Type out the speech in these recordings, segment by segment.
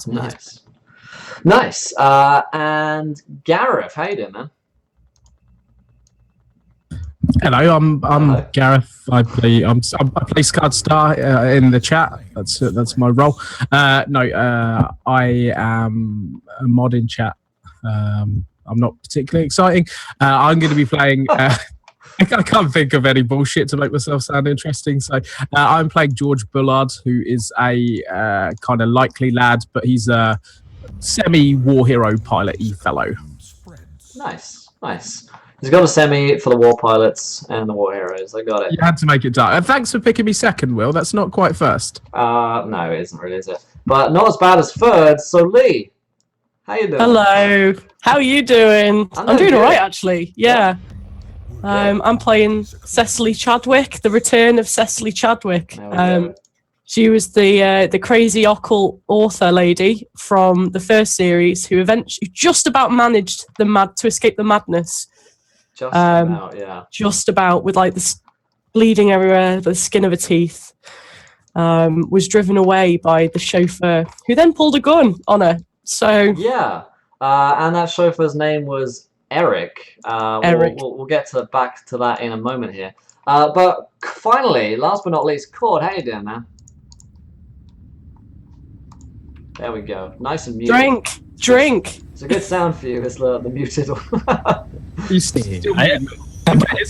Nice. Nice. And Gareth, how you doing, man? Hello, I'm Gareth. I play Scud Star in the chat. That's my role. I am a mod in chat. I'm not particularly exciting. I'm going to be playing. I can't think of any bullshit to make myself sound interesting. So I'm playing George Bullard, who is a kind of likely lad, but he's a semi-war hero pilot-y fellow. Nice. He's got a semi for the war pilots and the war heroes. I got it. You had to make it dark. And thanks for picking me second, Will. That's not quite first. No, it isn't really, is it? But not as bad as third. So Lee, how you doing? Hello. How are you doing? I'm doing all right, actually. Yeah. I'm playing Cecily Chadwick, the return of Cecily Chadwick. She was the crazy occult author lady from the first series who eventually just about managed to escape the madness. Just about, yeah. Just about, with like the bleeding everywhere, the skin of her teeth. Was driven away by the chauffeur, who then pulled a gun on her. So yeah, and that chauffeur's name was Eric. Eric. We'll get back to that in a moment here. But finally, last but not least, Cord, how you doing, man? There we go. Nice and muted. Drink. It's a good sound for you. It's the muted one. His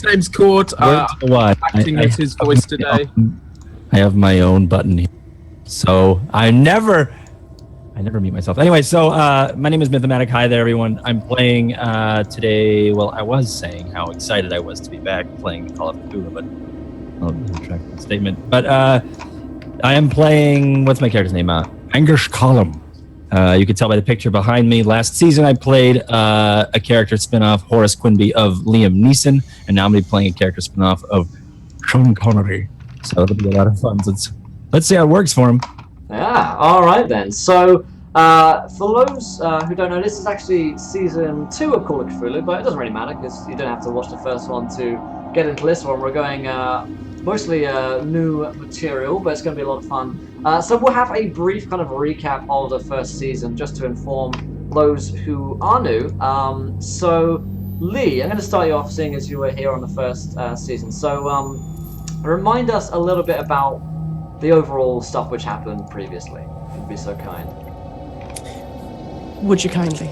name's Cord. Acting as his voice today. I have my own button here, so I never mute myself. Anyway, so my name is Mythomatic. Hi there, everyone. I'm playing today. Well, I was saying how excited I was to be back playing Call of Cthulhu, but I'll retract that statement. But I am playing. What's my character's name? Angersh Column. You can tell by the picture behind me. Last season, I played a character spinoff, Horace Quimby of Liam Neeson, and now I'm going to be playing a character spinoff of Sean Connery. So it'll be a lot of fun. Let's see how it works for him. Yeah, all right then. So, for those who don't know, this is actually season 2 of Call of Cthulhu, but it doesn't really matter because you don't have to watch the first one to get into this one. We're going mostly new material, but it's going to be a lot of fun. So we'll have a brief kind of recap of the first season just to inform those who are new. So, Lee, I'm going to start you off seeing as you were here on the first season. So, remind us a little bit about the overall stuff which happened previously, if you'd be so kind. Would you kindly?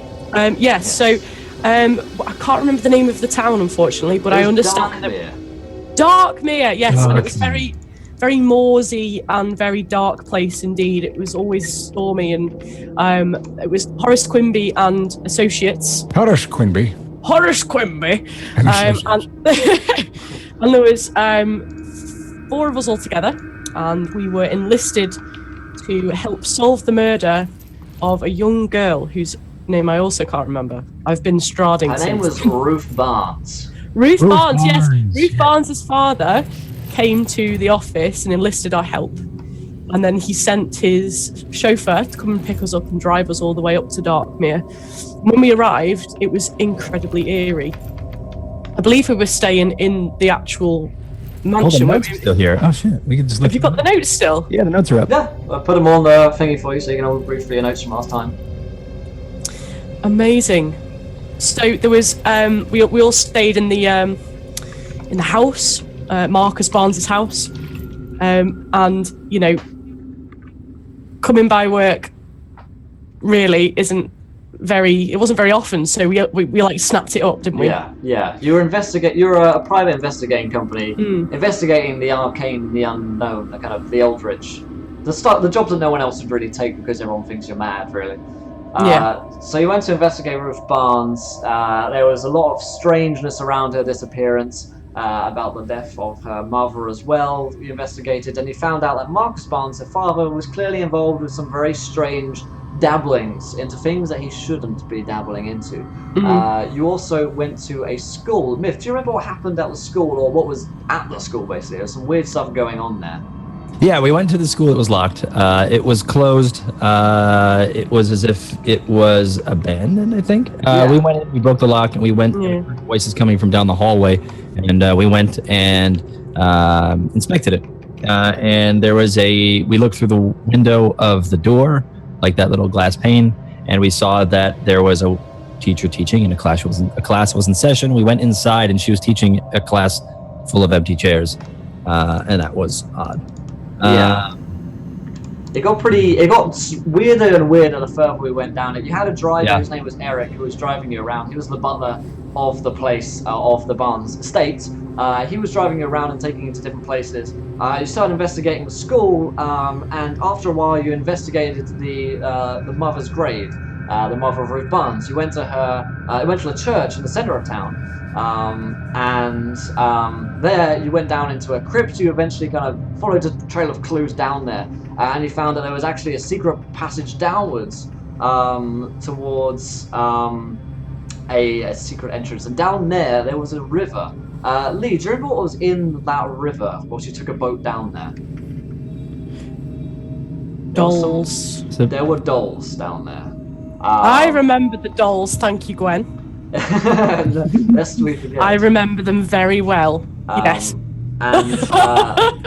Yes. So I can't remember the name of the town, unfortunately, but I understand Darkmere. Yes, and it was very, very morsy and very dark place indeed. It was always stormy, and it was Horace Quimby and Associates. Horace Quimby. And there was 4 of us all together, and we were enlisted to help solve the murder of a young girl whose name I also can't remember. I've been strading since. Her name was Ruth Barnes. Ruth Barnes, yes. Ruth Barnes' father came to the office and enlisted our help. And then he sent his chauffeur to come and pick us up and drive us all the way up to Darkmere. When we arrived, it was incredibly eerie. I believe we were staying in the actual mansion. The notes are still here. Oh shit, we can just look. Have you got the notes still? Yeah, the notes are up. Yeah, I put them on the thingy for you so you can all read through your notes from last time. Amazing. So there was we all stayed in the house, Marcus Barnes' house, and you know, coming by work really it wasn't very often, so we like snapped it up, didn't we? Yeah. You're a private investigating company, investigating the arcane, the unknown, the kind of the Eldritch. The jobs that no one else would really take because everyone thinks you're mad, really. So you went to investigate Ruth Barnes. There was a lot of strangeness around her disappearance, about the death of her mother as well. You investigated, and you found out that Marcus Barnes, her father, was clearly involved with some very strange dabblings into things that he shouldn't be dabbling into. You also went to a school. Myth, do you remember what happened at the school, or what was at the school, basically? There's some weird stuff going on there. Yeah, we went to the school. It was locked. It was closed. It was as if it was abandoned, I think. We went in, we broke the lock, and we went, voices coming from down the hallway, and we went and inspected it. And there was we looked through the window of the door, like that little glass pane, and we saw that there was a teacher teaching and a class was in session. We went inside and she was teaching a class full of empty chairs, and that was odd. It got weirder and weirder the further we went down it. You had a driver whose name was Eric, who was driving you around. He was the butler of the place, of the Barnes estate. He was driving you around and taking you to different places. You started investigating the school, and after a while you investigated the mother's grave, the mother of Ruth Barnes. You went to the church in the center of town. There you went down into a crypt. You eventually kind of followed a trail of clues down there, and you found that there was actually a secret passage downwards towards a secret entrance. And down there was a river. Lee, do you remember what was in that river whilst you took a boat down there? Dolls. There were dolls down there. I remember the dolls, thank you, Gwen. Lest we forget. I remember them very well. Yes. And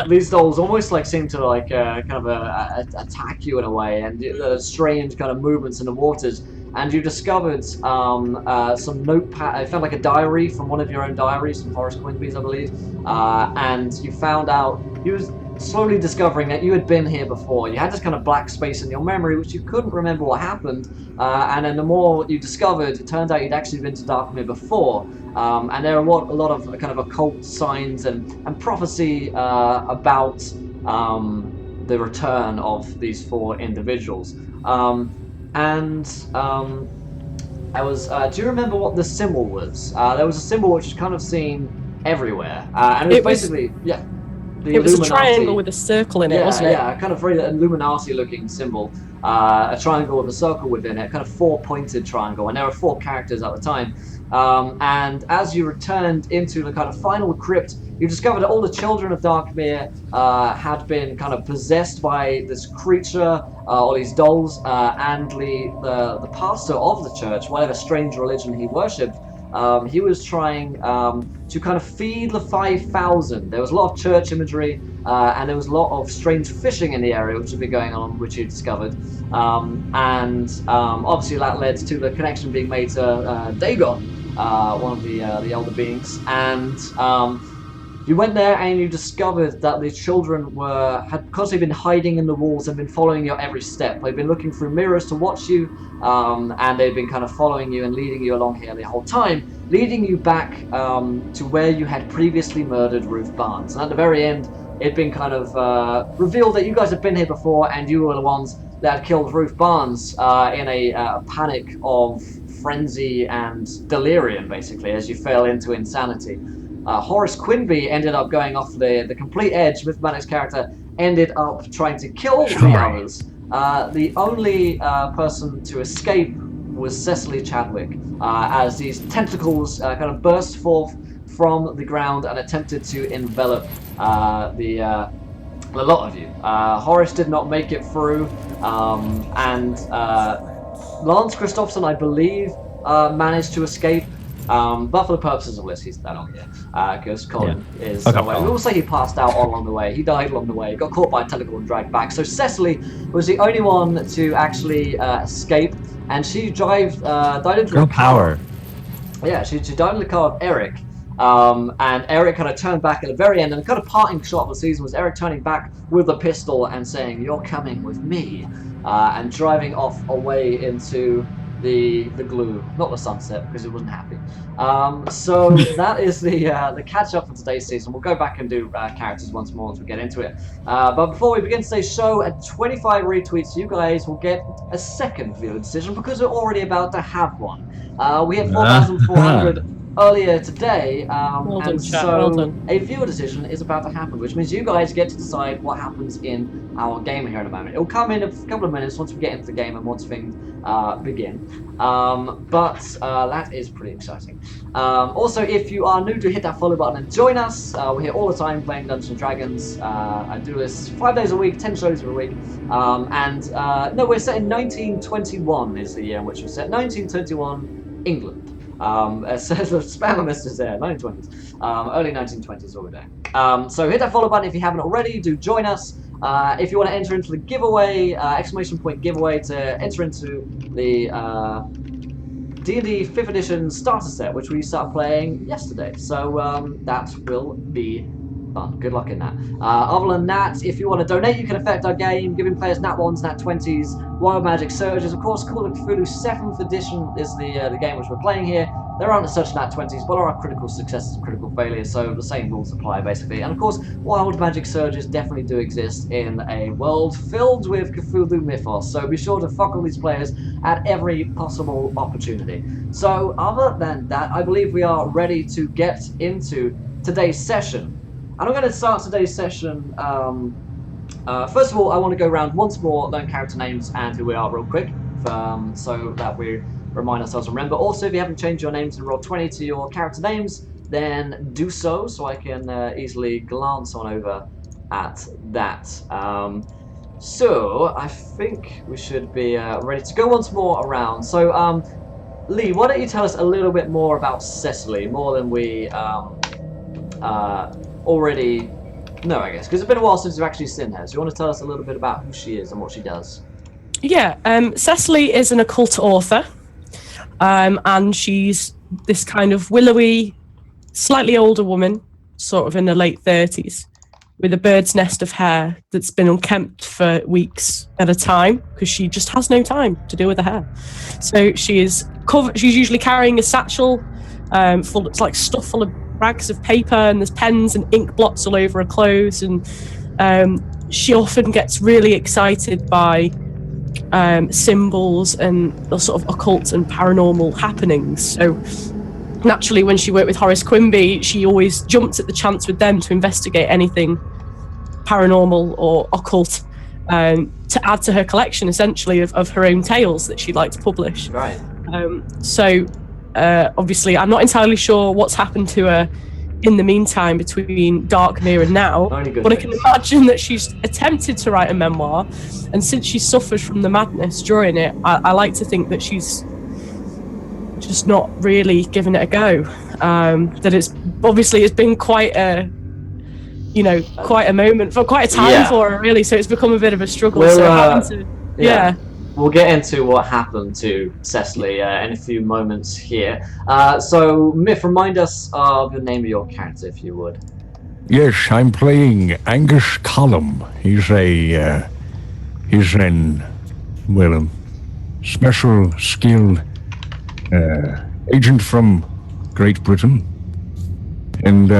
these dolls almost like seem to like kind of attack you in a way, and strange kind of movements in the waters. And you discovered some notepad. I found like a diary from one of your own diaries, from Horace Quimby's, I believe. And you found out, you was slowly discovering that you had been here before. You had this kind of black space in your memory, which you couldn't remember what happened. And then the more you discovered, it turned out you'd actually been to Darkmere before. And there are a lot of kind of occult signs and prophecy about the return of these four individuals. Do you remember what the symbol was? There was a symbol which was kind of seen everywhere, and it was basically the it was Illuminati. A triangle with a circle in it, wasn't it? Yeah, kind of very Illuminati-looking symbol. A triangle with a circle within it, kind of four-pointed triangle, and there were four characters at the time. And as you returned into the kind of final crypt, you discovered that all the children of Darkmere had been kind of possessed by this creature, or these dolls, and the pastor of the church, whatever strange religion he worshipped, he was trying to kind of feed the 5,000. There was a lot of church imagery, and there was a lot of strange fishing in the area which had been going on, which you discovered. Obviously that led to the connection being made to Dagon, one of the elder beings. And you went there and you discovered that the children had constantly been hiding in the walls and been following your every step. They've been looking through mirrors to watch you, and they've been kind of following you and leading you along here the whole time, leading you back to where you had previously murdered Ruth Barnes. And at the very end, it'd been kind of revealed that you guys had been here before, and you were the ones that had killed Ruth Barnes in a panic of frenzy and delirium, basically, as you fell into insanity. Horace Quimby ended up going off the complete edge. Mythmatic's character ended up trying to kill the others. The only person to escape was Cecily Chadwick, as these tentacles kind of burst forth from the ground and attempted to envelop the lot of you. Horace did not make it through, and Lance Christopherson, I believe, managed to escape. But for the purposes of this, he's not on here, because Colin is away. We will say he passed out all along the way. He died along the way, got caught by a tentacle and dragged back. So Cecily was the only one to actually escape, and she died into Girl power. Yeah, she died in the car of Eric. And Eric kind of turned back at the very end, and the kind of parting shot of the season was Eric turning back with a pistol and saying, "You're coming with me," and driving off away into the glue, not the sunset, because it wasn't happy. So that is the catch up for today's season. We'll go back and do characters once more as we get into it. But before we begin today's show, at 25 retweets, you guys will get a second viewer decision, because we're already about to have one. We had 4,400 earlier today, a viewer decision is about to happen, which means you guys get to decide what happens in our game here in a moment. It'll come in a couple of minutes once we get into the game and once things begin. But that is pretty exciting. Also, if you are new, to hit that follow button and join us. We're here all the time playing Dungeons & Dragons. I do this 5 days a week, 10 shows a week. No, we're set in 1921 is the year in which we're set. 1921, England. So the spam on this is there, 1920s. Early 1920s all day. So hit that follow button if you haven't already. Do join us. If you want to enter into the giveaway, exclamation point giveaway to enter into the D&D 5th edition starter set, which we started playing yesterday. So that will be fun. Good luck in that. Other than that, if you want to donate, you can affect our game, giving players nat 1s, nat 20s, wild magic surges. Of course, Call of Cthulhu 7th edition is the game which we're playing here. There aren't such nat 20s, but there are critical successes and critical failures, so the same rules apply basically. And of course, wild magic surges definitely do exist in a world filled with Cthulhu mythos, so be sure to fuck all these players at every possible opportunity. So other than that, I believe we are ready to get into today's session. And I'm going to start today's session, first of all, I want to go around once more, learn character names and who we are real quick, so that we remind ourselves and remember. Also, if you haven't changed your names in Roll20 to your character names, then do so I can easily glance on over at that. So, I think we should be ready to go once more around. So, Lee, why don't you tell us a little bit more about Cecily, more than we already know, I guess, because it's been a while since we've actually seen her. So you want to tell us a little bit about who she is and what she does? Yeah, Cecily is an occult author, and she's this kind of willowy, slightly older woman, sort of in her late 30s, with a bird's nest of hair that's been unkempt for weeks at a time because she just has no time to deal with her hair. So she's usually carrying a satchel full, it's like stuff full of rags of paper, and there's pens and ink blots all over her clothes, and she often gets really excited by symbols and the sort of occult and paranormal happenings. So naturally, when she worked with Horace Quimby, she always jumped at the chance with them to investigate anything paranormal or occult, to add to her collection, essentially, of her own tales that she'd like to publish. Right. Obviously, I'm not entirely sure what's happened to her in the meantime between Darkmere and now, but I can imagine that she's attempted to write a memoir, and since she suffered from the madness during it, I like to think that she's just not really given it a go. That it's been quite a moment, for quite a time for her, really, so it's become a bit of a struggle. We'll get into what happened to Cecily in a few moments here. So, Myth, remind us of the name of your character, if you would. Yes, I'm playing Angus Callum. He's an special skilled agent from Great Britain. And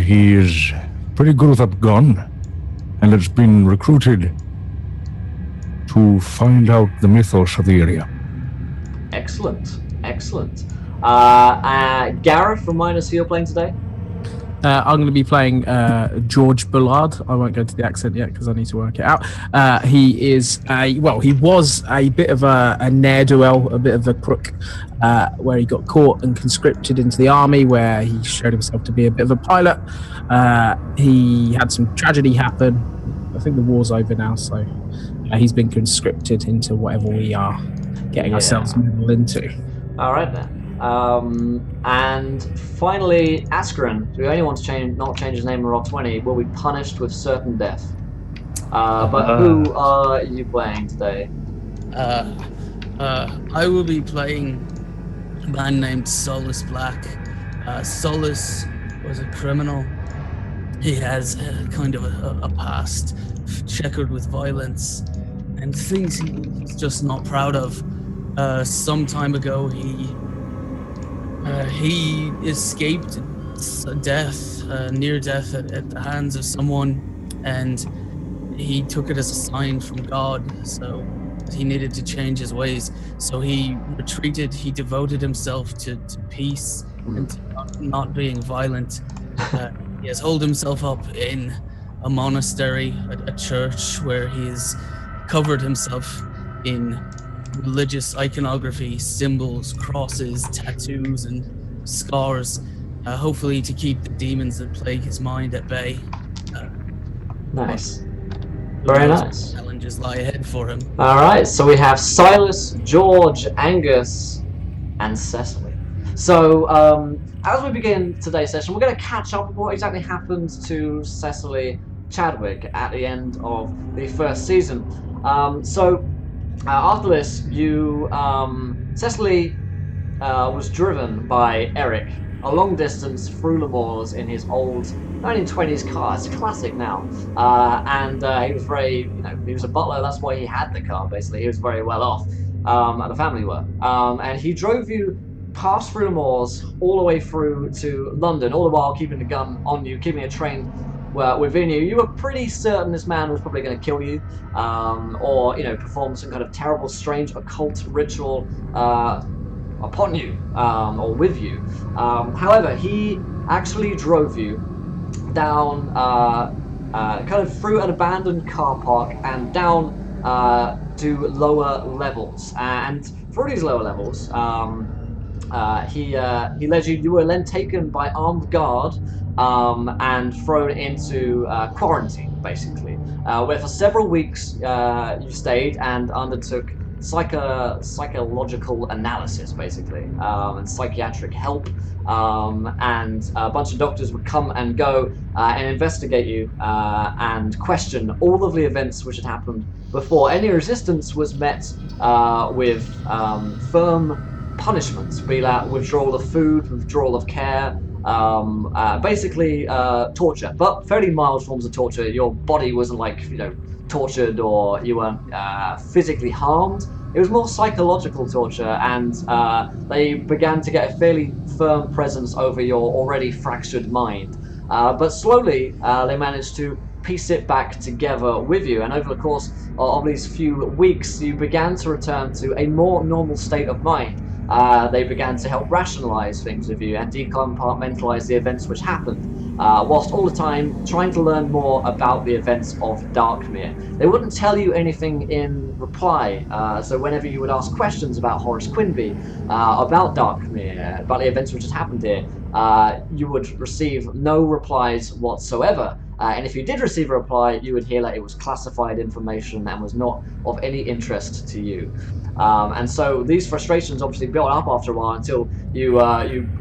he is pretty good with a gun, and has been recruited to find out the mythos of the area. Excellent. Gareth, remind us who you're playing today? I'm going to be playing George Bullard. I won't go to the accent yet because I need to work it out. He was a bit of a ne'er-do-well, a bit of a crook, where he got caught and conscripted into the army, where he showed himself to be a bit of a pilot. He had some tragedy happen. I think the war's over now, so he's been conscripted into whatever we are getting ourselves muddled into. All right then. And finally, Askren, the only one to not change his name in Roll20, will be punished with certain death. But who are you playing today? I will be playing a man named Solus Black. Solus was a criminal. He has kind of a past checkered with violence and things he's just not proud of. Some time ago, he escaped death, near death at the hands of someone, and he took it as a sign from God, so he needed to change his ways. So he retreated, he devoted himself to peace and to not being violent. He has holed himself up in a monastery, a church, where he's covered himself in religious iconography, symbols, crosses, tattoos, and scars, hopefully to keep the demons that plague his mind at bay. Nice. Very nice. Challenges lie ahead for him. Alright, so we have Silas, George, Angus, and Cecily. So, as we begin today's session, we're going to catch up with what exactly happened to Cecily Chadwick at the end of the first season. After this, you Cecily was driven by Eric a long distance through the moors in his old 1920s car. It's a classic now. He was very, he was a butler. That's why he had the car, basically. He was very well off, and the family were. And he drove you past through the moors, all the way through to London, all the while keeping the gun on you, keeping it trained within you. You were pretty certain this man was probably going to kill you, or, perform some kind of terrible, strange, occult ritual, upon you, or with you. However, he actually drove you down, kind of through an abandoned car park and down to lower levels. And through these lower levels, he led you. You were then taken by armed guard and thrown into quarantine, basically, where for several weeks you stayed and undertook psychological analysis, basically, and psychiatric help, and a bunch of doctors would come and go and investigate you and question all of the events which had happened before. Any resistance was met with firm punishments, be that withdrawal of food, withdrawal of care, basically torture, but fairly mild forms of torture. Your body wasn't like, tortured, or you weren't physically harmed. It was more psychological torture, and they began to get a fairly firm presence over your already fractured mind. But slowly, they managed to piece it back together with you, and over the course of these few weeks, you began to return to a more normal state of mind. They began to help rationalize things with you and decompartmentalize the events which happened, whilst all the time trying to learn more about the events of Darkmere. They wouldn't tell you anything in reply, so whenever you would ask questions about Horace Quinby, about Darkmere, about the events which had happened here, you would receive no replies whatsoever. And if you did receive a reply, you would hear that it was classified information and was not of any interest to you. And so these frustrations obviously built up after a while until you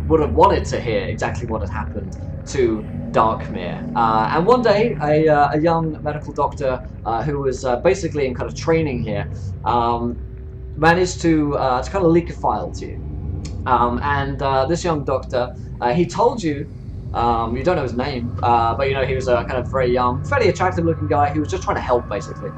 would have wanted to hear exactly what had happened to Darkmere. And one day, a young medical doctor who was basically in kind of training here managed to kind of leak a file to you. This young doctor, he told you, you don't know his name, but he was a kind of very young, fairly attractive looking guy who was just trying to help, basically.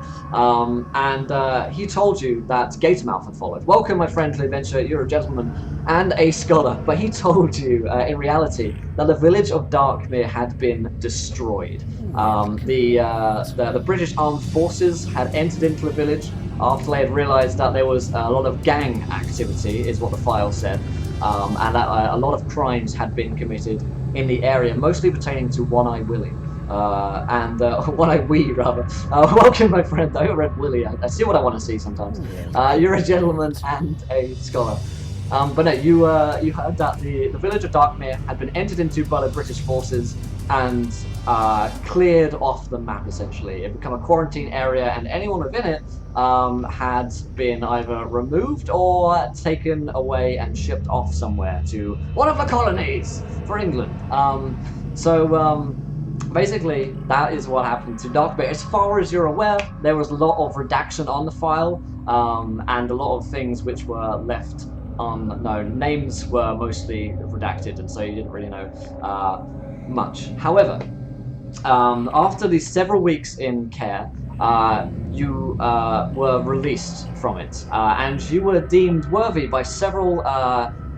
He told you that Gatormouth had followed. Welcome, my friend, to the adventure. You're a gentleman and a scholar. But he told you, in reality, that the village of Darkmere had been destroyed. The British Armed Forces had entered into the village after they had realized that there was a lot of gang activity, is what the file said, and that a lot of crimes had been committed in the area, mostly pertaining to One-Eye Willie. One-Eye Wee, rather. Welcome, my friend. I read Willie. I see what I want to see sometimes. You're a gentleman and a scholar. But no, you heard that the village of Darkmere had been entered into by the British forces and cleared off the map, essentially. It had become a quarantine area, and anyone within it had been either removed or taken away and shipped off somewhere to one of the colonies for England. Basically, that is what happened to Darkmere. As far as you're aware, there was a lot of redaction on the file, and a lot of things which were left unknown. Names were mostly redacted, and so you didn't really know much. However, after these several weeks in care, you were released from it, and you were deemed worthy by several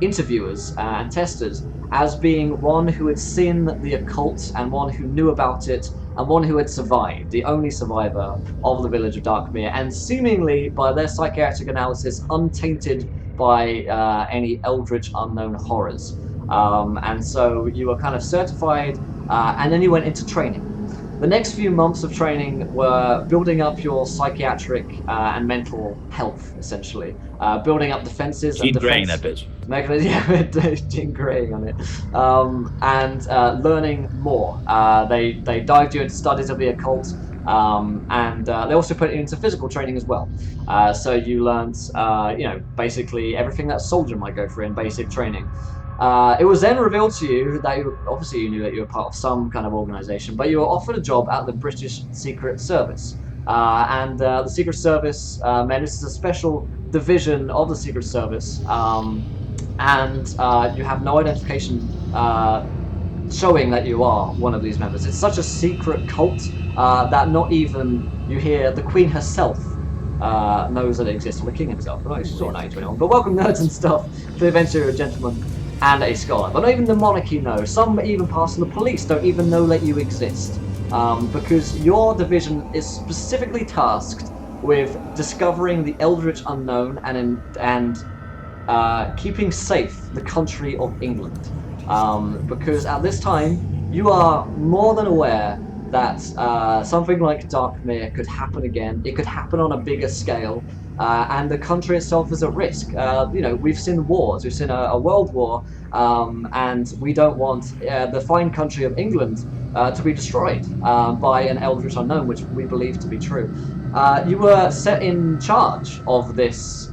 interviewers and testers as being one who had seen the occult, and one who knew about it, and one who had survived, the only survivor of the village of Darkmere, and seemingly, by their psychiatric analysis, untainted by any eldritch unknown horrors. And so you were kind of certified, and then you went into training. The next few months of training were building up your psychiatric and mental health, essentially. Building up defenses. Gene Graying that bitch. Gene Graying on it. And learning more. They dived you into studies of the occult, and they also put you into physical training as well. So you learned, basically everything that a soldier might go through in basic training. It was then revealed to you that obviously you knew that you were part of some kind of organization, but you were offered a job at the British Secret Service. And the Secret Service, this is a special division of the Secret Service, and you have no identification showing that you are one of these members. It's such a secret cult that not even, you hear, the Queen herself knows that it exists, or the King himself. But she's sort of 1921. But welcome, nerds and stuff, to the adventure of a gentleman and a scholar. But not even the monarchy knows. Some even past the police don't even know that you exist. Because your division is specifically tasked with discovering the Eldritch unknown and keeping safe the country of England. Because at this time, you are more than aware that something like Darkmere could happen again. It could happen on a bigger scale, and the country itself is at risk. We've seen wars. We've seen a world war, and we don't want the fine country of England to be destroyed by an Eldritch unknown, which we believe to be true. You were set in charge of this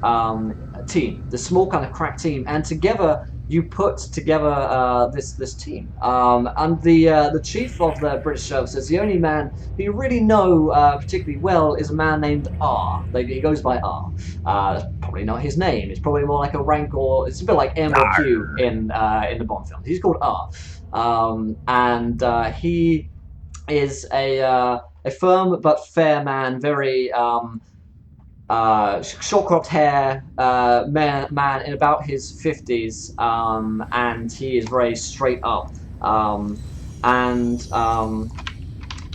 team, this small kind of crack team, and together you put together this team. And the chief of the British services, the only man who you really know particularly well, is a man named R. He goes by R. That's probably not his name. It's probably more like a rank, or it's a bit like M or Q in the Bond films. He's called R. And he is a firm but fair man, very short-cropped hair, man in about his 50s, and he is very straight up.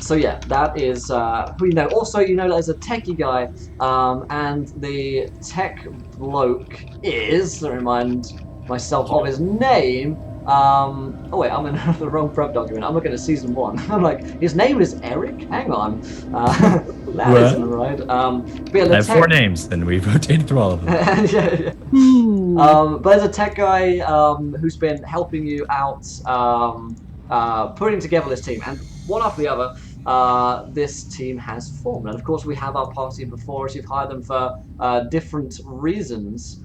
So yeah, that is who you know. Also, you know there's a techie guy, and the tech bloke is, to remind myself of his name, oh wait, I'm in the wrong prep document. I'm looking at season 1. I'm like, his name is Eric? Hang on. That isn't right. But yeah, I have 4 names, then we've rotated through all of them. yeah. But there's a tech guy who's been helping you out, putting together this team. And one after the other, this team has formed. And of course, we have our party before us. You've hired them for different reasons.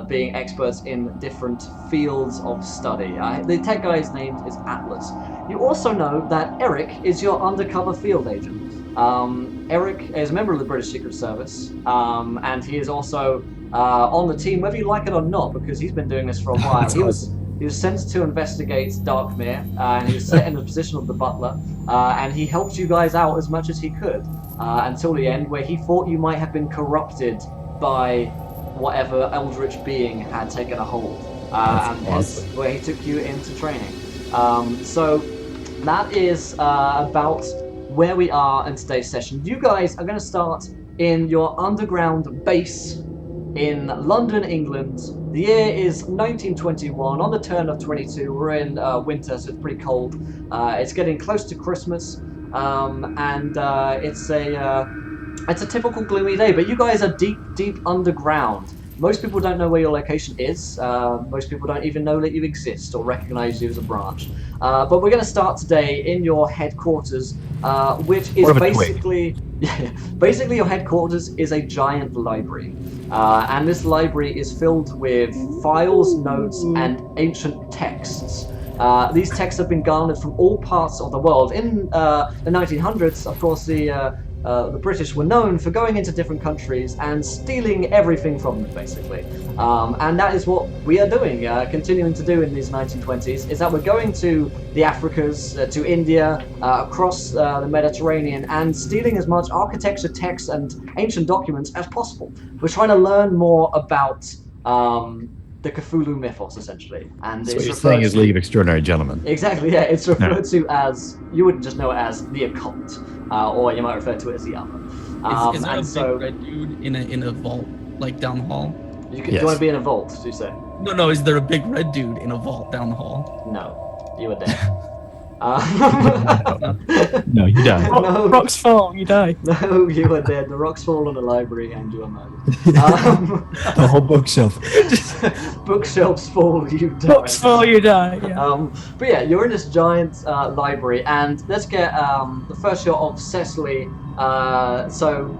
Being experts in different fields of study. The tech guy's name is Atlas. You also know that Eric is your undercover field agent. Eric is a member of the British Secret Service, and he is also on the team, whether you like it or not, because he's been doing this for a while. He was sent to investigate Darkmere, and he was set in the position of the butler, and he helped you guys out as much as he could, until the end, where he thought you might have been corrupted by whatever Eldritch being had taken a hold, and awesome. Where he took you into training. So that is about where we are in today's session. You guys are going to start in your underground base in London, England. The year is 1921, on the turn of 22. We're in winter, so it's pretty cold. It's getting close to Christmas, and it's a typical gloomy day, but you guys are deep underground. Most people don't know where your location is. Most people don't even know that you exist or recognize you as a branch. But we're going to start today in your headquarters, which is basically your headquarters is a giant library. And this library is filled with files, notes, and ancient texts. These texts have been garnered from all parts of the world. In the 1900s, of course, the British were known for going into different countries and stealing everything from them, basically. And that is what we are doing, continuing to do in these 1920s, is that we're going to the Africas, to India, across the Mediterranean, and stealing as much architecture, texts, and ancient documents as possible. We're trying to learn more about the Cthulhu mythos, essentially. And so what you're saying is League of Extraordinary Gentlemen. Exactly, yeah. It's referred to as, you would just know it as the occult, or you might refer to it as the other. Is there a big red dude in a vault, like down the hall? Do you want to be in a vault, do you say? No, is there a big red dude in a vault down the hall? No, you are dead. No, you die. No. Rocks fall, you die. No, you are dead. The rocks fall on the library and you are murdered. The whole bookshelf. Bookshelves fall, you die. Books fall, you die. Yeah. But yeah, you're in this giant library, and let's get the first shot of Cecily. So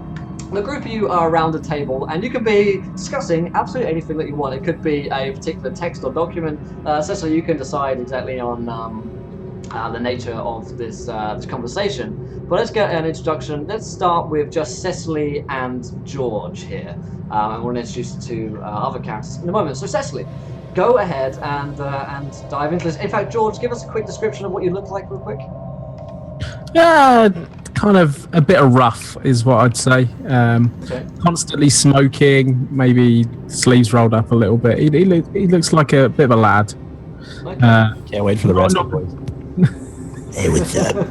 the group of you are around a table, and you can be discussing absolutely anything that you want. It could be a particular text or document. Cecily, you can decide exactly on the nature of this conversation. But let's get an introduction. Let's start with just Cecily and George here. And we'll introduce you to other characters in a moment. So Cecily, go ahead and dive into this. In fact, George, give us a quick description of what you look like real quick. Kind of a bit of rough is what I'd say. Okay. Constantly smoking, maybe sleeves rolled up a little bit. He looks like a bit of a lad. Okay. Can't wait for the rest of the boys. Hey, what's up?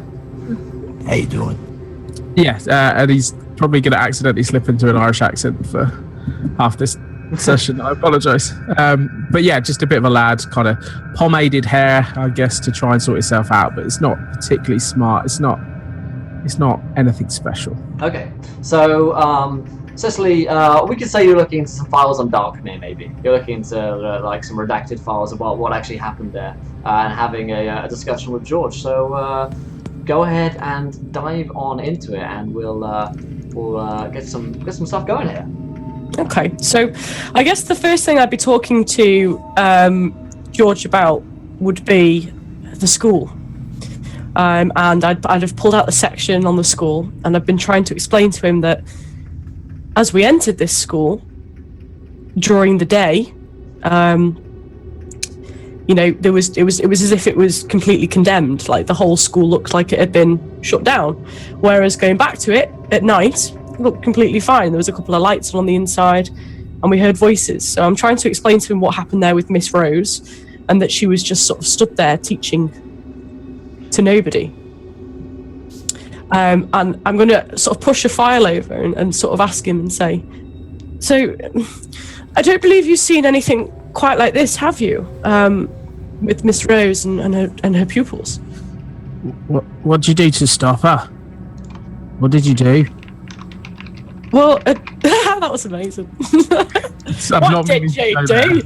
How you doing? Yeah, and he's probably going to accidentally slip into an Irish accent for half this session. I apologise. But yeah, just a bit of a lad, kind of pomaded hair, I guess, to try and sort himself out. But it's not particularly smart. It's not anything special. Okay, so Cecily, we could say you're looking into some files on Darkmere, maybe. You're looking into like some redacted files about what actually happened there, and having a discussion with George. So go ahead and dive on into it, and we'll get some stuff going here. Okay, so I guess the first thing I'd be talking to George about would be the school. And I'd have pulled out the section on the school, and I've been trying to explain to him that as we entered this school during the day, it was as if it was completely condemned. Like the whole school looked like it had been shut down, whereas going back to it at night it looked completely fine. There was a couple of lights on the inside, and we heard voices. So I'm trying to explain to him what happened there with Miss Rose, and that she was just sort of stood there teaching to nobody. And I'm going to sort of push a file over and sort of ask him and say, so I don't believe you've seen anything quite like this, have you? With Miss Rose and her pupils. What did you do to stop her? What did you do? Well, that was amazing. What did you do?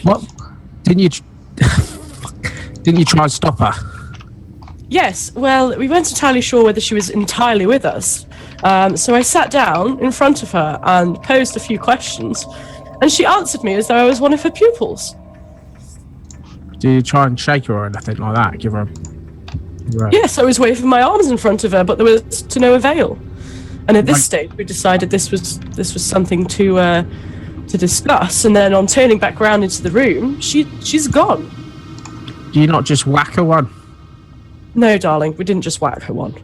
What? Didn't you try and stop her? Yes, well, we weren't entirely sure whether she was entirely with us. So I sat down in front of her and posed a few questions, and she answered me as though I was one of her pupils. Did you try and shake her or anything like that? Give her a... Yes, I was waving my arms in front of her, but there was to no avail. And at this stage, we decided this was something to discuss. And then on turning back around into the room, she's gone. Do you not just whack her one? No, darling, we didn't just whack her one.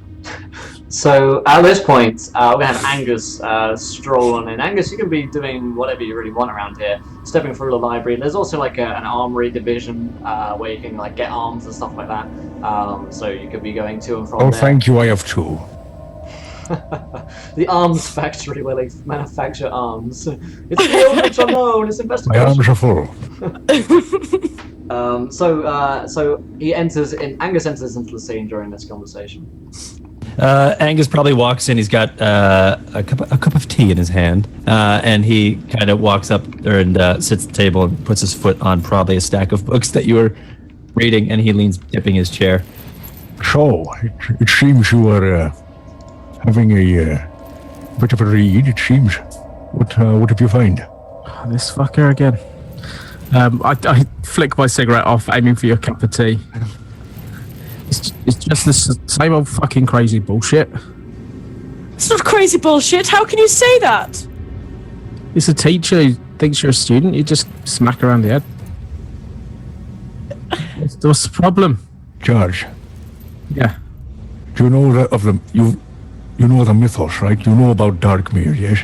So at this point, we're going to have Angus stroll on in. Angus, you can be doing whatever you really want around here, stepping through the library. There's also like an armory division where you can like get arms and stuff like that. So you could be going to and from Oh, there. thank you, I have two. The arms factory where they manufacture arms. It's the Eldritch alone, it's investigation. My arms are full. So Angus enters into the scene during this conversation. Angus probably walks in. He's got a cup of tea in his hand, and he kind of walks up there and sits at the table and puts his foot on probably a stack of books that you were reading, and he leans, tipping his chair. So, it seems you are having a bit of a read, it seems. What did you find? This fucker again. I flick my cigarette off, aiming for your cup of tea. It's just the same old fucking crazy bullshit. It's not crazy bullshit. How can you say that? It's a teacher who thinks you're a student. You just smack around the head. What's the problem? George, Yeah. do you know you know the mythos, right? You know about Darkmere, yes?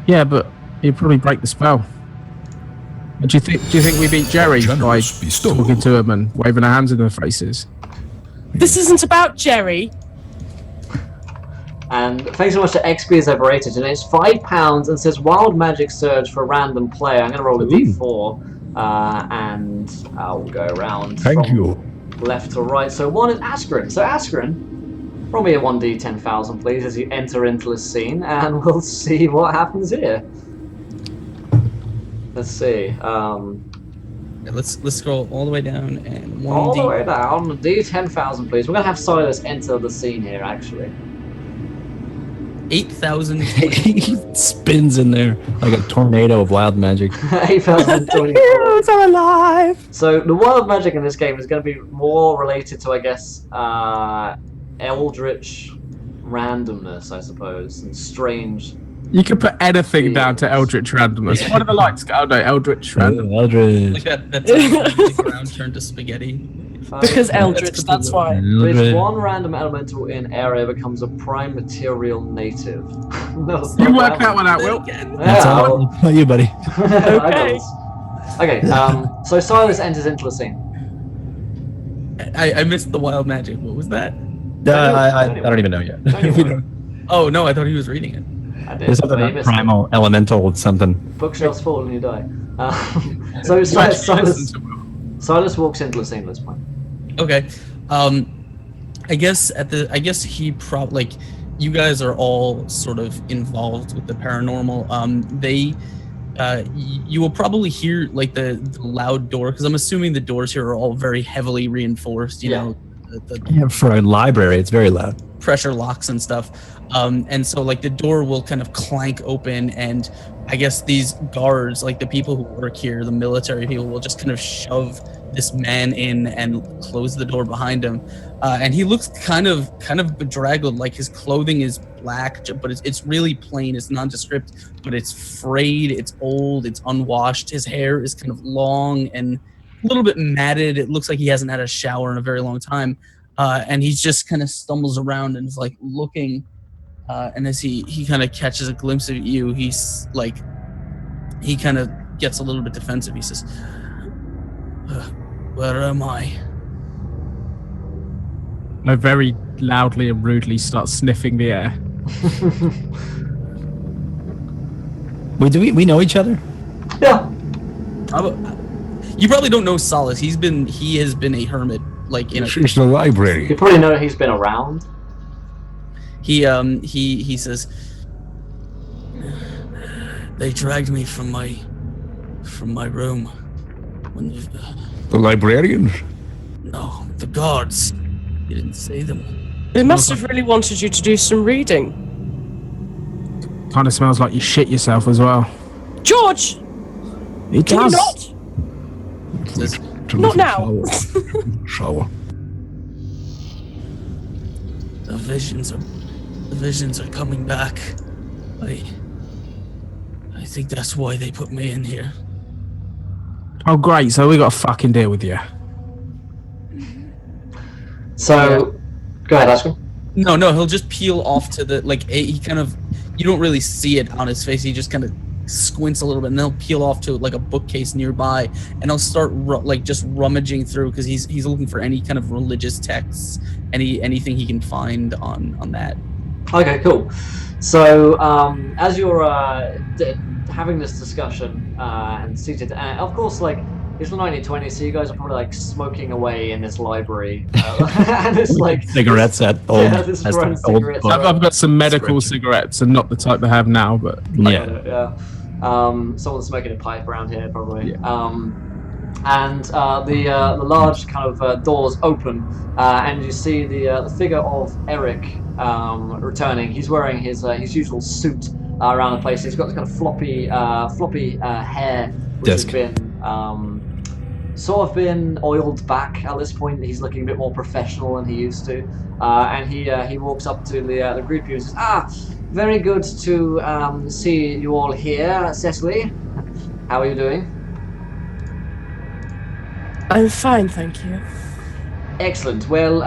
Yeah, but you'd probably break the spell. Do you think we beat Jerry by Generous bestow. talking to him and waving our hands in their faces? This isn't about Jerry. And thanks so much to XP is overrated, and it's £5 and says Wild Magic Surge for a random player. I'm going to roll a d4, and I'll go around Thank from you. left to right. So one is Askren. So Askren, roll me a 1d10,000 please as you enter into the scene, and we'll see what happens here. Let's see. Let's scroll all the way down and All the way down, d10,000 please. We're going to have Silas enter the scene here, actually. 8,000. He spins in there like a tornado of wild magic. 8,024. I'm alive. So the wild magic in this game is going to be more related to, I guess, Eldritch randomness, I suppose, and strange. You can put anything down to Eldritch randomness. What are the lights? Oh no, Eldritch random. Eldritch. Like that ground turned to spaghetti. Because Eldritch, that's why. If one random elemental in area becomes a prime material native. No, You work that one out, Will. That's all about you, buddy. Okay, so Silas enters into the scene. I missed the wild magic. What was that? I don't even know yet. Oh no, I thought he was reading it. I did. There's something but you about missed primal, elemental, something. it. Bookshelves fall and you die. So Silas walks into the scene at this point. Okay. I guess he like you guys are all sort of involved with the paranormal. You will probably hear like the loud door, because I'm assuming the doors here are all very heavily reinforced, you know, Yeah, for a library, it's very loud. Pressure locks and stuff. And so like the door will kind of clank open, and I guess these guards, like the people who work here, the military people, will just kind of shove this man in and close the door behind him. And he looks kind of bedraggled, like his clothing is black, but it's really plain, it's nondescript, but it's frayed, it's old, it's unwashed. His hair is kind of long and a little bit matted. It looks like he hasn't had a shower in a very long time. And he just kind of stumbles around and is like looking, and as he kind of catches a glimpse of you, he's like, he kind of gets a little bit defensive. He says, where am I? I very loudly and rudely start sniffing the air. Wait, we know each other? Yeah. You probably don't know Solace. He has been a hermit, like in a. It's the library. You probably know he's been around. He says, they dragged me from my room. When The librarians? no, the guards. You didn't say them. They must have really wanted you to do some reading. Kind of smells like you shit yourself as well. George! It Can you does. not? Says, Not now. Shower. the visions are coming back. I think that's why they put me in here. Oh great, so we got a fucking deal with you. So, go ahead, Ashton. No, he'll just peel off to the, like, he kind of, you don't really see it on his face, he just kind of squints a little bit, and then he'll peel off to like a bookcase nearby, and he'll start just rummaging through, because he's looking for any kind of religious texts, anything he can find on that. Okay, cool. So, as you're having this discussion and seated, of course, like, it's the 1920s, so you guys are probably like smoking away in this library, and it's like cigarettes at old. Yeah, this as grown the old cigarettes. book. I've got some medical cigarettes and not the type they have now, but Yeah. Someone's smoking a pipe around here, probably. And the large kind of doors open, and you see the figure of Eric returning. He's wearing his usual suit around the place. He's got this kind of floppy hair, which Disc. has been sort of been oiled back at this point. He's looking a bit more professional than he used to, and he walks up to the group and says, very good to see you all here, Cecily. How are you doing? I'm fine, thank you. Excellent. Well,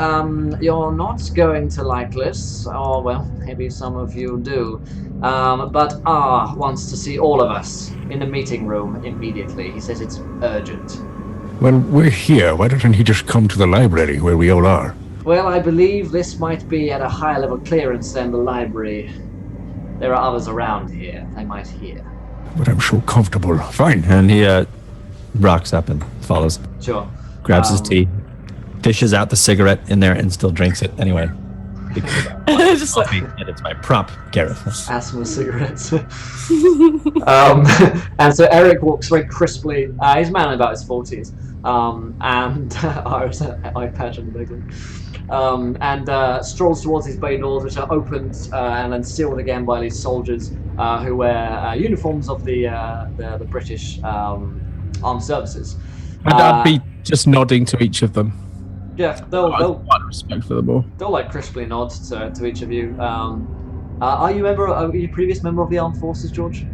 you're not going to like this, or well, maybe some of you do, but R wants to see all of us in the meeting room immediately. He says it's urgent. Well, we're here. Why doesn't he just come to the library where we all are? Well, I believe this might be at a higher level clearance than the library. There are others around here. They might hear. But I'm so comfortable. Fine. And he rocks up and follows. Sure. Grabs his tea, fishes out the cigarette in there, and still drinks it anyway. Because Just like, and it's my prop, Gareth. Asthma cigarettes. And so Eric walks very crisply. He's a man in about his 40s. And Iris, eye patch on the big one. and strolls towards these bay doors, which are opened and then sealed again by these soldiers who wear uniforms of the British armed services. I'd be just nodding to each of them. Yeah, they'll quite respect for them all. they'll like crisply nod to each of you. Are you a previous member of the armed forces, George?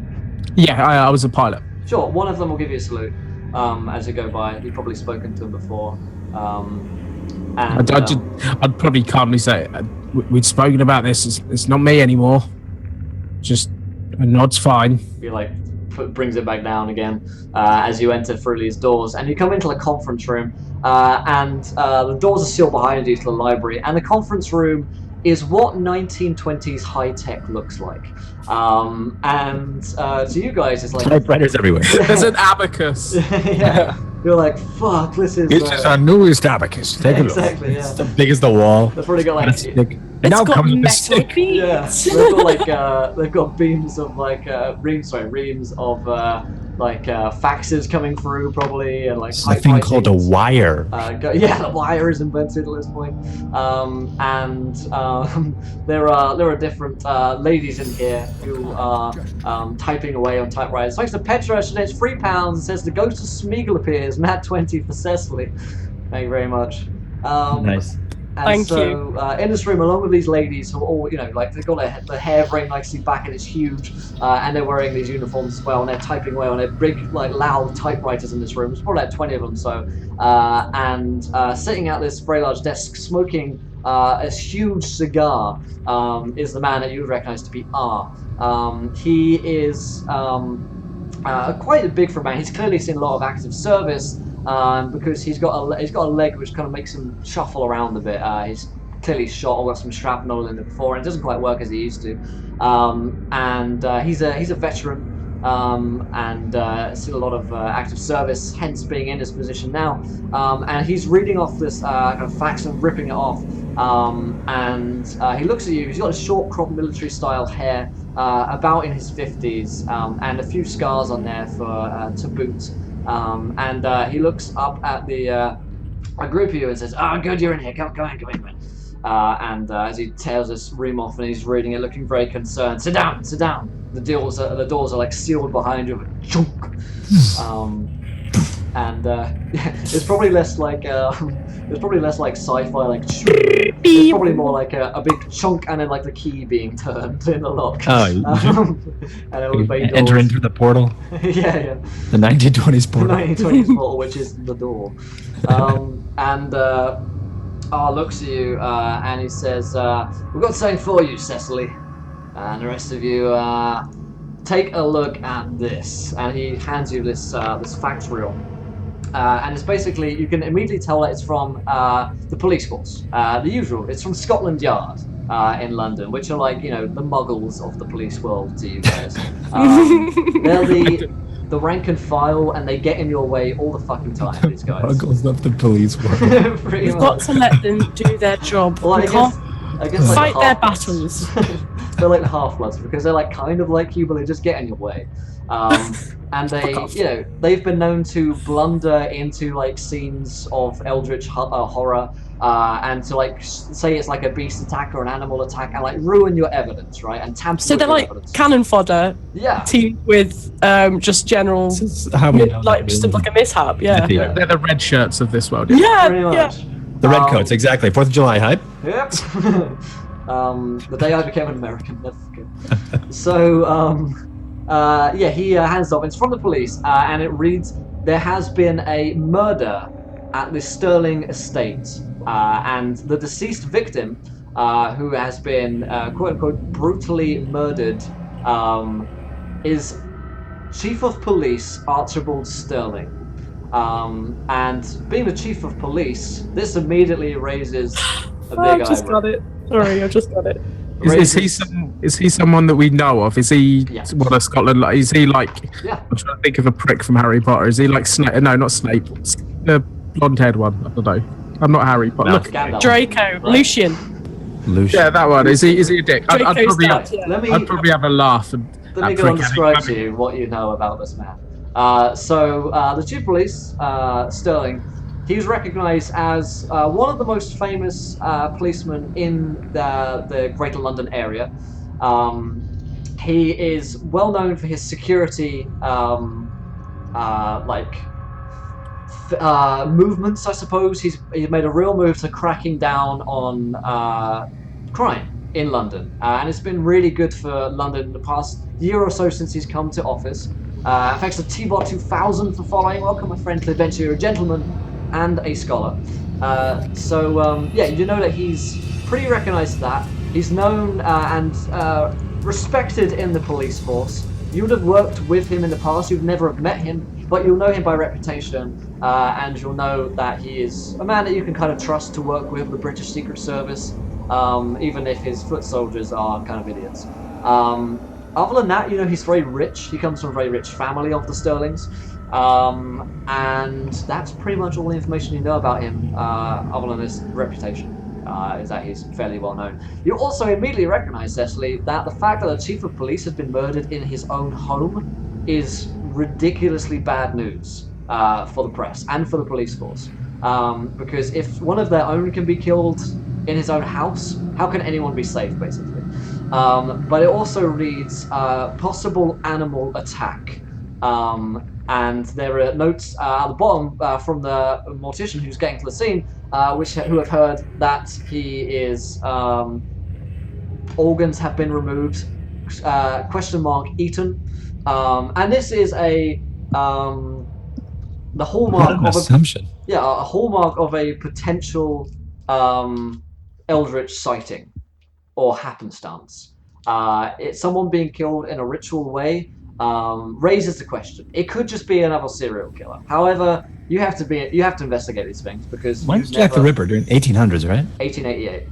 Yeah, I was a pilot. Sure. One of them will give you a salute as you go by. You've probably spoken to him before. I'd probably calmly say, we'd spoken about this. It's not me anymore. Just a nod's fine. He like brings it back down again as you enter through these doors, and you come into the conference room, and the doors are sealed behind you to the library, and the conference room is what 1920s high tech looks like. And to you guys, it's like typewriters everywhere. There's an abacus. Yeah. You're like, fuck, this is our newest abacus. Take a look. Exactly, yeah. It's the biggest the wall. They've probably got like And now got comes the metal stick. beams. yeah, they've got like they've got beams of like reams of like faxes coming through probably, and like It's a thing called a typewritings. wire. Yeah, the wire is invented at this point, and there are different ladies in here who are typing away on typewriters. Thanks to Petra, she donates £3 and says the ghost of Smeagol appears. Matt 20 for Cecily. Thank you very much. Nice. And Thank so, in this room, along with these ladies who are all, like they've got their hair very nicely back and it's huge, and they're wearing these uniforms as well, and they're typing away on their big, like, loud typewriters in this room. There's probably like 20 of them, so. And sitting at this very large desk, smoking a huge cigar, is the man that you would recognize to be R. He is quite big for a man. He's clearly seen a lot of active service. Because he's got a leg which kind of makes him shuffle around a bit. He's clearly shot or got some shrapnel in it before, and it doesn't quite work as he used to. He's a veteran and seen a lot of active service, hence being in this position now. And he's reading off this kind of fax and ripping it off. He looks at you. He's got a short crop military-style hair, about in his 50s, and a few scars on there to boot. He looks up at a group of you and says, "Oh, good, you're in here. Come in. As he tears this room off and he's reading it, looking very concerned. Sit down. The doors are like sealed behind you. Chunk. It's probably less like sci-fi, like it's probably more like a big chunk and then like the key being turned in the lock. And it would be Enter into the portal. yeah. The 1920s portal. The 1920s portal, which is the door. R looks at you and he says, "We've got something for you, Cecily." And the rest of you take a look at this. And he hands you this fax reel. And it's basically, you can immediately tell that it's from the police force. The usual, it's from Scotland Yard in London, which are like, the muggles of the police world to you guys. They're the rank and file, and they get in your way all the fucking time, these guys. Muggles of the police world. We've got to let them do their job. Well, We can't I guess like fight their half-bloods. battles. They're like the half-bloods because they're like kind of like you, but they just get in your way. And they, they've been known to blunder into like scenes of Eldritch horror, and to like say it's like a beast attack or an animal attack, and like ruin your evidence, right? And tamper So with they're your like evidence. cannon fodder, Yeah. teamed with just general, This is how we know like that just we- like a mishap. Yeah. Yeah. They're the red shirts of this world. Pretty Yeah. much. The red coats, exactly. 4th of July hype. Yep. The day I became an American, never forget. So, he hands off. It's from the police, and it reads, "There has been a murder at the Sterling estate, and the deceased victim, who has been quote-unquote brutally murdered, is Chief of Police Archibald Sterling. And being the Chief of Police, this immediately raises a big I've just eyebrow. got it. Sorry, I've just got it. Is he someone that we know of? Is he Yeah. one of Scotland? Is he like? Yeah. I'm trying to think of a prick from Harry Potter. Is he like Snape? No, not Snape. The blonde-haired one. I don't know. I'm not Harry Potter. No. Look, Gandalf. Draco, Right. Lucian. Lucian. yeah, that one. Is he a dick? I'd Draco probably Stark, yeah. Let I'd probably have a laugh. And me go and describe to you what you know about this man. The Chief of Police, Sterling, He's recognized as one of the most famous policemen in the Greater London area. He is well known for his security, movements, I suppose. He's made a real move to cracking down on crime in London, and it's been really good for London in the past year or so since he's come to office. Thanks to T-Bot 2000 for following. Welcome, my friend to the adventure. You're a gentleman and a scholar. Yeah, you know that he's pretty recognized for that. He's known and respected in the police force. You would have worked with him in the past. You've never met him, but you'll know him by reputation, and you'll know that he is a man that you can kind of trust to work with the British Secret Service, even if his foot soldiers are kind of idiots. Other than that, you know, he's very rich. He comes from a very rich family of the Sterlings, and that's pretty much all the information you know about him, other than his reputation. Is that he's fairly well known. You also immediately recognize, Cecily, that the fact that the chief of police has been murdered in his own home is ridiculously bad news for the press and for the police force. Because if one of their own can be killed in his own house, how can anyone be safe, basically? But it also reads possible animal attack. And there are notes at the bottom from the mortician who's getting to the scene, who have heard that he is organs have been removed, eaten, and this is a the hallmark of assumption. A hallmark of a potential Eldritch sighting or happenstance. It's someone being killed in a ritual way. Raises the question. It could just be another serial killer. However, you have to investigate these things because when's Jack the Ripper during 1800s, right? 1888.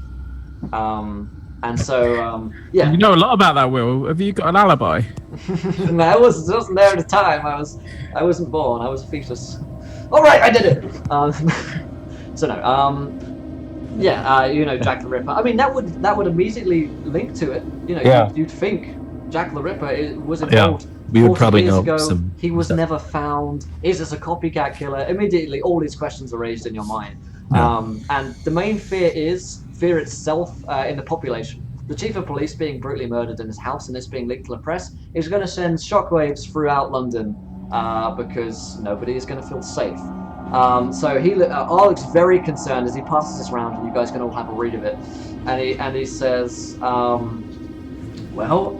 And so yeah. You know a lot about that, Will. Have you got an alibi? No, I wasn't there at the time. I wasn't born. I was a fetus. All right, I did it. So no. Yeah. You know, Jack the Ripper. I mean, that would immediately link to it. You know, yeah. You'd think Jack the Ripper was involved. Yeah. We would probably know ago, some. He was stuff. never found. Is this a copycat killer? Immediately, all these questions are raised in your mind. Yeah. And the main fear is fear itself in the population. The chief of police being brutally murdered in his house and this being leaked to the press is going to send shockwaves throughout London because nobody is going to feel safe. So Arlec's very concerned as he passes this round, and you guys can all have a read of it. And he says, well,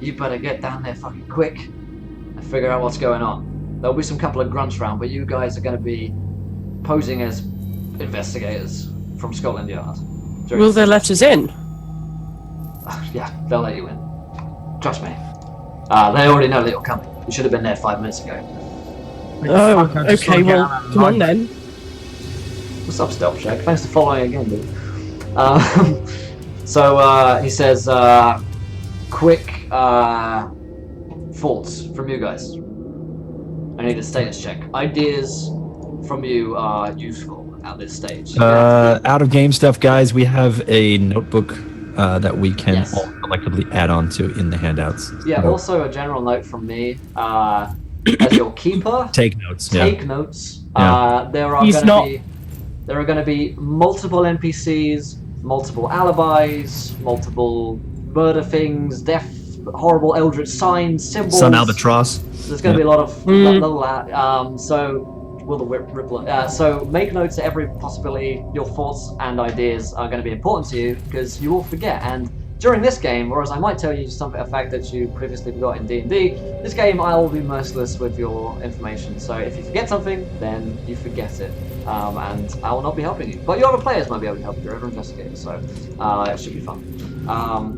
you better get down there fucking quick and figure out what's going on. There'll be some couple of grunts round, but you guys are going to be posing as investigators from Scotland Yard. Will they let us in? Yeah, they'll let you in. Trust me. They already know that you're coming. You should have been there 5 minutes ago. Oh, okay, well, come on then. What's up, Stealth Check? Thanks for following again, dude. So he says, quick thoughts from you guys. I need a status check. Ideas from you are useful at this stage. Out of game stuff, guys, we have a notebook that we can all collectively add on to in the handouts. Yeah, also a general note from me. As your keeper, take notes. Take notes. Yeah. There are going to be multiple NPCs, multiple alibis, multiple murder things, death, horrible eldritch signs, symbols. Sun albatross. There's going to be a lot of that. So will the Rippler. So make notes of every possibility. Your thoughts and ideas are going to be important to you because you will forget. And during this game, whereas I might tell you a fact that you previously forgot in D&D, this game I will be merciless with your information. So if you forget something, then you forget it, and I will not be helping you. But your other players might be able to help you. You're ever investigators, so it should be fun.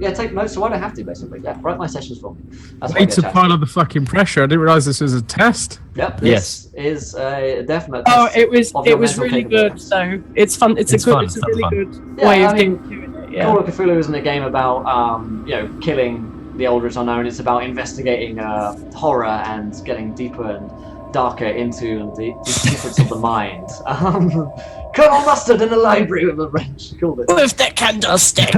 Yeah, take notes so I don't have to, basically. Yeah, write my sessions for me. That's Way to pile on the fucking pressure. I didn't realise this was a test. Yep. This is a definite. Oh, test it was really good. capabilities. So it's fun. It's a really good way of doing it. Yeah. Call of Cthulhu isn't a game about killing the Eldritch Unknown. It's about investigating horror and getting deeper and darker into the secrets of the mind. Colonel Mustard in the library with a wrench. Called it. With the candlestick.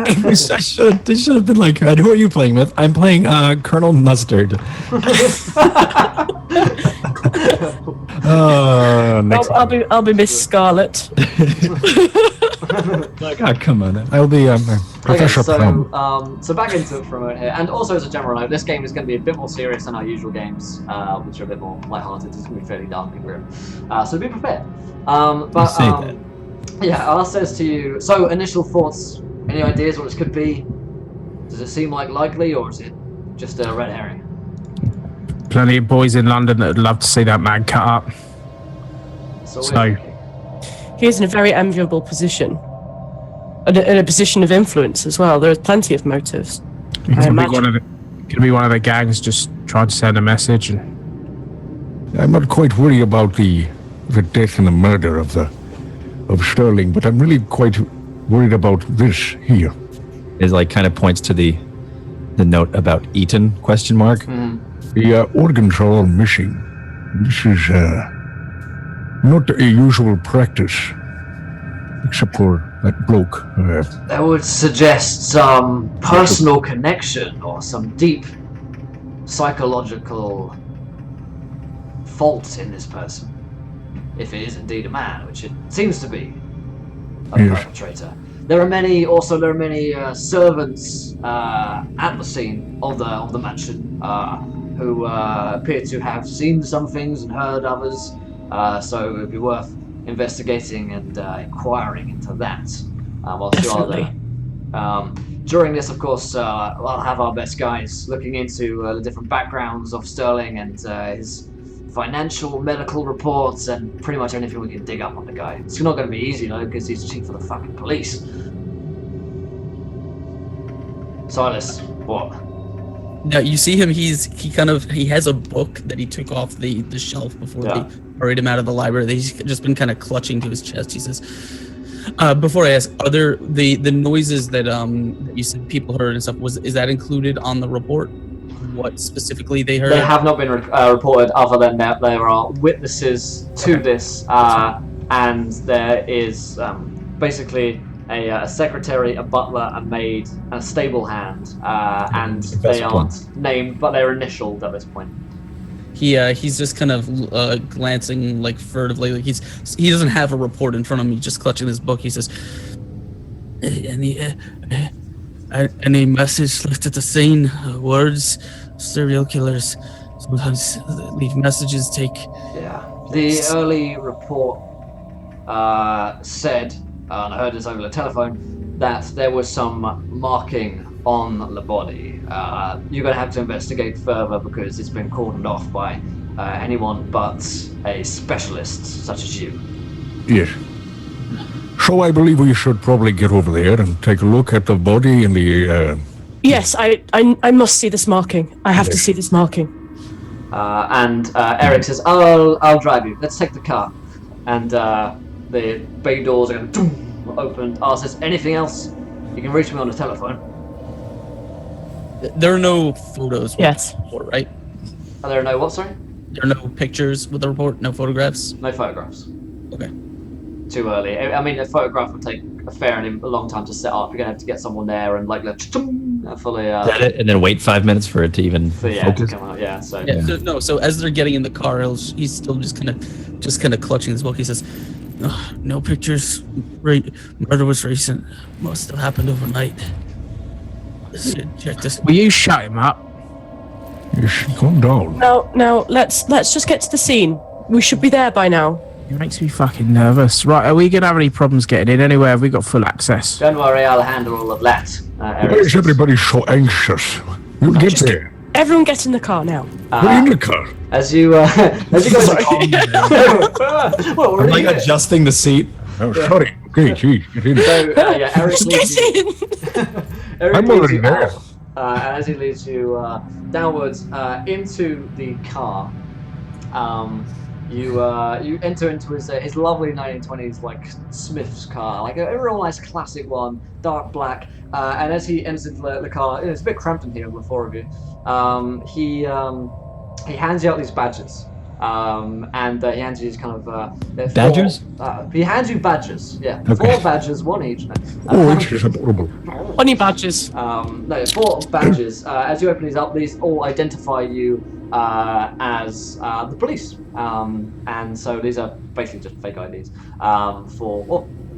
They should have been like, who are you playing with? I'm playing Colonel Mustard. I'll be Miss Scarlet. Come on. I'll be Professor Plum. So back into it for a moment here, and also as a general note, this game is going to be a bit more serious than our usual games, which are a bit more lighthearted. It's going to be fairly dark and grim, so be prepared. Yeah, I'll says to you. So initial thoughts, any ideas what this could be? Does it seem like likely, or is it just a red herring? Plenty of boys in London that would love to see that man cut up. So he's in a very enviable position. In a position of influence as well. There's plenty of motives. It could be one of the gangs just trying to send a message. And I'm not quite worried about the death and the murder of Sterling, but I'm really quite worried about this here. It like kind of points to the note about Eton ? The organs are all missing. This is not a usual practice, except for that bloke. That would suggest some personal connection or some deep psychological fault in this person. If it is indeed a man, which it seems to be, a perpetrator. There are many servants at the scene of the mansion who appear to have seen some things and heard others. So it would be worth investigating and inquiring into that whilst you are there. During this, of course, I'll have our best guys looking into the different backgrounds of Sterling and his financial, medical reports, and pretty much anything we can dig up on the guy. It's not going to be easy, though, because he's chief of the fucking police. Silas, what? Now you see him. He has a book that he took off the shelf before they hurried him out of the library. He's just been kind of clutching to his chest. He says, "Before I ask, are there the noises that you said people heard and stuff? Is that included on the report? What specifically they heard?" They have not been reported, other than that there are witnesses to this, and there is basically a secretary, a butler, a maid, and a stable hand, and they aren't named, but they're initialed at this point. He's just kind of glancing like furtively, like he doesn't have a report in front of him. He's just clutching his book. He says, "Any message left at the scene? Words? Serial killers sometimes leave messages. Take." Yeah. The early report said, and I heard this over the telephone, that there was some marking on the body. You're going to have to investigate further because it's been cordoned off by anyone but a specialist such as you. Yes. So I believe we should probably get over there and take a look at the body and the... Yes, I must see this marking. I have to see this marking. And Eric says, I'll drive you. Let's take the car. And the bay doors are going to open. Says, anything else? You can reach me on the telephone. There are no photos. Yes. Report, right? Are there no what, sorry? There are no pictures with the report? No photographs? No photographs. Okay. Too early. I mean, a photograph would take a long time to set up. You're going to have to get someone there and like fully... Set it and then wait 5 minutes for it to even focus. To come out. Yeah, so... Yeah. So as they're getting in the car, he's still just kind of clutching his book. He says, no pictures. Murder was recent. Must have happened overnight. Check this. Will you shut him up? Yes, calm down. Now, let's just get to the scene. We should be there by now. It makes me fucking nervous. Right, are we going to have any problems getting in anywhere? Have we got full access? Don't worry, I'll handle all of that. Why is everybody so anxious? You'll get there. Everyone get in the car now. We're in the car. As you go to well, I'm like adjusting the seat. Oh, sorry. Okay, geez, get in. So, Eric leads Get in! Eric I'm leads already you there. out, and as he leads you downwards into the car, you enter into his lovely 1920s like Smith's car, like a real nice classic one, dark black. And as he enters into the car, it's a bit cramped in here with the four of you. He hands you out these badges. And he hands you these kind of badges. He hands you badges. Yeah, Okay. 4 badges, 1 each. Which is adorable. 20 badges. No, 4 badges. As you open these up, these all identify you as the police. And so these are basically just fake IDs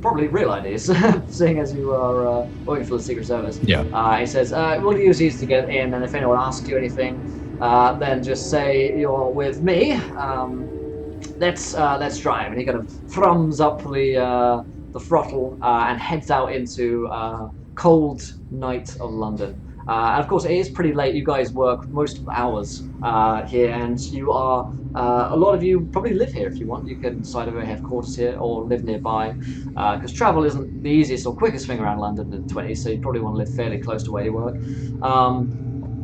probably real IDs, seeing as you are working for the Secret Service. Yeah. He says, we'll use these to get in, and if anyone asks you anything, then just say you're with me. Let's drive. And he kind of thrums up the throttle and heads out into cold night of London. And of course, it is pretty late. You guys work most of the hours here, and you are a lot of you probably live here if you want. You can decide to have headquarters here or live nearby, because travel isn't the easiest or quickest thing around London in the 20s, so you probably want to live fairly close to where you work.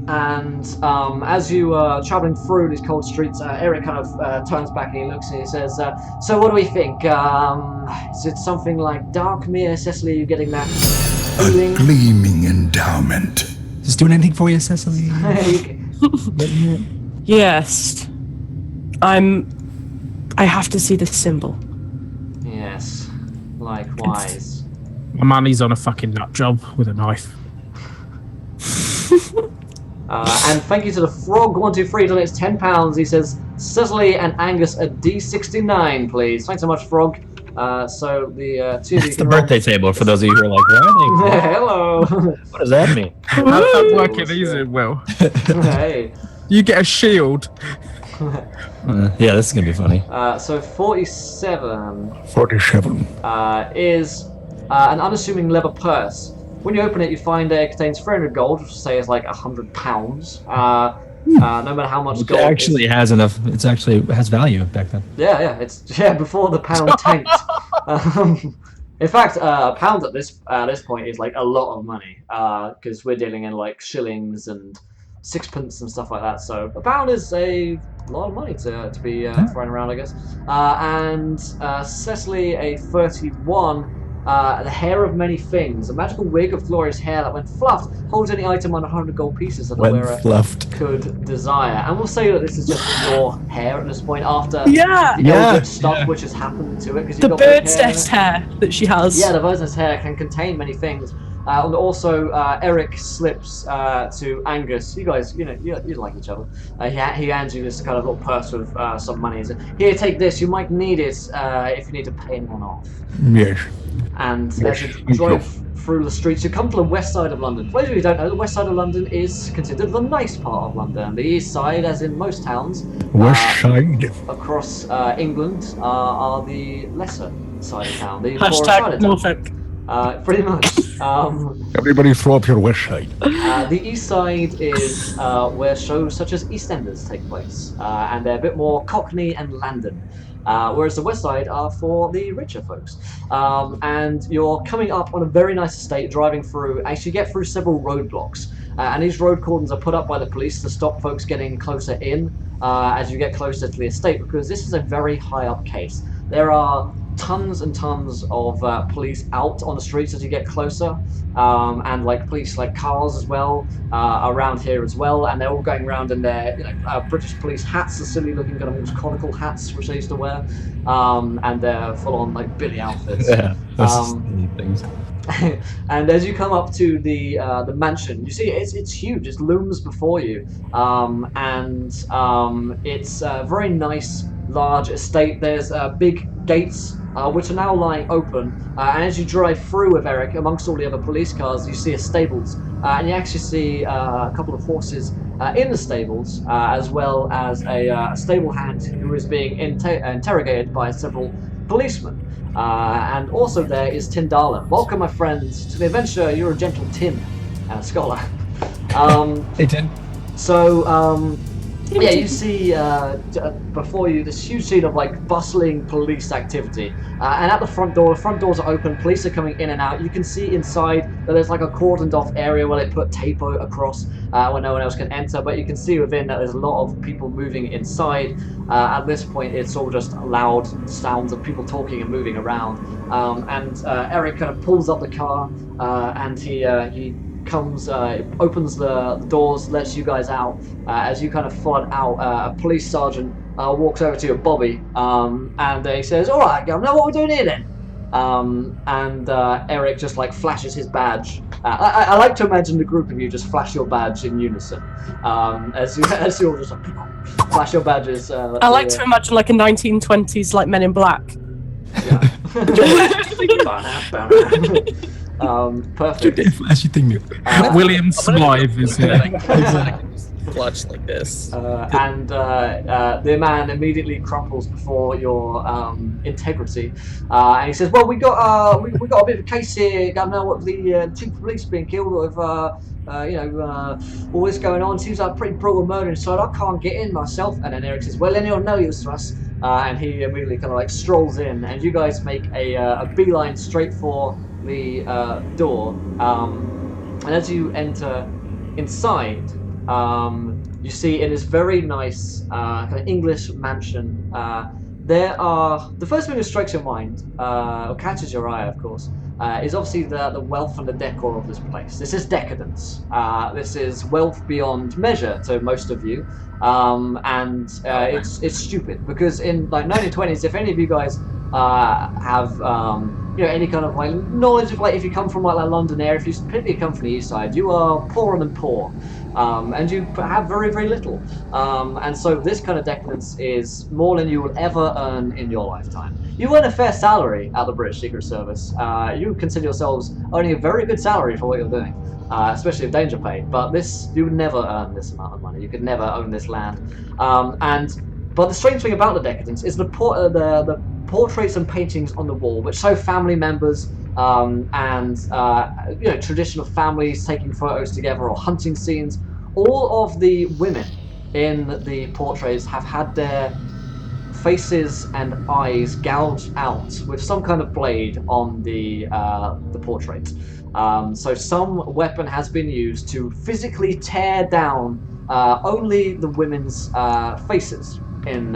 As you are traveling through these cold streets, Eric kind of turns back and he looks and he says, so what do we think? Is it something like Darkmere, Cecily? You getting that feeling? A gleaming endowment. Is this doing anything for you, Cecily? Yes. I have to see the symbol. Yes, likewise. My money's on a fucking nut job with a knife. And thank you to the Frog123 donates £10. He says, Cecily and Angus a D69, please. Thanks so much, Frog. So the two of you It's the birthday table for those of you who are like, where are they? Hello. What does that mean? I'm working easy, Will. Hey. You get a shield. Yeah, this is gonna be funny. So 47 47. is an unassuming leather purse. When you open it, you find it contains 300 gold, which say is like £100. No matter how much It gold. actually has enough. It actually has value back then. Yeah, it's before the pound tanked. In fact, a pound at this point is like a lot of money, because we're dealing in like shillings and sixpence and stuff like that. So a pound is a lot of money to be throwing around, I guess. And Cecily, a 31. The hair of many things. A magical wig of glorious hair that, when fluffed, holds any item on 100 gold pieces that the wearer could desire. And we'll say that this is just your hair at this point after the Eldritch stuff which has happened to it. The bird's nest hair that she has. Yeah, the bird's nest hair can contain many things. And also, Eric slips to Angus. You guys, you like each other. He hands you this kind of little purse with some money. He says, here, take this. You might need it if you need to pay anyone off. Yes. And as you drive through the streets, you come to the west side of London. For those of you who don't know, the west side of London is considered the nice part of London. The east side, as in most towns, West side across England, are the lesser side of town. The poorer Hashtag side of Norfolk. pretty much. Everybody throw up your west side. The east side is where shows such as EastEnders take place, and they're a bit more Cockney and London. Whereas the west side are for the richer folks. And you're coming up on a very nice estate, driving through, as you get through several roadblocks. And these road cordons are put up by the police to stop folks getting closer in as you get closer to the estate, because this is a very high up case. There are tons and tons of police out on the streets as you get closer, and like police, like cars as well, around here as well, and they're all going around in their British police hats, the silly looking kind of almost conical hats which they used to wear, and they're full on like Billy outfits. Yeah, those things. And as you come up to the mansion, you see it's huge. It looms before you, and it's a very nice, large estate. There's big gates which are now lying open, and as you drive through with Eric, amongst all the other police cars, you see a stables, and you actually see a couple of horses in the stables, as well as a stable hand who is being interrogated by several policemen. And also there is Tyndala. Welcome, my friends, to the adventure. You're a gentle Tim, scholar. Hey, Tim. So, yeah, you see before you this huge scene of like bustling police activity, and at the front doors are open. Police are coming in and out. You can see inside that there's like a cordoned off area where they put tape across where no one else can enter. But you can see within that there's a lot of people moving inside. At this point, it's all just loud sounds of people talking and moving around. And Eric kind of pulls up the car, and he comes, opens the doors, lets you guys out. As you kind of flood out, a police sergeant walks over to you, Bobby, and he says, "All right, Governor, what are we doing here then?" And Eric just like flashes his badge. I like to imagine the group of you just flash your badge in unison, as you all just like, flash your badges. I like to imagine like a 1920s like Men in Black. Yeah. Perfect. Flashy thing. William Smythe is here. Clutch like this. And the man immediately crumples before your integrity, and he says, "Well, we got a bit of a case here, Governor. What the chief of police being killed with all this going on. Seems like a pretty brutal murder inside. I can't get in myself." And then Eric says, "Well, then you're no use to us." And he immediately kind of like strolls in, and you guys make a beeline straight for the door. And as you enter inside, you see in this very nice kind of English mansion, there are, the first thing that strikes your mind, or catches your eye, of course, is obviously the wealth and the decor of this place. This is decadence. This is wealth beyond measure to most of you, and it's stupid because in like 1920s, if any of you guys have any kind of like knowledge of like if you come from like London area, if you particularly come from the east side, you are poorer than poor. And you have very, very little. And so this kind of decadence is more than you will ever earn in your lifetime. You earn a fair salary at the British Secret Service. You consider yourselves earning a very good salary for what you're doing, especially if danger pay. But this, you would never earn this amount of money. You could never own this land. But the strange thing about the decadence is the portraits and paintings on the wall, which show family members traditional families taking photos together or hunting scenes. All of the women in the portraits have had their faces and eyes gouged out with some kind of blade on the portrait. So some weapon has been used to physically tear down only the women's faces in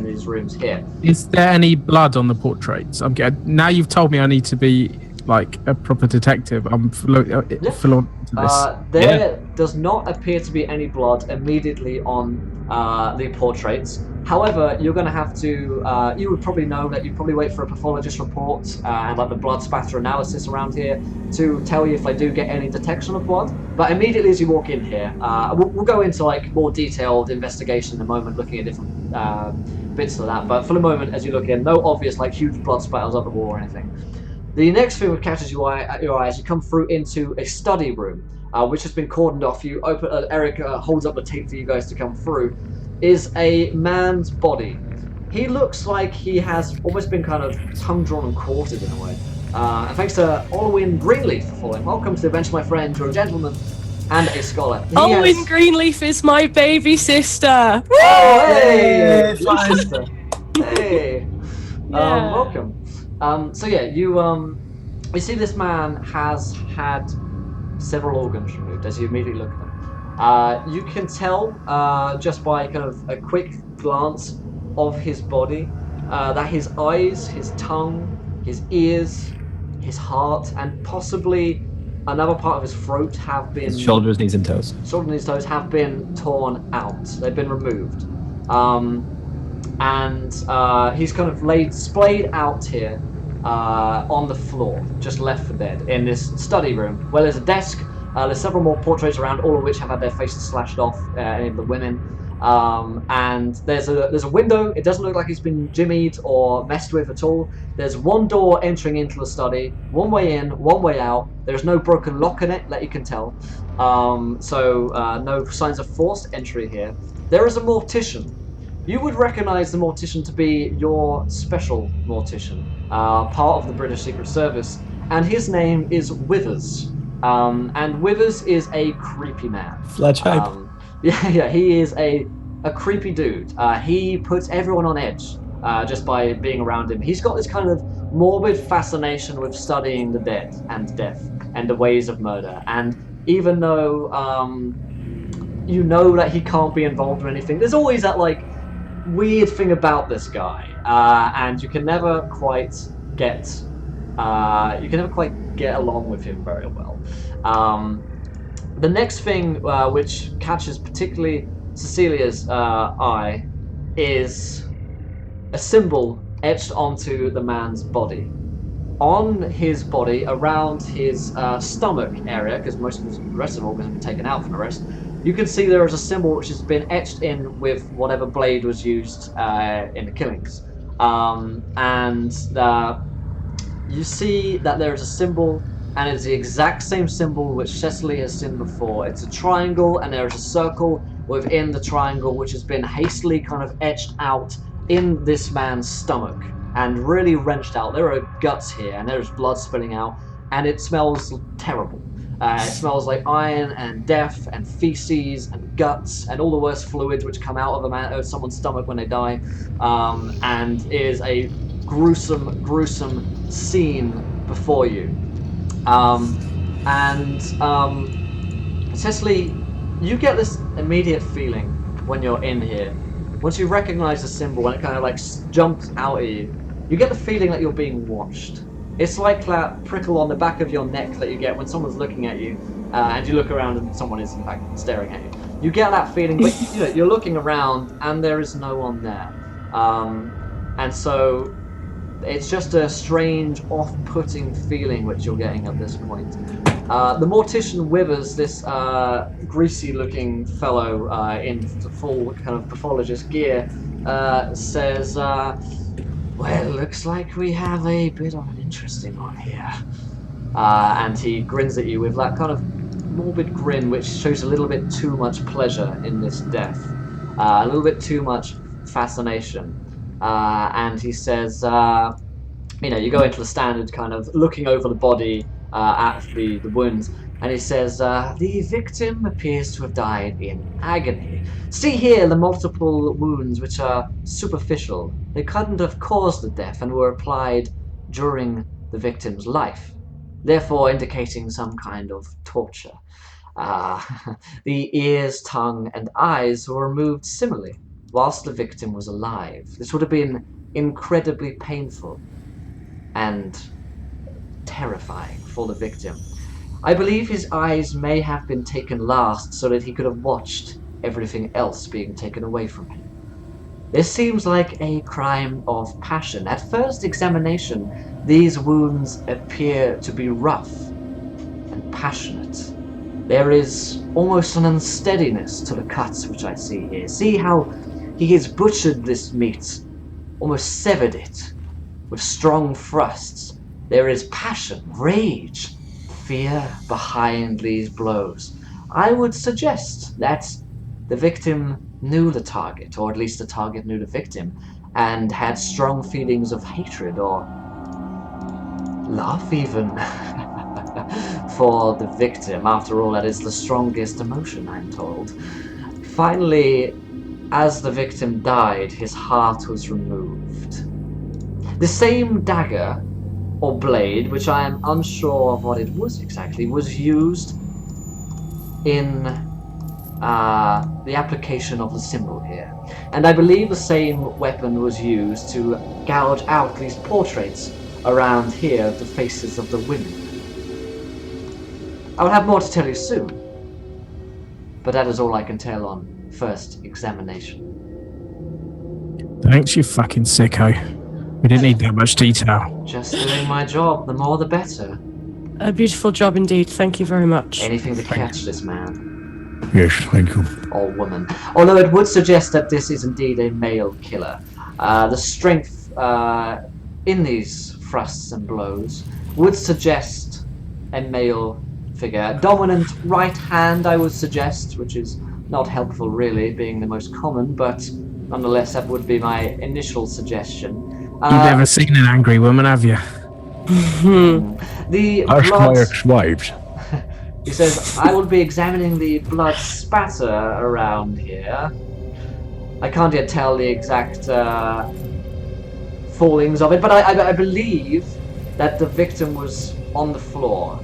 these rooms here. Is there any blood on the portraits? Now you've told me I need to be like a proper detective. I'm full on to this. There does not appear to be any blood immediately on the portraits. However, you're going to have to, you would probably know that you probably wait for a pathologist report and like the blood spatter analysis around here to tell you if they do get any detection of blood. But immediately as you walk in here, we'll go into like more detailed investigation in a moment, looking at different bits of that. But for the moment, as you look in, no obvious like huge blood spatters on the wall or anything. The next thing that catches your eye as you come through into a study room, which has been cordoned off. You open. Eric holds up the tape for you guys to come through. Is a man's body. He looks like he has almost been kind of tongue drawn and quartered in a way. And thanks to Olwyn Greenleaf for following. Welcome to the bench, my friend. You're a gentleman and a scholar. Olwyn Greenleaf is my baby sister. Oh, hey, sister. Hey, Yeah. welcome. So yeah, you see this man has had several organs removed as you immediately look at them. You can tell just by kind of a quick glance of his body that his eyes, his tongue, his ears, his heart, and possibly another part of his throat have been... His shoulders, knees, and toes. Shoulders, knees, toes have been torn out. They've been removed. He's kind of splayed out here on the floor, just left for dead, in this study room, where there's a desk. There's several more portraits around, all of which have had their faces slashed off, any of the women. And there's a window. It doesn't look like it's been jimmied or messed with at all. There's one door entering into the study, one way in, one way out. There's no broken lock in it, that you can tell. No signs of forced entry here. There is a mortician. You would recognize the mortician to be your special mortician, part of the British Secret Service, and his name is Withers. And Withers is a creepy man. Fletch hype. Yeah, he is a creepy dude. He puts everyone on edge just by being around him. He's got this kind of morbid fascination with studying the dead and death and the ways of murder. And even though you know that he can't be involved in anything, there's always that like weird thing about this guy, and you can never quite get along with him very well. The next thing which catches particularly Cecilia's eye is a symbol etched onto the man's body. On his body, around his stomach area, because most of the rest of the organs have been taken out from the rest, you can see there is a symbol which has been etched in with whatever blade was used in the killings. You see that there is a symbol, and it's the exact same symbol which Cecily has seen before. It's a triangle, and there is a circle within the triangle which has been hastily kind of etched out in this man's stomach and really wrenched out. There are guts here, and there's blood spilling out, and it smells terrible. It smells like iron and death and feces and guts and all the worst fluids which come out of someone's stomach when they die, and is a gruesome scene before you. Cecily, you get this immediate feeling when you're in here. Once you recognize the symbol and it kind of like jumps out at you, you get the feeling that you're being watched. It's like that prickle on the back of your neck that you get when someone's looking at you, and you look around and someone is in fact staring at you. You get that feeling, but you're looking around and there is no one there. And so it's just a strange, off-putting feeling which you're getting at this point. The Mortician Withers, this greasy-looking fellow in full kind of pathologist gear, says, well, looks like we have a bit of an interesting one here. And he grins at you with that kind of morbid grin which shows a little bit too much pleasure in this death. A little bit too much fascination. And he says, you go into the standard kind of looking over the body at the wounds, and he says, the victim appears to have died in agony. See here the multiple wounds which are superficial. They couldn't have caused the death and were applied during the victim's life, therefore indicating some kind of torture. The ears, tongue, and eyes were removed similarly whilst the victim was alive. This would have been incredibly painful and terrifying for the victim. I believe his eyes may have been taken last so that he could have watched everything else being taken away from him. This seems like a crime of passion. At first examination, these wounds appear to be rough and passionate. There is almost an unsteadiness to the cuts which I see here. See how he has butchered this meat, almost severed it, with strong thrusts. There is passion, rage, fear behind these blows. I would suggest that the victim knew the target, or at least the target knew the victim, and had strong feelings of hatred or love even for the victim. After all, that is the strongest emotion, I'm told. Finally, as the victim died, his heart was removed. The same dagger or blade, which I am unsure of what it was exactly, was used in the application of the symbol here. And I believe the same weapon was used to gouge out these portraits around here of the faces of the women. I will have more to tell you soon, but that is all I can tell on first examination. Thanks, you fucking sicko. We didn't need that much detail. Just doing my job, the more the better. A beautiful job indeed, thank you very much. Anything to catch this man. Yes, thank you. Or woman. Although it would suggest that this is indeed a male killer. The strength in these thrusts and blows would suggest a male figure. Dominant right hand, I would suggest, which is not helpful really, being the most common, but nonetheless that would be my initial suggestion. You've never seen an angry woman, have you? The Ask blood... my ex-wives. He says, I will be examining the blood spatter around here. I can't yet tell the exact fallings of it, but I believe that the victim was on the floor.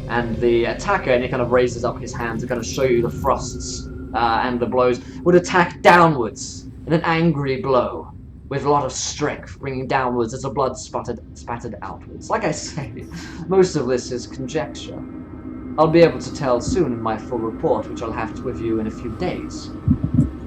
And the attacker, and he kind of raises up his hand to kind of show you the thrusts and the blows, would attack downwards in an angry blow with a lot of strength, bringing downwards as the blood spattered outwards. Like I say, most of this is conjecture. I'll be able to tell soon in my full report, which I'll have to review in a few days.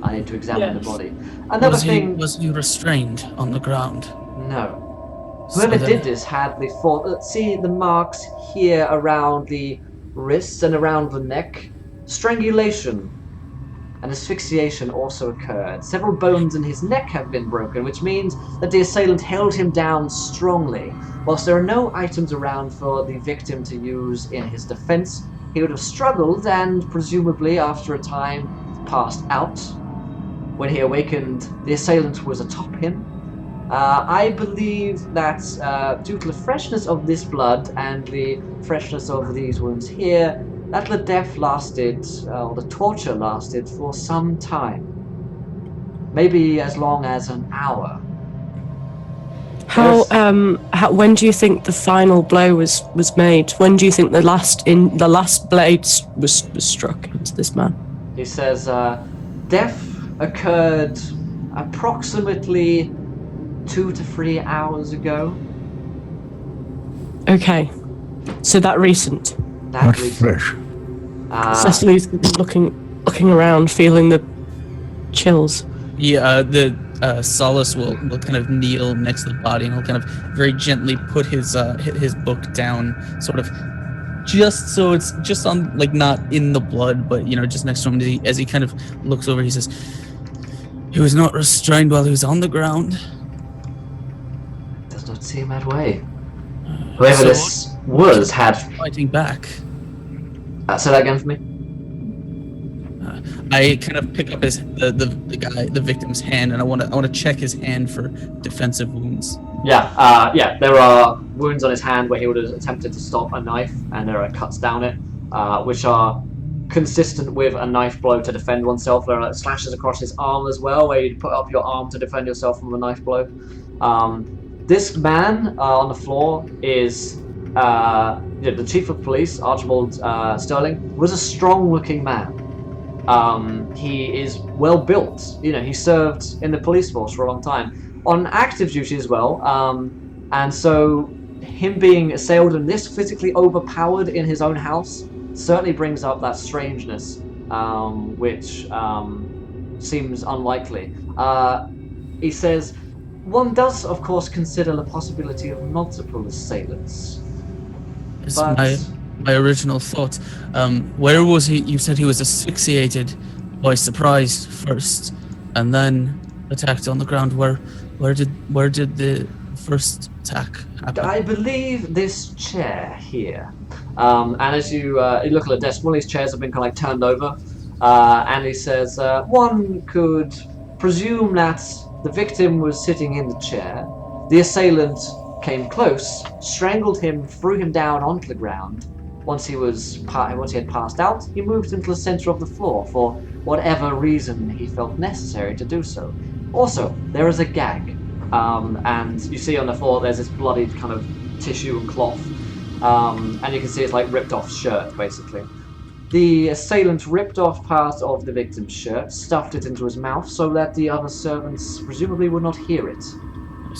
I need to examine the body. Another thing... Was he restrained on the ground? No. Whoever did this had the fault. See the marks here around the wrists and around the neck? Strangulation and asphyxiation also occurred. Several bones in his neck have been broken, which means that the assailant held him down strongly. Whilst there are no items around for the victim to use in his defense, he would have struggled and, presumably after a time, passed out. When he awakened, the assailant was atop him. I believe that due to the freshness of this blood and the freshness of these wounds here, that the death lasted, or the torture lasted for some time. Maybe as long as an hour. When do you think the final blow was made? When do you think the last blade was struck into this man? He says, death occurred approximately 2 to 3 hours ago. Okay, so that recent. Not fresh. Cecily's looking around, feeling the chills. Yeah, Solace will kind of kneel next to the body, and he'll kind of very gently put his book down, sort of, just so it's just on, like, not in the blood, but just next to him. As he kind of looks over, he says, "He was not restrained while he was on the ground." Does not seem that way. Whoever this was had fighting back. Say that again for me. I kind of pick up the victim's hand, and I want to check his hand for defensive wounds. Yeah, there are wounds on his hand where he would have attempted to stop a knife, and there are cuts down it, which are consistent with a knife blow to defend oneself. There are slashes across his arm as well, where you'd put up your arm to defend yourself from a knife blow. This man on the floor is the chief of police, Archibald Sterling, was a strong-looking man. He is well built. He served in the police force for a long time, on active duty as well. And so, him being assailed and this physically overpowered in his own house certainly brings up that strangeness, which seems unlikely. He says, one does, of course, consider the possibility of multiple assailants. But my original thought. Where was he? You said he was asphyxiated by surprise first, and then attacked on the ground. Where did the first attack happen? I believe this chair here. And as you look at the desk, one of these chairs have been kind of like turned over, and he says, one could presume that the victim was sitting in the chair. The assailant came close, strangled him, threw him down onto the ground. Once he had passed out, he moved into the center of the floor for whatever reason he felt necessary to do so. Also, there is a gag, and you see on the floor there's this bloodied kind of tissue and cloth, and you can see it's like ripped off shirt, basically. The assailant ripped off part of the victim's shirt, stuffed it into his mouth so that the other servants presumably would not hear it.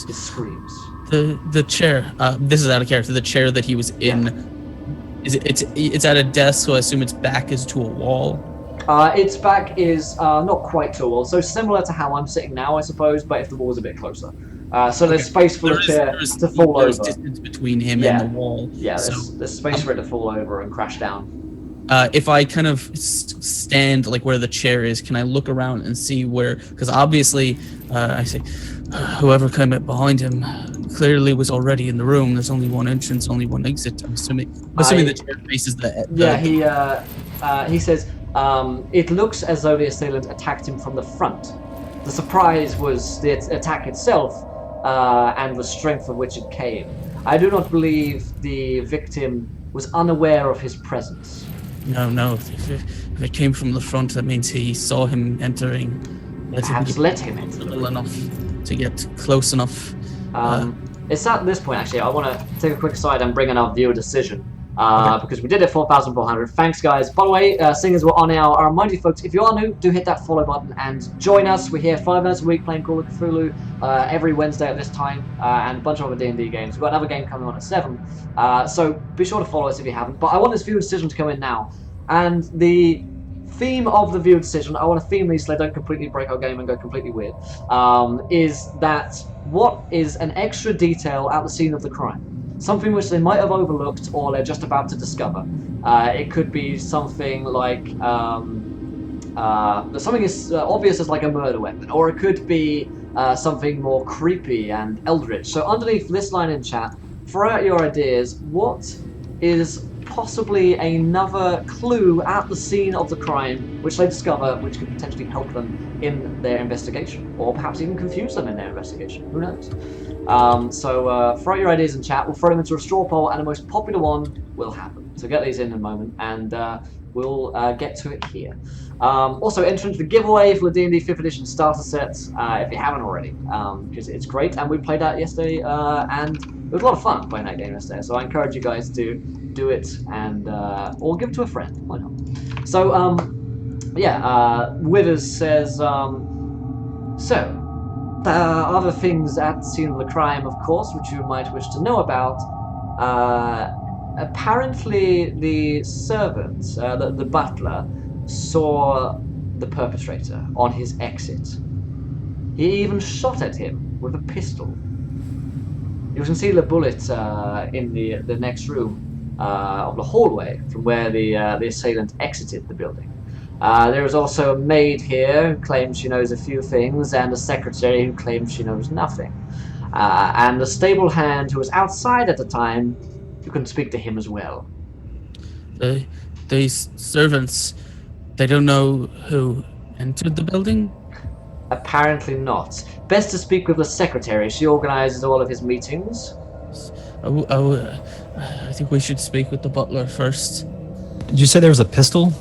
His screams. The chair. This is out of character. The chair that he was in. Yeah. It's at a desk, so I assume its back is to a wall. Its back is not quite to a wall, so similar to how I'm sitting now, I suppose, but if the wall's a bit closer. So there's space for the chair to fall over. There's distance between him and the wall. Yeah, there's space for it to fall over and crash down. If I kind of stand like where the chair is, can I look around and see where? Because obviously, I say, whoever came up behind him clearly was already in the room. There's only one entrance, only one exit. I'm assuming the chair faces the. He says, it looks as though the assailant attacked him from the front. The surprise was the attack itself, and the strength of which it came. I do not believe the victim was unaware of his presence. No. If it came from the front, that means he saw him entering. Let him enter. Little enough to get close enough. It's at this point, actually, I want to take a quick aside and bring in our viewer decision. because we did it 4,400. Thanks, guys. By the way, seeing as we're on our, I remind you folks, if you are new, do hit that follow button and join us. We're here 5 minutes a week playing Call of Cthulhu every Wednesday at this time, and a bunch of other D&D games. We've got another game coming on at 7, so be sure to follow us if you haven't. But I want this viewer decision to come in now, and the theme of the viewer decision, I want to theme these so they don't completely break our game and go completely weird, is that what is an extra detail at the scene of the crime? Something which they might have overlooked or they're just about to discover. It could be something like something as obvious as like a murder weapon, or it could be something more creepy and eldritch. So underneath this line in chat, throw out your ideas. What is possibly another clue at the scene of the crime which they discover, which could potentially help them in their investigation, or perhaps even confuse them in their investigation? Who knows? So throw out your ideas in chat. We'll throw them into a straw poll, and the most popular one will happen. So get these in a moment, and we'll get to it here. Also, enter into the giveaway for the D&D 5th edition starter set if you haven't already, because it's great, and we played that yesterday, and it was a lot of fun playing that game yesterday. So I encourage you guys to do it, and or give it to a friend. Why not? So yeah, Withers says other things at the scene of the crime, of course, which you might wish to know about. Apparently, the servant, the butler, saw the perpetrator on his exit. He even shot at him with a pistol. You can see the bullet in the next room of the hallway from where the assailant exited the building. There is also a maid here who claims she knows a few things, and a secretary who claims she knows nothing. And the stable hand who was outside at the time, you can speak to him as well. These servants, they don't know who entered the building? Apparently not. Best to speak with the secretary. She organizes all of his meetings. I think we should speak with the butler first. Did you say there was a pistol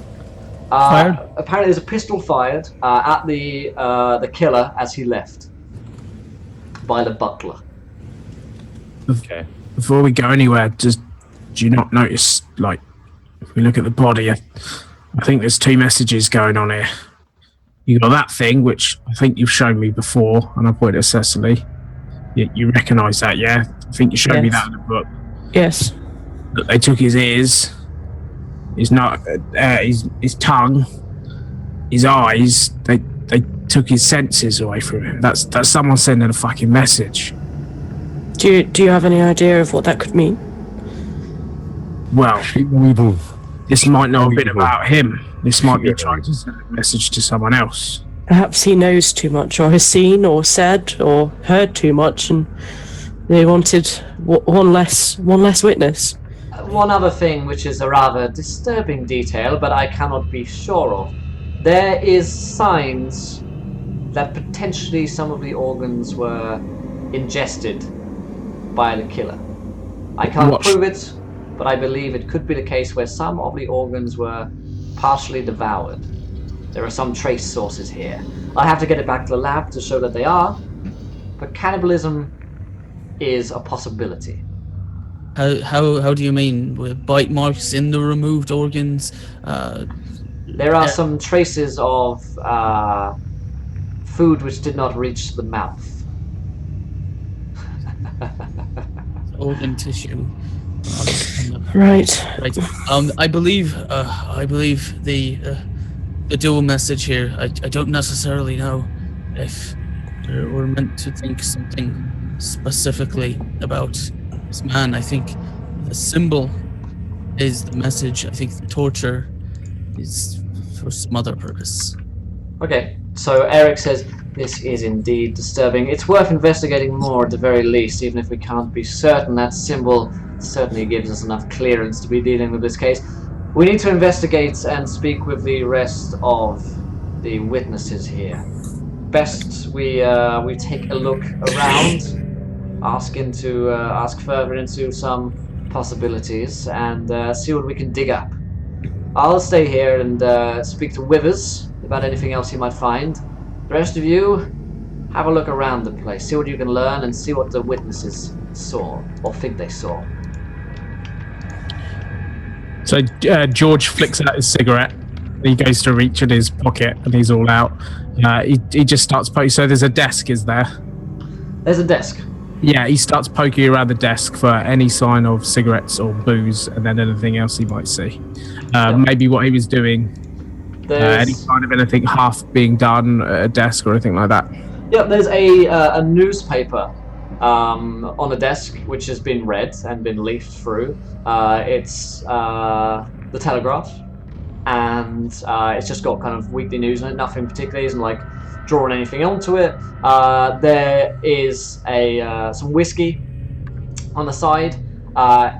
fired? Apparently there's a pistol fired at the killer as he left by the butler. Okay. Before we go anywhere, do you not notice, like, if we look at the body, I think there's 2 messages going on here. You got that thing, which I think you've shown me before, and I pointed at Cecily. You recognise that, yeah? I think you showed me that in the book. Yes. That they took his ears, his tongue, his eyes. They took his senses away from him. That's someone sending a fucking message. Do you have any idea of what that could mean? Well, this might not have been about him. This might be trying to send a message to someone else. Perhaps he knows too much, or has seen, or said, or heard too much, and they wanted one less witness. One other thing, which is a rather disturbing detail, but I cannot be sure of. There is signs that potentially some of the organs were ingested by the killer. I can't prove it, but I believe it could be the case where some of the organs were partially devoured. There are some trace sources here. I have to get it back to the lab to show that they are, but cannibalism is a possibility. How do you mean? With bite marks in the removed organs? There are some traces of food which did not reach the mouth. Organ tissue. Right. Right. I believe the dual message here. I don't necessarily know if we're meant to think something specifically about this man. I think the symbol is the message. I think the torture is for some other purpose. Okay, so Eric says, this is indeed disturbing. It's worth investigating more at the very least, even if we can't be certain. That symbol certainly gives us enough clearance to be dealing with this case. We need to investigate and speak with the rest of the witnesses here. Best we take a look around, ask further into some possibilities, and see what we can dig up. I'll stay here and speak to Withers about anything else you might find. The rest of you, have a look around the place, see what you can learn, and see what the witnesses saw, or think they saw. So George flicks out his cigarette. He goes to reach in his pocket, and he's all out. He just starts poking. So there's a desk, is there? There's a desk. Yeah, he starts poking around the desk for any sign of cigarettes or booze, and then anything else he might see. Maybe what he was doing. Any sign of anything half being done at a desk or anything like that. Yeah, there's a newspaper on a desk which has been read and been leafed through. It's the Telegraph, and it's just got kind of weekly news in it. Nothing particularly, isn't like drawing anything onto it. There is some whiskey on the side.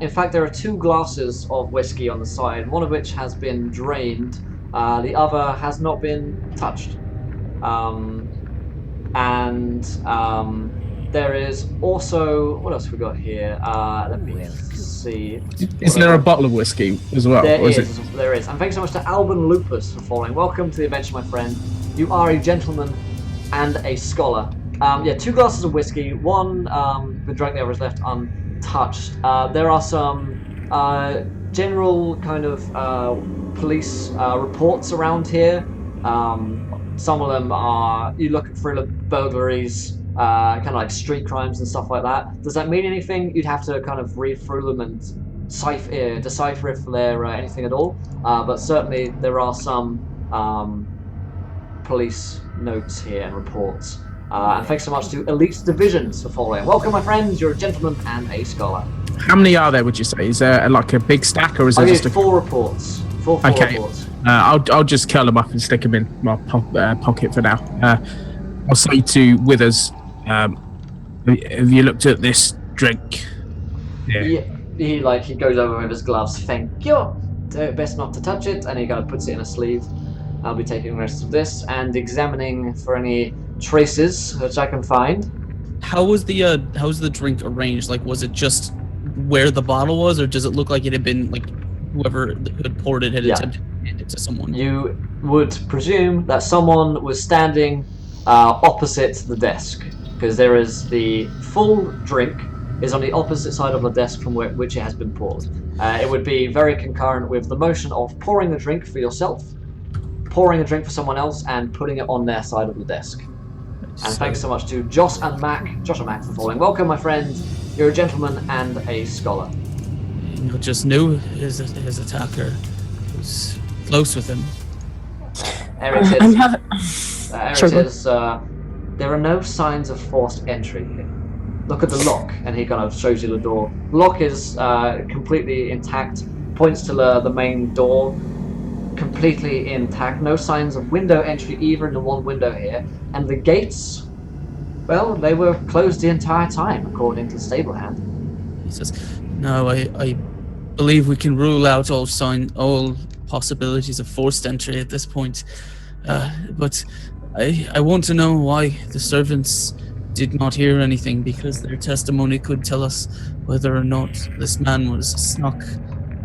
In fact, there are 2 glasses of whiskey on the side, one of which has been drained, the other has not been touched. There is also, what else have we got here? Let me see. Isn't there a bottle of whiskey as well? There is. And thanks so much to Alban Lupus for following. Welcome to the adventure, my friend. You are a gentleman and a scholar. 2 glasses of whiskey. One been drunk, the other is left untouched. There are some general kind of police reports around here. Some of them are, you look through the burglaries, kind of like street crimes and stuff like that. Does that mean anything? You'd have to kind of read through them and decipher if they're anything at all. But certainly there are some police notes here and reports. And thanks so much to Elite Divisions for following. Welcome, my friends. You're a gentleman and a scholar. How many are there, would you say? Is there like a big stack, or is there just 4 reports? 4 reports. I'll just curl them up and stick them in my pocket for now. I'll say to Withers, have you looked at this drink? Yeah. He goes over with his gloves. Thank you. Best not to touch it, and he kind of puts it in a sleeve. I'll be taking the rest of this and examining for any traces which I can find. How was the drink arranged? Like, was it just where the bottle was, or does it look like it had been like whoever had poured it had attempted to hand it to someone? You would presume that someone was standing opposite the desk, because there is the full drink is on the opposite side of the desk from which it has been poured. It would be very concurrent with the motion of pouring the drink for yourself, pouring a drink for someone else, and putting it on their side of the desk. And thanks so much to Josh and Mac for following. Welcome, my friend. You're a gentleman and a scholar. You just knew his attacker was close with him. Eric says, there are no signs of forced entry here. Look at the lock, and he kind of shows you the door. The lock is completely intact, points to the main door, completely intact. No signs of window entry either in the one window here. And the gates, well, they were closed the entire time, according to the stable hand. He says, no, I believe we can rule out all possibilities of forced entry at this point. But I want to know why the servants did not hear anything, because their testimony could tell us whether or not this man was snuck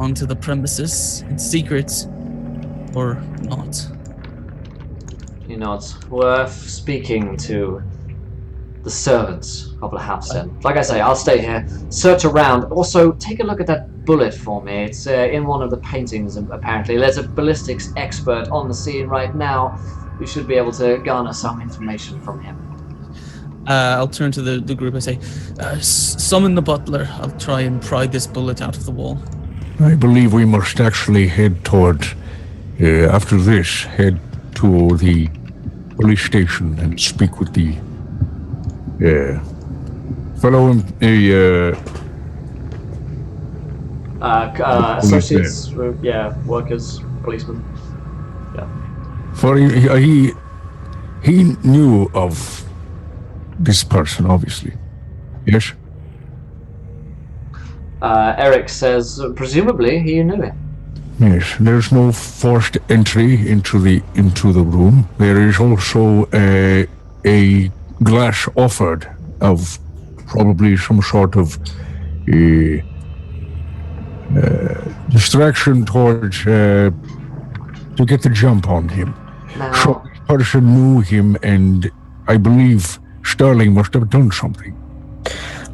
onto the premises in secret or not. You know, it's worth speaking to the servants of the house then. Like I say, I'll stay here, search around. Also, take a look at that bullet for me. It's in one of the paintings, apparently. There's a ballistics expert on the scene right now. We should be able to garner some information from him. I'll turn to the group. I say, summon the butler. I'll try and pry this bullet out of the wall. I believe we must actually head toward, after this, head to the police station and speak with the fellow associates, workers, policemen. Yeah. For he knew of this person, obviously. Yes? Eric says, presumably he knew it. Yes, there's no forced entry into the room. There is also a glass offered of probably some sort of distraction towards to get the jump on him. Now, So this person knew him, and I believe Sterling must have done something.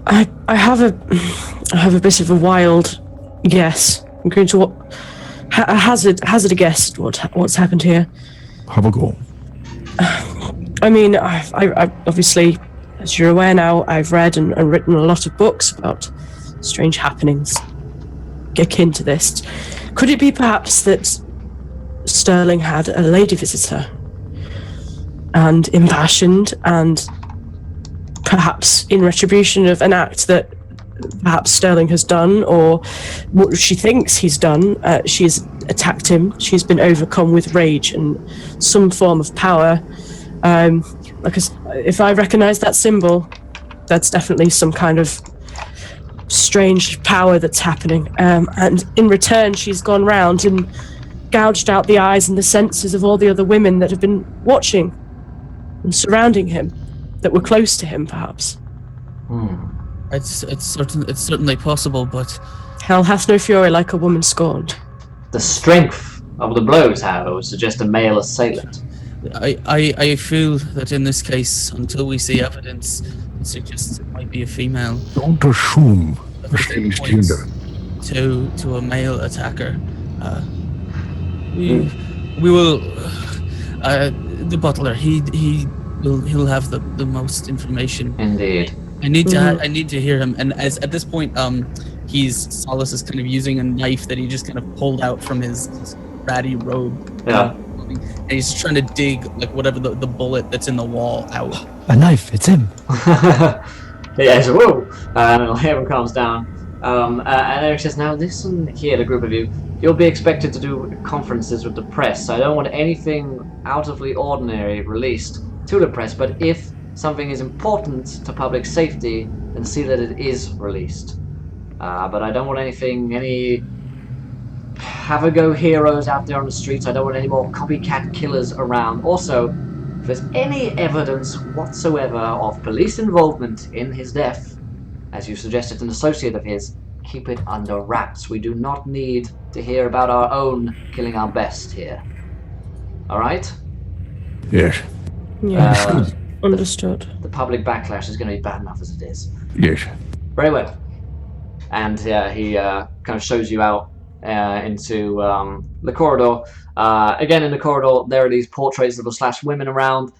I have a bit of a wild guess. I'm going to hazard a guess what's happened here. Have a go. I mean, I obviously, as you're aware now, I've read and written a lot of books about strange happenings akin to this. Could it be perhaps that Sterling had a lady visitor and impassioned, and perhaps in retribution of an act that perhaps Sterling has done, or what she thinks he's done, she's attacked him. She's been overcome with rage and some form of power. Because if I recognize that symbol, that's definitely some kind of strange power that's happening. And in return, she's gone round and gouged out the eyes and the senses of all the other women that have been watching and surrounding him, that were close to him, perhaps. It's certainly possible, but Hell hath no fury like a woman scorned. The strength of the blows, however, would suggest a male assailant. I feel that in this case, until we see evidence, it suggests it might be a female. Don't assume Everything she's points gender. to a male attacker. We will. The butler. He'll have the most information. Indeed. I need to hear him. And as at this point, Solace is kind of using a knife that he just kind of pulled out from his ratty robe. Yeah. And he's trying to dig like whatever the bullet that's in the wall out. A knife. It's him. Yeah, so whoa! And Liam calms down. And Eric says, now listen here, the group of you. You'll be expected to do conferences with the press. I don't want anything out of the ordinary released to the press, but if something is important to public safety, then see that it is released. But I don't want any have-a-go heroes out there on the streets. I don't want any more copycat killers around. Also, if there's any evidence whatsoever of police involvement in his death, as you suggested, an associate of his, keep it under wraps. We do not need to hear about our own killing our best here. Alright? Yes. Yeah. Understood. The public backlash is going to be bad enough as it is. Yes. Very well. And he kind of shows you out into the corridor. Again, in the corridor, there are these portraits of the /women around.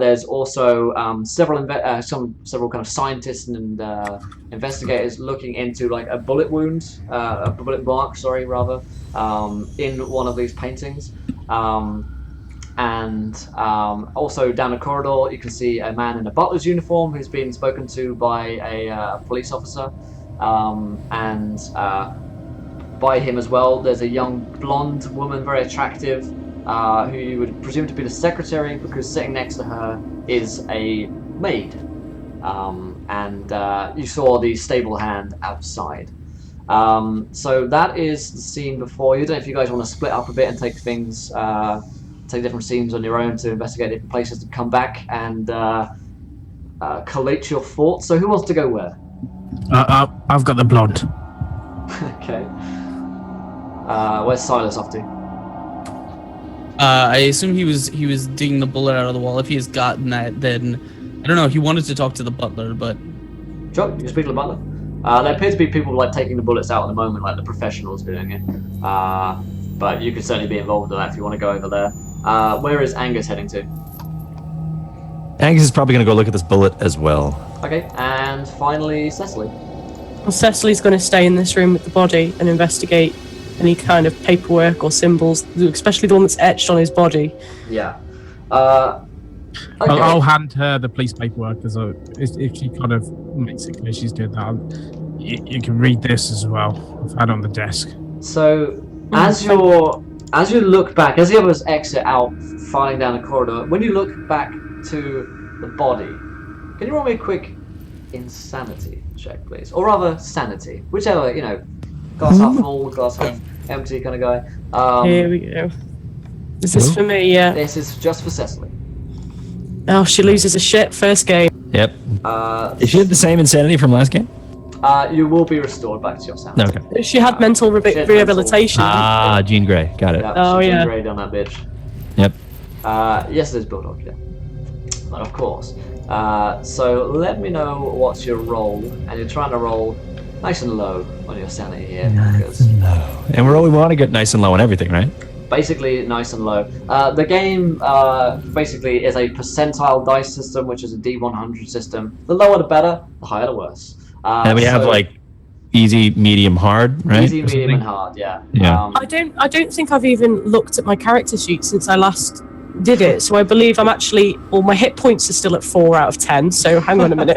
There's also several kind of scientists and investigators looking into like a bullet wound, a bullet mark, in one of these paintings. And also down the corridor, you can see a man in a butler's uniform who's been spoken to by a police officer. And by him as well, there's a young blonde woman, very attractive, who you would presume to be the secretary, because sitting next to her is a maid. And you saw the stable hand outside. So that is the scene before you. I don't know if you guys want to split up a bit and take things, take different scenes on your own to investigate different places to come back and collate your thoughts. So who wants to go where? I've got the blonde. Okay. Where's Silas off to? I assume he was digging the bullet out of the wall. If he has gotten that, then I don't know. He wanted to talk to the butler, but Sure, you can speak to the butler. There appear to be people like taking the bullets out at the moment, like the professionals doing it. But you could certainly be involved in that if you want to go over there. Where is Angus heading to? Angus is probably going to go look at this bullet as well. Okay, and finally Cecily. Well, Cecily's going to stay in this room with the body and investigate any kind of paperwork or symbols, especially the one that's etched on his body. Yeah. Okay. I'll hand her the police paperwork, because if she kind of makes it clear she's doing that, you can read this as well. I've had it on the desk. So, as you look back, as the others exit out, filing down the corridor, when you look back to the body, can you roll me a quick insanity check, please? Or rather, sanity. Whichever, glass half full, glass half empty kind of guy. Here we go. Is this for me? Yeah. This is just for Cecily. Oh, she loses a shit first game. Yep. Is she have the same insanity from last game? You will be restored back to your sanity. Okay. She had mental rehabilitation. Jean Grey. Got it. Oh, she's yeah. Grey on that bitch. Yep. Yes, it is Bulldog, yeah. Of course. So let me know what's your roll, and you're trying to roll nice and low on your sanity here. Nice and low. And we want to get nice and low on everything, right? Basically, nice and low. The game basically is a percentile dice system, which is a D100 system. The lower the better, the higher the worse. And we have like easy, medium, hard, right? Easy, medium, and hard. Yeah. I don't think I've even looked at my character sheet since I last did it. So I believe I'm actually. Well, my hit points are still at 4 out of 10. So hang on a minute.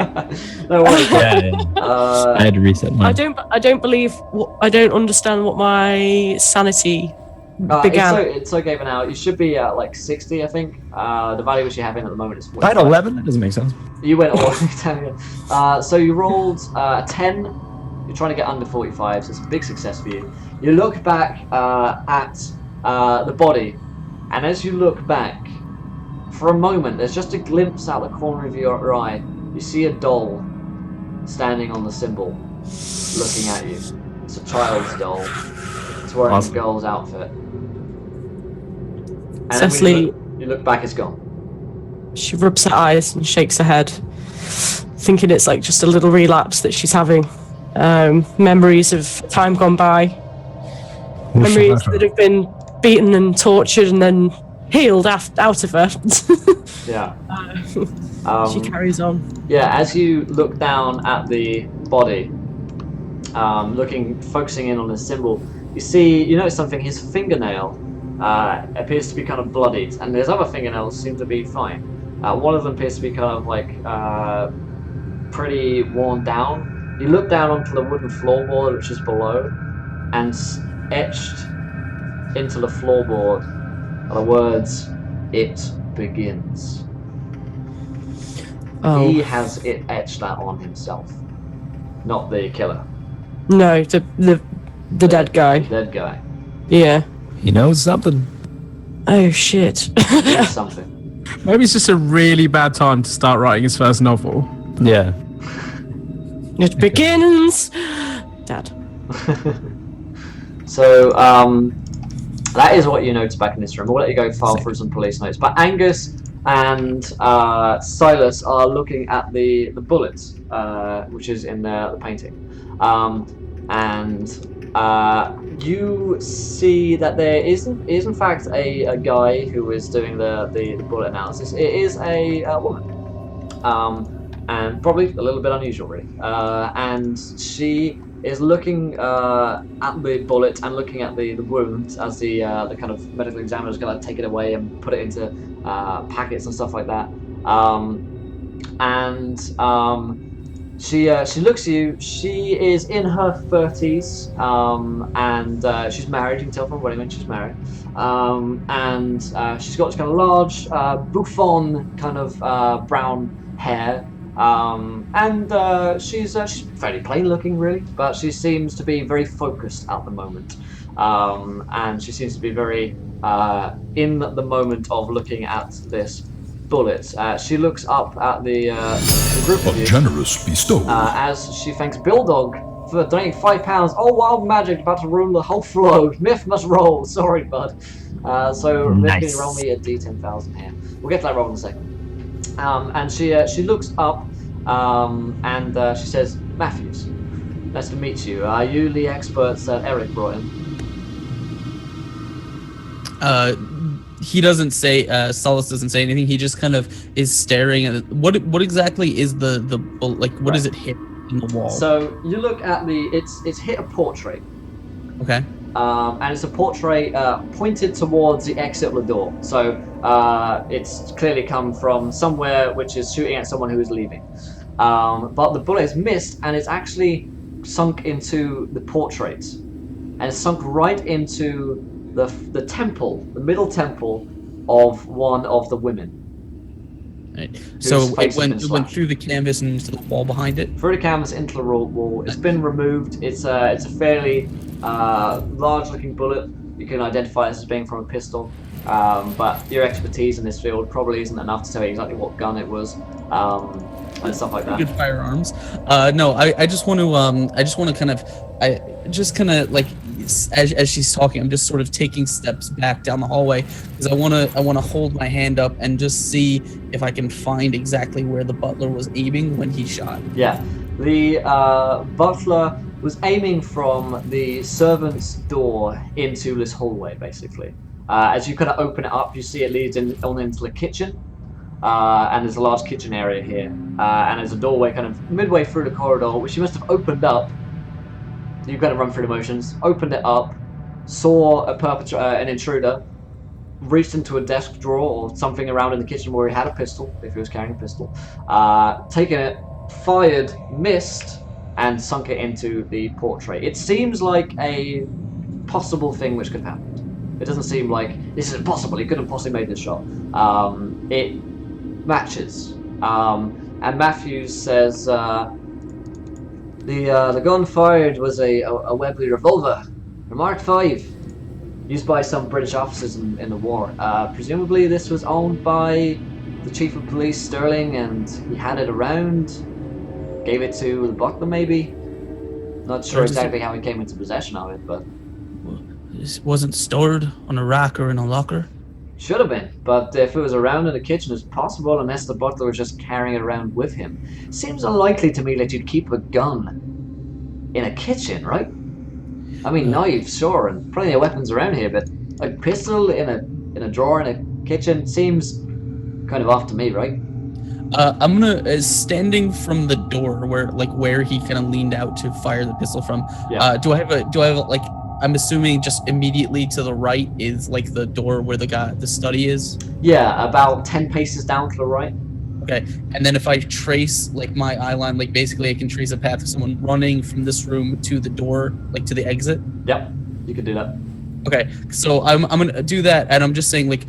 No worries. I had to reset mine. I don't understand what my sanity began. It's so given out. You should be at like 60, I think. The value which you're having at the moment is 45. I had 11. That doesn't make sense. You went all down. So you rolled a 10. You're trying to get under 45, so it's a big success for you. You look back at the body, and as you look back, for a moment, there's just a glimpse out the corner of your eye. You see a doll standing on the symbol, looking at you. It's a child's doll. It's wearing a girl's outfit. And Cecily, then you look back, it's gone. She rubs her eyes and shakes her head, thinking it's like just a little relapse that she's having. Memories of time gone by. Memories that have been beaten and tortured and then healed out of her. Yeah. She carries on. Yeah, as you look down at the body, focusing in on the symbol, you notice something. His fingernail appears to be kind of bloodied, and his other fingernails seem to be fine. One of them appears to be kind of like pretty worn down. You look down onto the wooden floorboard, which is below, and etched into the floorboard are the words, "It begins." Oh. He has it etched that on himself, not the killer. No, the dead guy. Dead guy. Yeah. He knows something. Oh shit. That's something. Maybe it's just a really bad time to start writing his first novel. Yeah. It begins. Dad. So, that is what you notice back in this room. We'll let you go file through some police notes. But Angus and Silas are looking at the bullets, which is in the painting. You see that there is in fact a guy who is doing the bullet analysis. It is a woman. And probably a little bit unusual, really. And she is looking at the bullet and looking at the wound as the kind of medical examiner is going to take it away and put it into packets and stuff like that. She looks at you. She is in her 30s, and she's married. You can tell from wedding ring she's married. And she's got this kind of large bouffant kind of brown hair. She's fairly plain looking, really, but she seems to be very focused at the moment, and she seems to be very in the moment of looking at this bullet. She looks up at the group of you, generous bestow. as she thanks Bill Dog for donating £5. Oh, wild magic, about to ruin the whole flow. Myth must roll. Sorry, bud. So Myth, can you roll me a D10,000 here? We'll get to that roll in a second. And she looks up and she says, "Matthews, nice to meet you. Are you the experts that Eric brought in?" He doesn't say. Solace doesn't say anything. He just kind of is staring at it. What exactly is the like? What does it hit in the wall? So you look at it's hit a portrait. Okay. And it's a portrait pointed towards the exit of the door. So it's clearly come from somewhere which is shooting at someone who is leaving. But the bullet has missed, and it's actually sunk into the portrait. And it's sunk right into the temple, the middle temple of one of the women. Right. So it went through the canvas and into the wall behind it? Through the canvas into the wall. It's been removed. It's a fairly large-looking bullet. You can identify this as being from a pistol, but your expertise in this field probably isn't enough to tell you exactly what gun it was, and stuff like that. Good firearms. No, I just want to like as she's talking, I'm just sort of taking steps back down the hallway because I want to hold my hand up and just see if I can find exactly where the butler was aiming when he shot. Yeah, the butler was aiming from the servant's door into this hallway, basically. As you kind of open it up, you see it leads on into the kitchen. And there's a large kitchen area here. And there's a doorway kind of midway through the corridor, which you must have opened up. You kind of run through the motions, opened it up, saw an intruder, reached into a desk drawer or something around in the kitchen where he had a pistol, if he was carrying a pistol, taken it, fired, missed, and sunk it into the portrait. It seems like a possible thing which could have happened. It doesn't seem like this is impossible. He couldn't have possibly made this shot. It matches. And Matthews says the gun fired was a Webley revolver, a Mark V, used by some British officers in the war. Presumably this was owned by the Chief of Police, Sterling, and he had it around, gave it to the butler maybe? Not sure exactly how he came into possession of it, but... It wasn't stored on a rack or in a locker? Should have been, but if it was around in the kitchen, it's possible unless the butler was just carrying it around with him. Seems unlikely to me that you'd keep a gun in a kitchen, right? I mean, knives, sure, and plenty of weapons around here, but a pistol in a drawer in a kitchen seems kind of off to me, right? I'm gonna standing from the door where he kind of leaned out to fire the pistol from. Yeah. Do I have like I'm assuming just immediately to the right is like the door where the study is? Yeah, about 10 paces down to the right. Okay, and then if I trace like my eye line, like basically I can trace a path of someone running from this room to the door, like to the exit. Yep, you can do that. Okay, so I'm gonna do that, and I'm just saying like,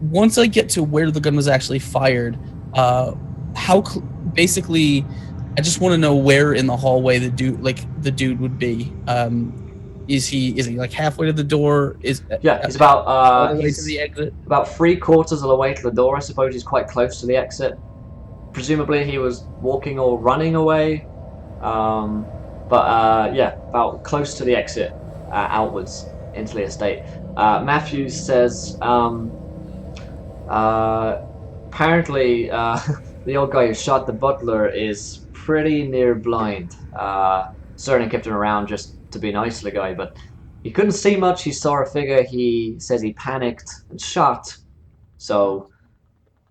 once I get to where the gun was actually fired, basically, I just want to know where in the hallway the dude would be. Is he like halfway to the door? He's about all the way to the exit. About 3/4 of the way to the door. I suppose he's quite close to the exit. Presumably he was walking or running away. Yeah, about close to the exit, outwards into the estate. Matthews says, apparently the old guy who shot the butler is pretty near blind. Certainly kept him around just to be nice to the guy, but he couldn't see much. He saw a figure. He says he panicked and shot, so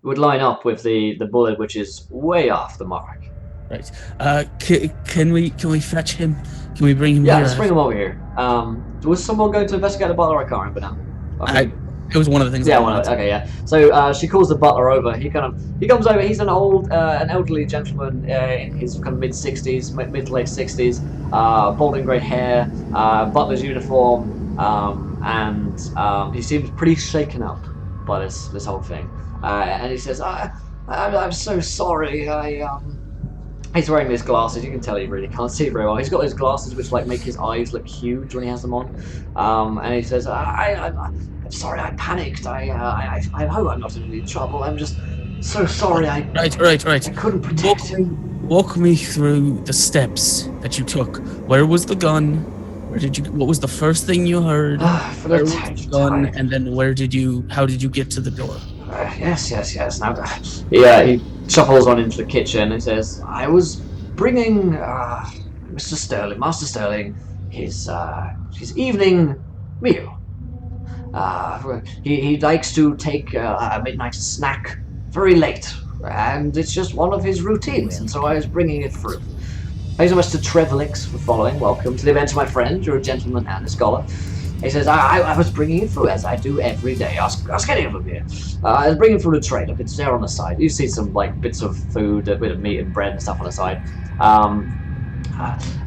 it would line up with the bullet, which is way off the mark. Right. Can we fetch him? Can we bring him here? Yeah, let's bring him over here. Was someone going to investigate the butler? I can't remember now. It was one of the things. Yeah, okay, yeah. So she calls the butler over. He comes over. He's an elderly gentleman in his kind of mid-60s, mid to late 60s, balding grey hair, butler's uniform, and he seems pretty shaken up by this whole thing. And he says, "I'm so sorry. He's wearing these glasses. You can tell he really can't see very well. He's got those glasses which like make his eyes look huge when he has them on. And he says, I'm sorry, I panicked. I hope I'm not in any trouble. I'm just so sorry. Right. I couldn't protect him. Walk me through the steps that you took. Where was the gun? What was the first thing you heard? Where was the gun? And then how did you get to the door? Yes. Now, he shuffles on into the kitchen and says, I was bringing Master Sterling, his evening meal. He likes to take a midnight snack very late, and it's just one of his routines, and so I was bringing it through. Thanks so much to Trevelix for following. Welcome to the event, my friend. You're a gentleman and a scholar. He says, I was bringing it through, as I do every day. Ask any of them here. I was bringing through the tray. Look, it's there on the side. You see some like bits of food, a bit of meat and bread and stuff on the side.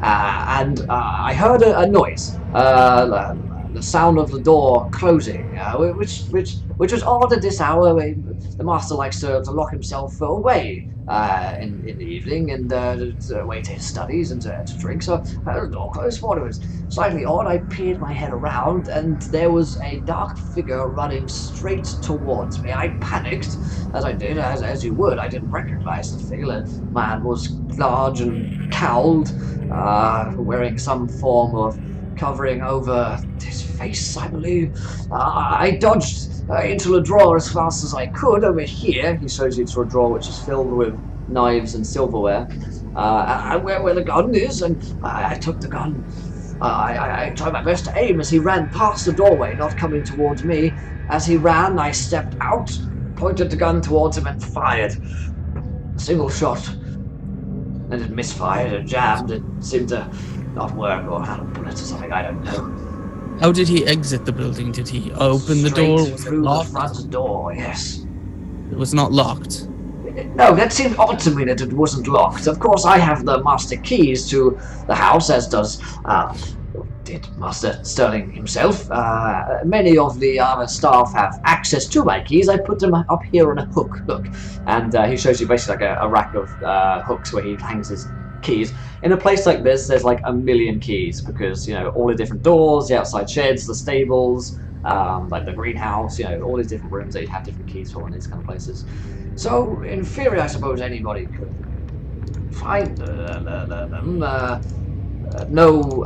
And I heard a noise. The sound of the door closing, which was odd at this hour. The master likes to lock himself away in the evening and away to his studies and to drink. So the door closed. Thought it was slightly odd. I peered my head around, and there was a dark figure running straight towards me. I panicked, as I did, as you would. I didn't recognize the figure. The man was large and cowled, wearing some form of covering over his face, I believe. I dodged into a drawer as fast as I could over here. He shows you to a drawer which is filled with knives and silverware. where the gun is, and I took the gun. I tried my best to aim as he ran past the doorway, not coming towards me. As he ran, I stepped out, pointed the gun towards him, and fired. A single shot. Then it misfired, it jammed, it seemed to not work, or had a bullet or something, I don't know. How did he exit the building? Did he open the door? Was it through locked? the front door, yes. It was not locked. No, that seemed odd to me that it wasn't locked. Of course, I have the master keys to the house, as did Master Sterling himself. Many of the other staff have access to my keys. I put them up here on a hook, look. And he shows you basically like a rack of hooks where he hangs his keys. In a place like this, there's like a million keys because, you know, all the different doors, the outside sheds, the stables, like the greenhouse, you know, all these different rooms that you have different keys for in these kind of places. So, in theory, I suppose anybody could find them. No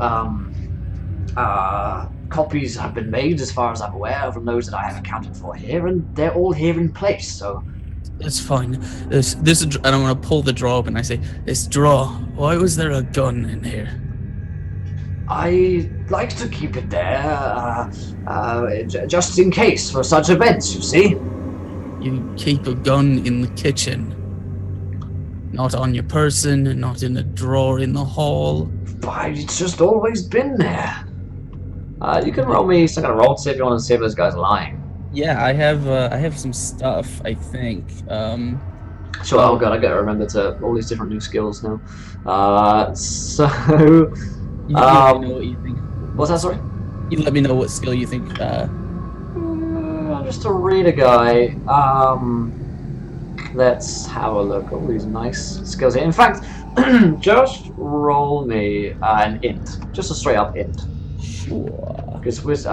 copies have been made, as far as I'm aware, from those that I have accounted for here, and they're all here in place, so... That's fine. This, and I'm going to pull the drawer up and I say, this drawer, why was there a gun in here? I like to keep it there, just in case for such events, you see. You keep a gun in the kitchen. Not on your person, not in a drawer in the hall. Why, it's just always been there. You can roll me some kind of roll to see if you want to see if this guy's lying. Yeah, I have some stuff, I think. Sure, oh god, I gotta remember to all these different new skills now. So... You let me know what you think. What's that, sorry? You let me know what skill you think. Just a reader guy. Let's have a look. All these nice skills here. In fact, just roll me an int. Just a straight up int. Sure. Because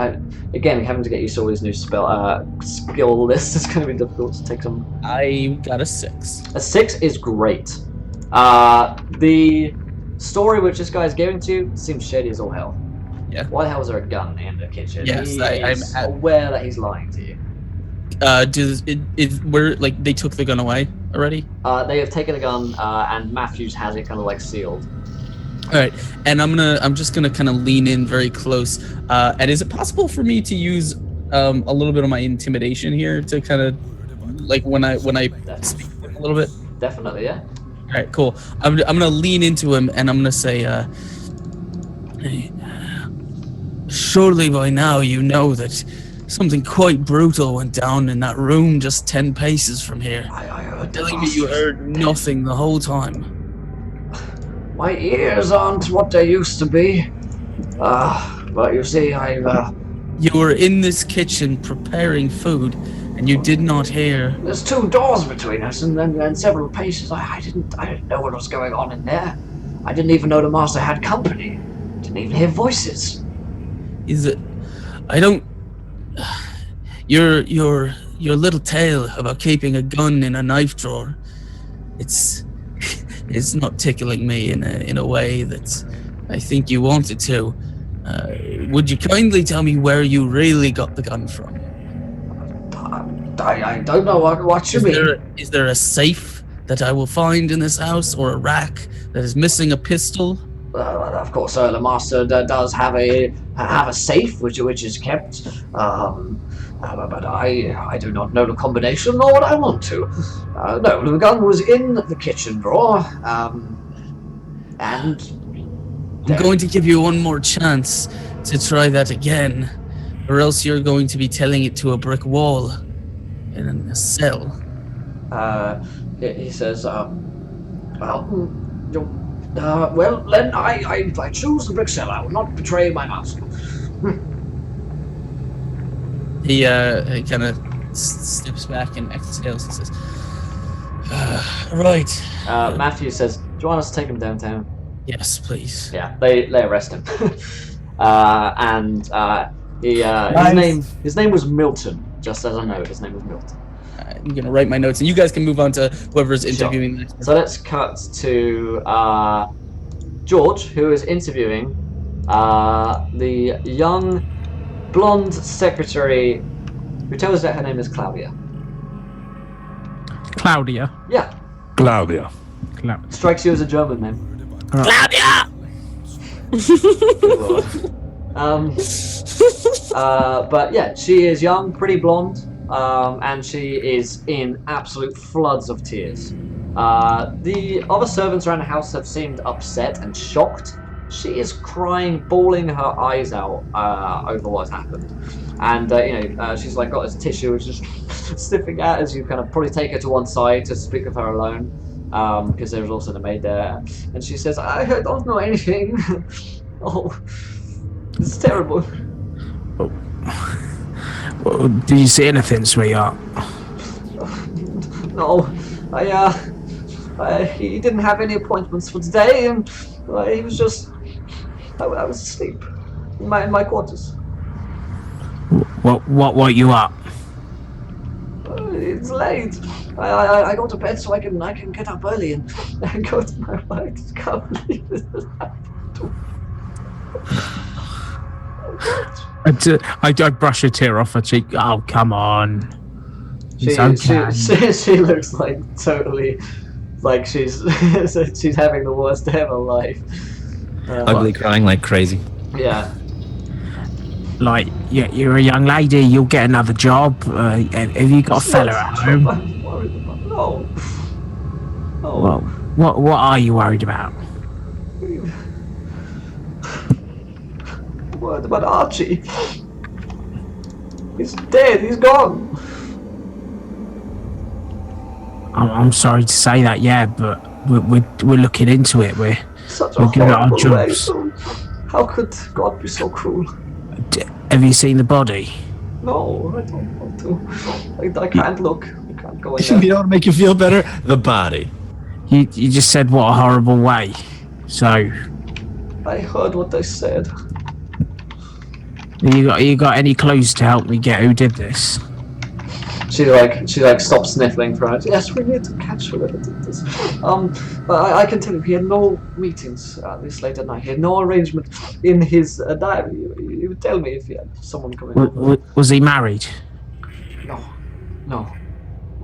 again, having to get used to all these new skill lists is going to be difficult to take some. I got a 6. A 6 is great. The story which this guy is giving to you seems shady as all hell. Yeah. Why the hell is there a gun in the kitchen? Yes, I'm aware that he's lying to you. Where like they took the gun away already? They have taken the gun, and Matthews has it kind of like sealed. All right, and I'm just gonna kind of lean in very close. And is it possible for me to use a little bit of my intimidation here to kind of like when I speak to him a little bit? Definitely, yeah. All right, cool. I'm gonna lean into him and I'm gonna say, hey, surely by now you know that something quite brutal went down in that room just 10 paces from here. I heard. Telling me you heard nothing the whole time. My ears aren't what they used to be. But you see, You were in this kitchen preparing food, and you did not hear. There's 2 doors between us, and then several paces. I didn't know what was going on in there. I didn't even know the master had company. Didn't even hear voices. Is it? I don't. Your little tale about keeping a gun in a knife drawer. It's not tickling me in a way that I think you wanted to. Would you kindly tell me where you really got the gun from? I don't know what you mean. Is there a safe that I will find in this house, or a rack that is missing a pistol? Of course, the master does have a safe which is kept. But I do not know the combination, nor would I want to. No, the gun was in the kitchen drawer, and... I'm going to give you one more chance to try that again, or else you're going to be telling it to a brick wall in a cell. He says, well, then I choose the brick cell. I will not betray my master. He kind of steps back and exhales and says, right. Matthew says, do you want us to take him downtown? Yes, please. Yeah, they arrest him. His name was Milton, just as a note, his name was Milton. I'm going to write my notes, and you guys can move on to whoever's interviewing next. So let's cut to George, who is interviewing the young blonde secretary who tells us that her name is Claudia. Claudia. Yeah. Claudia. Strikes you as a German name. Claudia! But yeah, she is young, pretty blonde, and she is in absolute floods of tears. The other servants around the house have seemed upset and shocked. She is crying, bawling her eyes out over what happened. And, she's like got this tissue, which is sniffing at as you kind of probably take her to one side to speak with her alone. Because there's also the maid there. And she says, I don't know anything. Oh, it's terrible. Well, did you see anything, sweetheart? No, he didn't have any appointments for today, and he was just, I was asleep in my quarters. What woke you up? It's late. I go to bed so I can get up early and go to my work. I can't believe this has happened. I brush a tear off her cheek. Oh, come on. She looks like totally like she's she's having the worst day of her life. Ugly, crying like crazy. Yeah. Like, you're a young lady, you'll get another job. Have you got a fella at home? I'm worried about. No. Well, what are you worried about? Worried about Archie. He's dead. He's gone. I'm sorry to say that, yeah, but we're looking into it. We're good at our jobs. How could God be so cruel? Have you seen the body? No, I don't want to. I can't look. I can't go in You there. know what make you feel better? The body. You just said what a horrible way. So I heard what they said. you got any clues to help me get who did this? She stops sniffling for it. Yes, we need to catch whoever did this. But I can tell you, he had no meetings this late at night. He had no arrangement in his diary. He would tell me if he had someone coming over. Was he married? No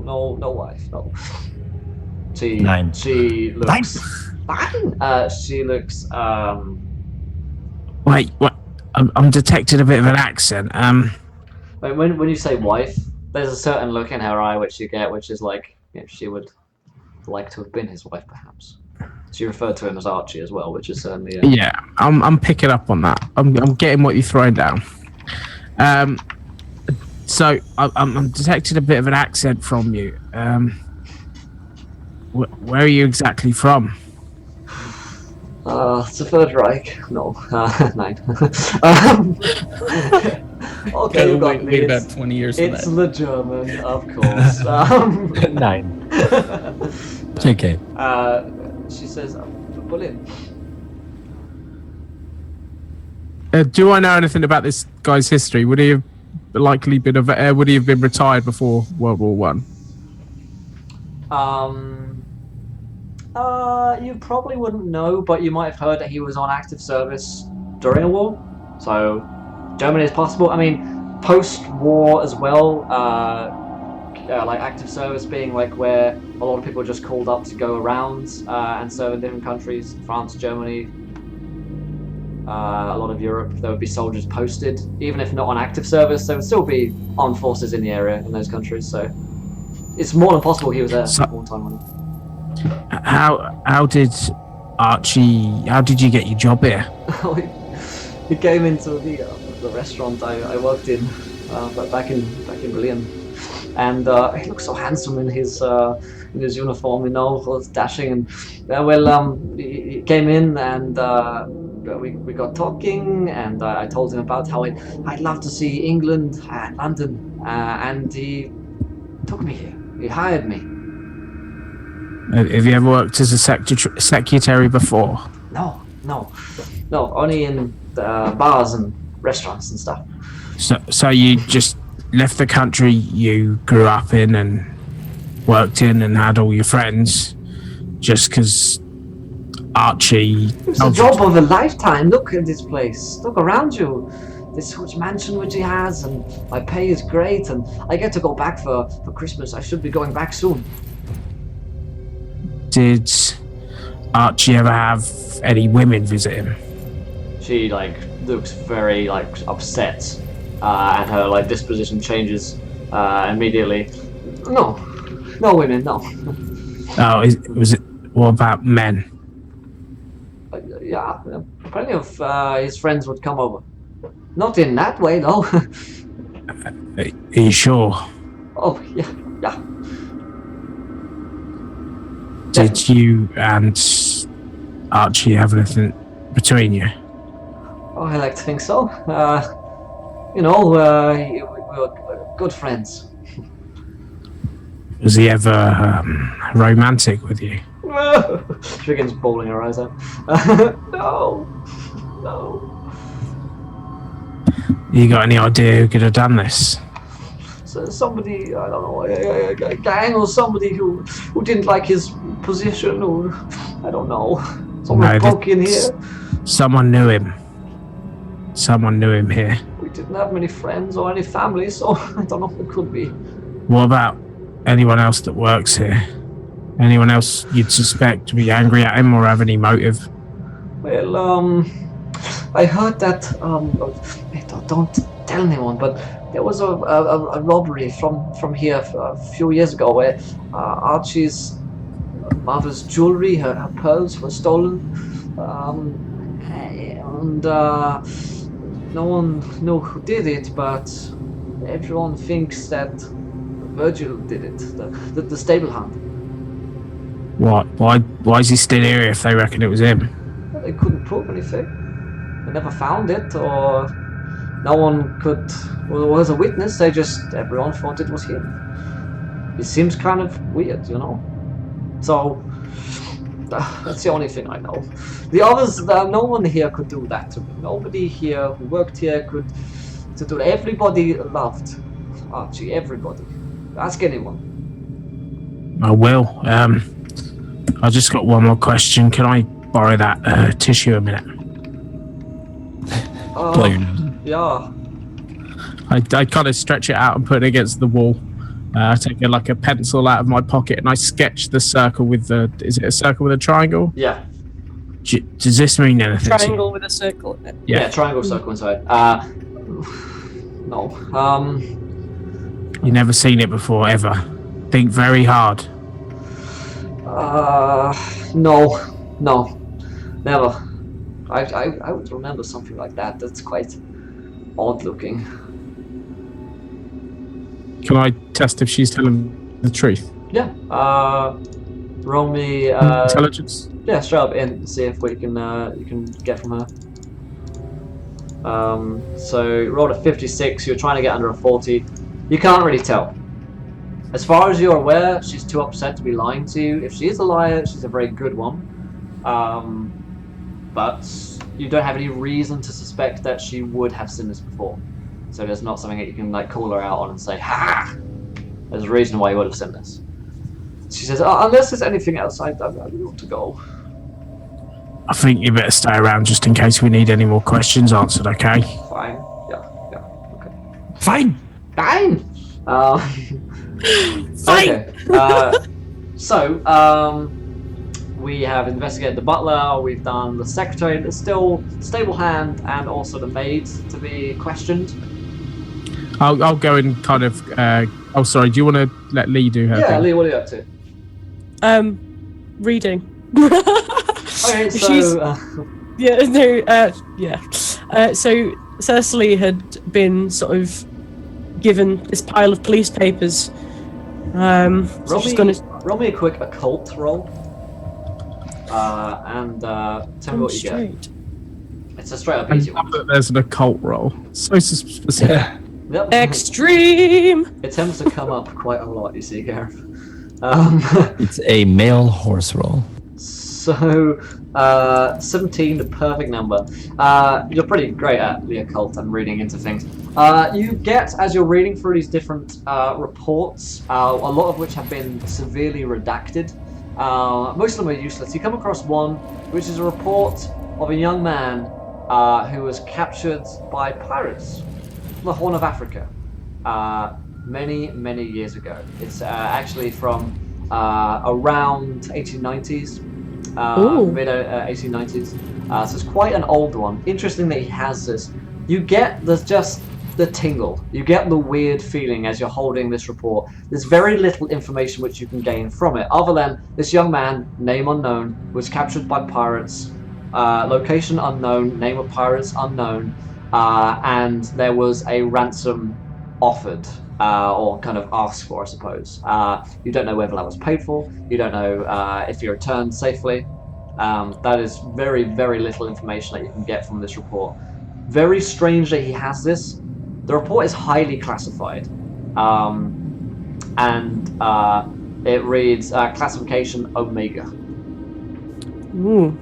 wife. No. Nine. She looks. Nine. She looks. Wait, what? I'm detecting a bit of an accent. When you say wife, there's a certain look in her eye which you get, which is like, she would like to have been his wife, perhaps. She referred to him as Archie as well, which is certainly. Yeah, I'm picking up on that. I'm getting what you're throwing down. So I'm detecting a bit of an accent from you. Where are you exactly from? It's the Third Reich. No, 9. Okay, you got me. Wait about 20 years for It's that. the German, of course. 9. It's okay. She says, Berlin. Do I know anything about this guy's history? Would he have likely been would he have been retired before World War One? You probably wouldn't know, but you might have heard that he was on active service during a war. So, Germany is possible. I mean, post-war as well, like active service being like where a lot of people are just called up to go around and serve in different countries. France, Germany, a lot of Europe, there would be soldiers posted. Even if not on active service, there would still be armed forces in the area in those countries. So, it's more than possible he was there all the time. How did you get your job here? He came into the restaurant I worked in back in Berlin, and he looked so handsome in his uniform, all dashing, and he came in and we got talking, and I told him about how I'd love to see England and London, and he took me here. He hired me. Have you ever worked as a secretary before? No, only in bars and restaurants and stuff. So you just left the country you grew up in and worked in and had all your friends just because Archie... It's a job of a lifetime. Look at this place. Look around you. This huge mansion which he has, and my pay is great, and I get to go back for Christmas. I should be going back soon. Did Archie ever have any women visit him? She looks very upset, and her disposition changes immediately. No women, no. Oh, was it? What about men? Yeah, plenty of his friends would come over. Not in that way, though. Are you sure? Oh, yeah. Did you and Archie have anything between you? Oh, I like to think so. We were good friends. Was he ever romantic with you? She begins bawling her eyes out. No. You got any idea who could have done this? So somebody, I don't know, a gang or somebody who didn't like his position, or I don't know. Someone broke in here. Someone knew him. Someone knew him here. We didn't have many friends or any family, so I don't know who it could be. What about anyone else that works here? Anyone else you'd suspect to be angry at him or have any motive? Well, I heard that, don't tell anyone, but there was a robbery from here a few years ago where Archie's mother's jewelry, her pearls were stolen, and no one knew who did it, but everyone thinks that Virgil did it, the stable hand. What? Why is he still here if they reckon it was him? They couldn't prove anything. They never found it, or no one could. Well, was a witness. Everyone thought it was him. It seems kind of weird, So that's the only thing I know. The others, no one here could do that to me. Nobody here who worked here could do it. Everybody loved Archie. Everybody. Ask anyone. I will. I just got one more question. Can I borrow that tissue a minute? Yeah. I kind of stretch it out and put it against the wall. I take a pencil out of my pocket and I sketch the circle with the. Is it a circle with a triangle? Yeah. Does this mean anything? Triangle with a circle in it. Yeah, triangle, circle inside. No. You never seen it before, ever? Think very hard. No, never. I would remember something like that. That's quite odd looking. Can I test if she's telling the truth? Yeah. Roll me intelligence. Yeah, straight up in. See if we can you can get from her. So you rolled a 56. You're trying to get under a 40. You can't really tell. As far as you're aware, she's too upset to be lying to you. If she is a liar, she's a very good one. But you don't have any reason to suspect that she would have seen this before. So there's not something that you can call her out on and say, ha! There's a reason why you would have seen this. She says, unless there's anything else, I want to go. I think you better stay around just in case we need any more questions answered, okay? Fine. Yeah, okay. Fine. Okay. We have investigated the butler, we've done the secretary, there's still stable hand and also the maid to be questioned. I'll go and kind of. Oh, sorry. Do you want to let Lee do her? Yeah, thing? Lee, what are you up to? Reading. Okay, so so Cecily had been sort of given this pile of police papers. Roll me a quick occult roll. And tell me what you get. It's a straight up easy one. There's an occult roll. So specific. Yeah. Yep. Extreme! It tends to come up quite a lot, you see, Gareth. It's a male horse roll. So, 17, the perfect number. You're pretty great at the occult and reading into things. You get, as you're reading through these different reports, a lot of which have been severely redacted. Most of them are useless. You come across one, which is a report of a young man who was captured by pirates from the Horn of Africa many, many years ago. It's actually from around 1890s. mid 1890s. So it's quite an old one. Interesting that he has this. You get the tingle. You get the weird feeling as you're holding this report. There's very little information which you can gain from it, other than this young man, name unknown, was captured by pirates, location unknown, name of pirates unknown, and there was a ransom offered, or kind of asked for, I suppose. You don't know whether that was paid for. You don't know if he returned safely. That is very, very little information that you can get from this report. Very strange that he has this. The report is highly classified, and it reads classification Omega. Ooh.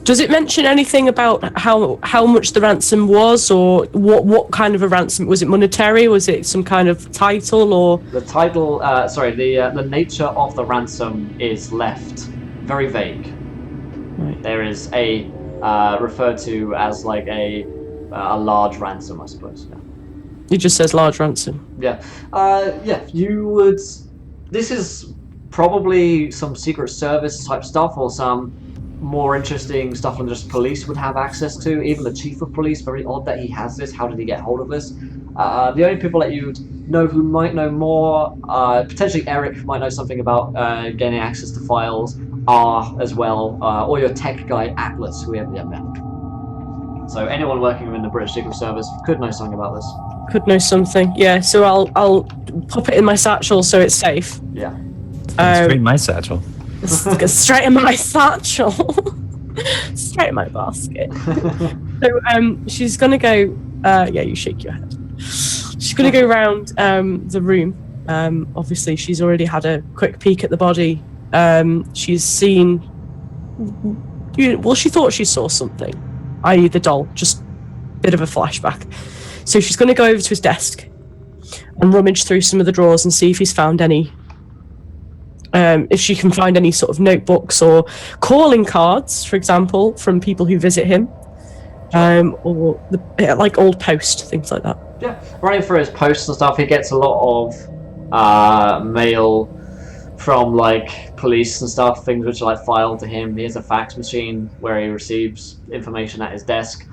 Does it mention anything about how much the ransom was, or what kind of a ransom? Was it monetary? Was it some kind of title, or the title? The nature of the ransom is left very vague. Right. There is a referred to as like a large ransom, I suppose. Yeah. It just says large ransom. Yeah. You would. This is probably some Secret Service type stuff, or some more interesting stuff than just police would have access to. Even the chief of police, very odd that he has this. How did he get hold of this? The only people that you'd know who might know more, potentially Eric, who might know something about gaining access to files, are as well, or your tech guy Atlas, who we haven't yet met. So anyone working within the British Secret Service could know something about this. Could know something, yeah. So I'll pop it in my satchel so it's safe. Yeah. Straight in my satchel. Straight in my satchel. Straight in my basket. So she's gonna go. Yeah, you shake your head. She's gonna go around the room. Obviously, she's already had a quick peek at the body. She's seen. Well, she thought she saw something, i.e., the doll. Just a bit of a flashback. So she's going to go over to his desk and rummage through some of the drawers and see if he's found any. If she can find any sort of notebooks or calling cards, for example, from people who visit him, or like old post, things like that. Yeah, running through his posts and stuff, he gets a lot of mail from like police and stuff, things which are like filed to him. He has a fax machine where he receives information at his desk.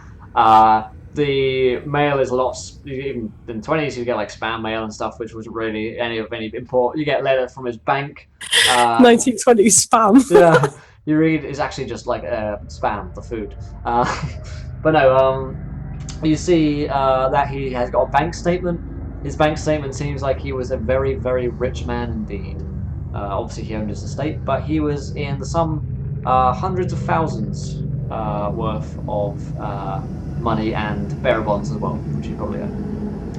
The mail is a lot, even in the 20s you get like spam mail and stuff, which wasn't really any import. You get a letter from his bank. 1920s spam. Yeah, you read, it's actually just like spam, the food. But no, you see that he has got a bank statement. His bank statement seems like he was a very, very rich man indeed. Obviously he owned his estate, but he was in some hundreds of thousands worth of money and bearer bonds as well, which he probably owned.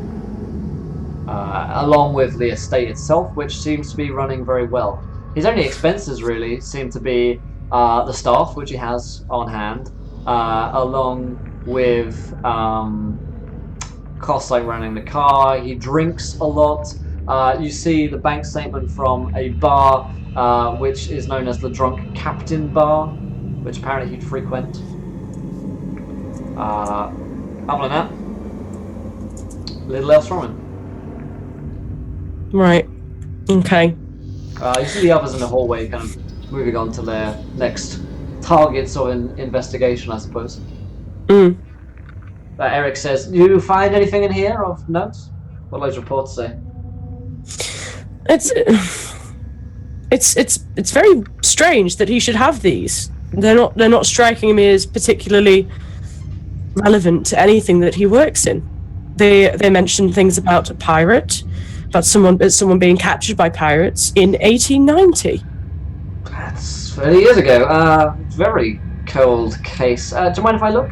Along with the estate itself, which seems to be running very well. His only expenses really seem to be the staff, which he has on hand, along with costs like running the car. He drinks a lot. You see the bank statement from a bar, which is known as the Drunk Captain Bar, which apparently he'd frequent. Other than that, little else from him. Right. Okay. You see the others in the hallway kind of moving on to their next targets of an investigation, I suppose. Eric says, "Do you find anything in here of note? What do those reports say?" It's very strange that he should have these. They're not striking me as particularly relevant to anything that he works in. They mention things about a pirate, about someone being captured by pirates in 1890. That's 30 years ago. Very cold case. Do you mind if I look?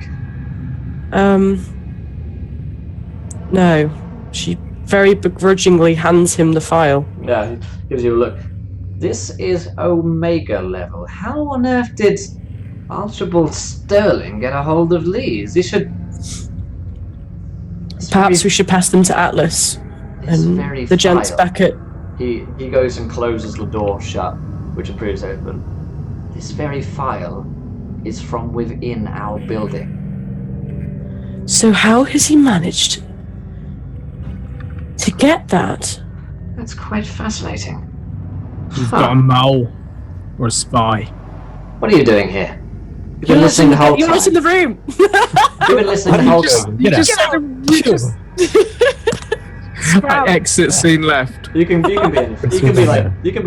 No. She very begrudgingly hands him the file. Yeah, he gives you a look. This is Omega level. How on earth did Archibald Sterling get a hold of these? He should... Perhaps we should pass them to Atlas. And the gents back at... He goes and closes the door shut, which appears open. This very file is from within our building. So how has he managed to get that? That's quite fascinating. You've got a mole or a spy. What are you doing here? You've been listening the whole time. You're not in the room. You've been listening the whole time. Exit scene left. You can be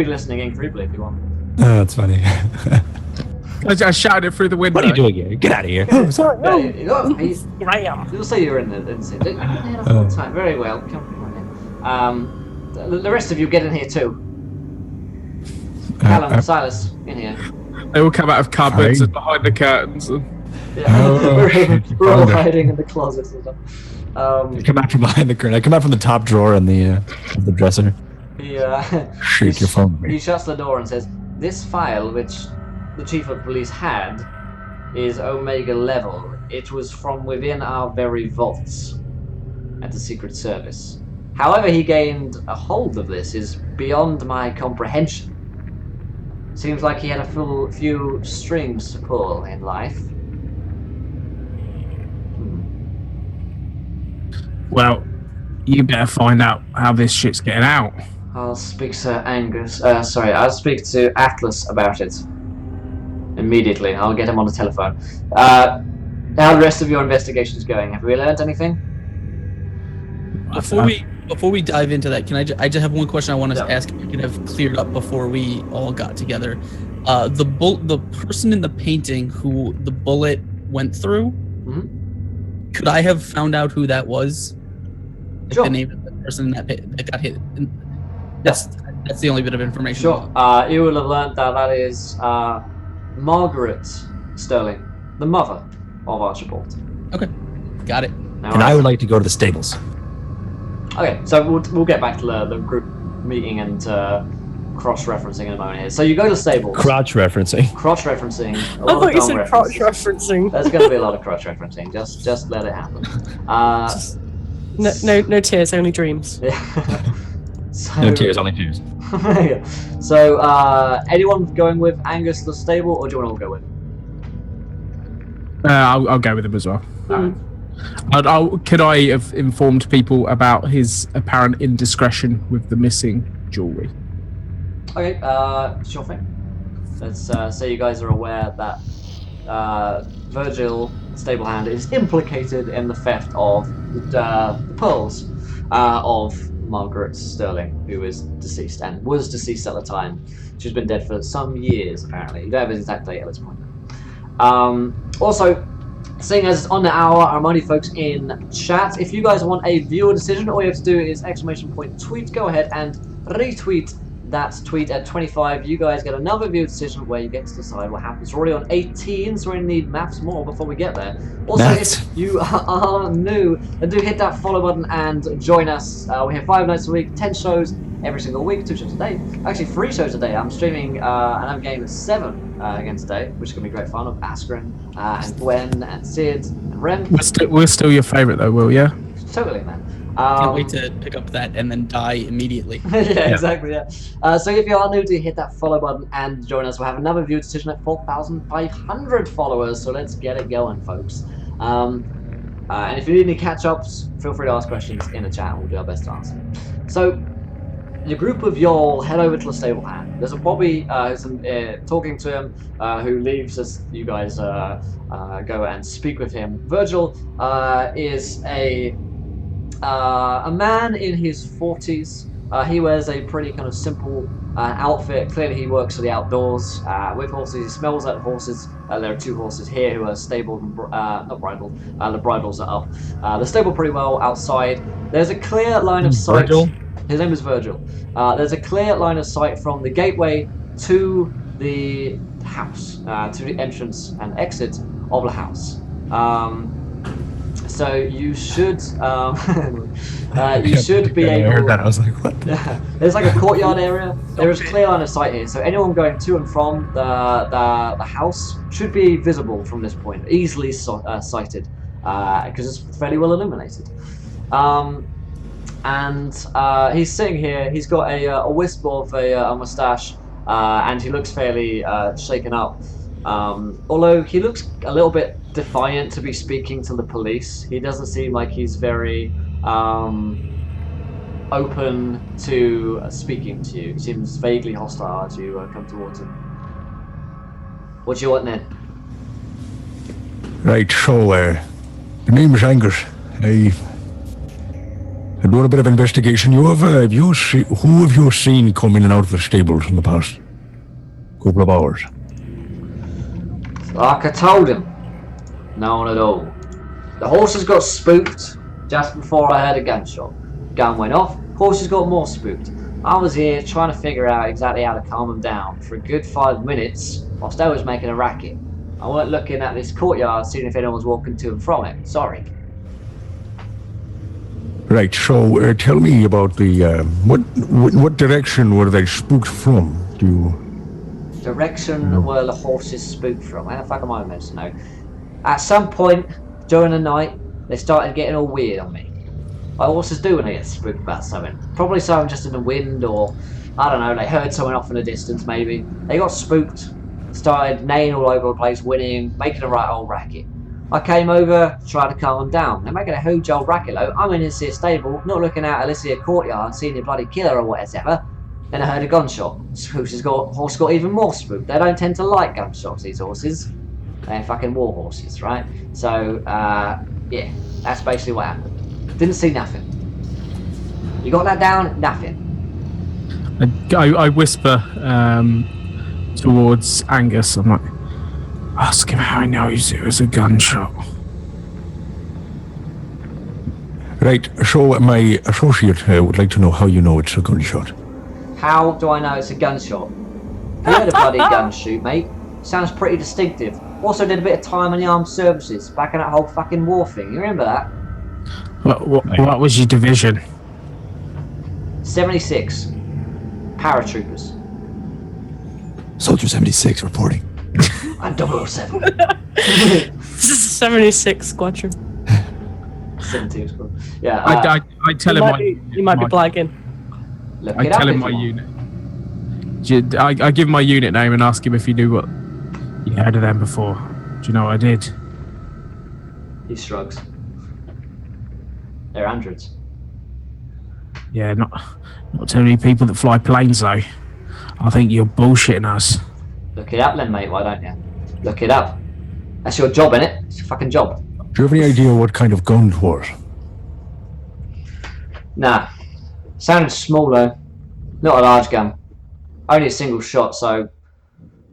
listening in creepily if you want. Oh, that's funny. I shouted through the window. What are you doing here? Get out of here. Oh, sorry. Here I am. You'll say you're in the scene. You've been here the whole time. Very well. Come in. The rest of you get in here too. Callum, Silas, in here. They all come out of cupboards and behind the curtains. We're all hiding in the closets and stuff. I come out from behind the curtain. I come out from the top drawer of the dresser. Shake your phone. He shuts the door and says, "This file, which the chief of police had, is Omega level. It was from within our very vaults at the Secret Service. However he gained a hold of this is beyond my comprehension. Seems like he had a few strings to pull in life." Well, you better find out how this shit's getting out. I'll speak to I'll speak to Atlas about it. Immediately. I'll get him on the telephone. How the rest of your investigation's going? Have we learned anything? Before we dive into that, I just have one question I want to ask. If we could have cleared up before we all got together. The person in the painting who the bullet went through. Mm-hmm. Could I have found out who that was? Sure. The name of the person that got hit. That's the only bit of information. Sure. You will have learned that is Margaret Sterling, the mother of Archibald. Okay, got it. And I would like to go to the stables. Okay, so we'll get back to the group meeting and cross-referencing in a moment here. So you go to stables. Crotch referencing. Cross-referencing. I thought you said crotch referencing. There's going to be a lot of cross-referencing. Just let it happen. No tears, only dreams. Yeah. So, No tears, only tears. Yeah. So, anyone going with Angus to the stable, or do you want to all go with him? I'll go with him as well. Could I have informed people about his apparent indiscretion with the missing jewelry? Okay, sure thing. Let's say you guys are aware that Virgil Stablehand is implicated in the theft of the pearls of Margaret Sterling, who is deceased and was deceased at the time. She's been dead for some years, apparently. You don't have an exact date at this point. Also, seeing as it's on the hour, I'm only folks in chat. If you guys want a viewer decision, all you have to do is ! Tweet. Go ahead and retweet that tweet at 25. You guys get another viewer decision where you get to decide what happens. We're already on 18, so we need maths more before we get there. Also, if you are new, then do hit that follow button and join us. We're here 5 nights a week, 10 shows every single week, 2 shows a day. Actually, 3 shows a day. I'm streaming another game at 7 again today, which is going to be great fun, of Askren and Gwen and Sid and Rem. We're still your favourite though, Will, yeah? Totally, man. Can't wait to pick up that and then die immediately. Yeah, exactly, yeah. So if you are new, do hit that follow button and join us. We'll have another viewer decision at 4,500 followers, so let's get it going, folks. And if you need any catch-ups, feel free to ask questions in the chat, and we'll do our best to answer. So, the group of y'all head over to the stable hand. There's a Bobby who's talking to him, who leaves as you guys go and speak with him. Virgil is a man in his 40s. He wears a pretty kind of simple outfit. Clearly he works for the outdoors with horses. He smells at horses. There are 2 horses here who are stabled and not bridled. The bridles are up. They're stabled pretty well outside. There's a clear line of sight. Virgil? His name is Virgil. There's a clear line of sight from the gateway to the house, to the entrance and exit of the house. So you should you should be able. I heard that. I was like, what? There's like a courtyard area. There is a clear line of sight here, so anyone going to and from the house should be visible from this point, easily sighted, because it's fairly well illuminated. And he's sitting here. He's got a wisp of a mustache, and he looks fairly shaken up. Although he looks a little bit defiant to be speaking to the police. He doesn't seem like he's very open to speaking to you. He seems vaguely hostile as you come towards him. What do you want then? Right, so, the name's Angus. I done a bit of investigation. Who have you seen come in and out of the stables in the past couple of hours? Like I told him, no one at all. The horses got spooked just before I heard a gunshot. Gun went off, horses got more spooked. I was here trying to figure out exactly how to calm them down for a good 5 minutes whilst I was making a racket. I weren't looking at this courtyard seeing if anyone was walking to and from it. Sorry. Right, so tell me about the, what direction were they spooked from? Do you... Direction where the horses spooked from. How the fuck am I meant to know? At some point during the night, they started getting all weird on me. Like horses do when they get spooked about something. Probably something just in the wind, or I don't know, they heard someone off in the distance maybe. They got spooked, started neighing all over the place, whinnying, making a right old racket. I came over, tried to calm them down. They're making a huge old racket though. I'm in this here stable, not looking out at this here courtyard, seeing a bloody killer or whatever. Then I heard a gunshot. Horse got even more spooked. They don't tend to like gunshots, these horses. They're fucking war horses, right? So, yeah, that's basically what happened. Didn't see nothing. You got that down? Nothing. I whisper towards Angus. I'm like, ask him how he knows it was a gunshot. Right, so my associate would like to know how you know it's a gunshot. How do I know it's a gunshot? You heard a bloody gun shoot, mate. Sounds pretty distinctive. Also did a bit of time in the armed services, back in that whole fucking war thing. You remember that? What was your division? 76. Paratroopers. Soldier 76 reporting. I'm 007. This is 76 Squadron. 17 squad. Yeah. I tell him You might be blagging. Look I it up tell him if my you want. unit. I give him my unit name and ask him if he knew what you heard of them before. Do you know what I did? He shrugs. They're androids. Yeah, not too many people that fly planes though. I think you're bullshitting us. Look it up then, mate, why don't you? Look it up. That's your job, innit? It's your fucking job. Do you have any idea what kind of gun it was? Nah. Sounds small though. Not a large gun. Only a single shot, so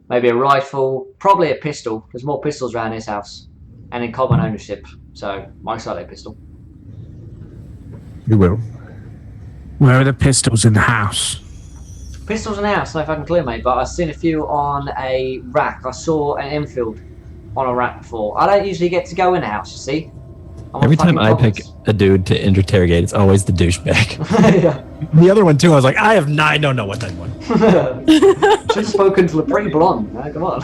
maybe a rifle, probably a pistol. There's more pistols around this house. And in common ownership, so most likely a pistol. You will. Where are the pistols in the house? Pistols in the house, no fucking clue, mate, but I've seen a few on a rack. I saw an Enfield on a rack before. I don't usually get to go in the house, you see. Every time I pick a dude to interrogate, it's always the douchebag. Yeah. The other one too, I was like, I don't know what that one. Should have spoken to the pretty blonde. No, come on.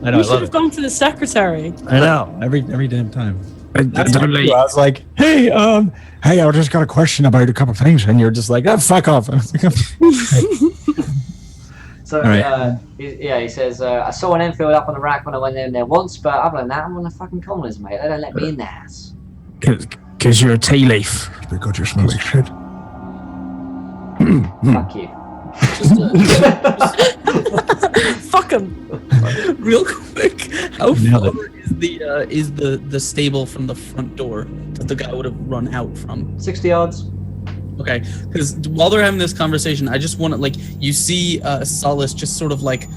I know, You I should love have it. gone to the secretary. I know, every damn time. I Don't was like, hey, I just got a question about a couple things, and you're just like, oh, fuck off. So, Right. he says, I saw an Enfield up on the rack when I went in there once, but other than that, I'm on the fucking corners, mate. They don't let me in the house. Because you're a tea leaf. Because you smell like shit. Fuck you. Fuck him. Real quick, how Nailed far is the stable from the front door that the guy would have run out from? 60 yards. Okay, because while they're having this conversation, I just want to, like, you see Solace just sort of like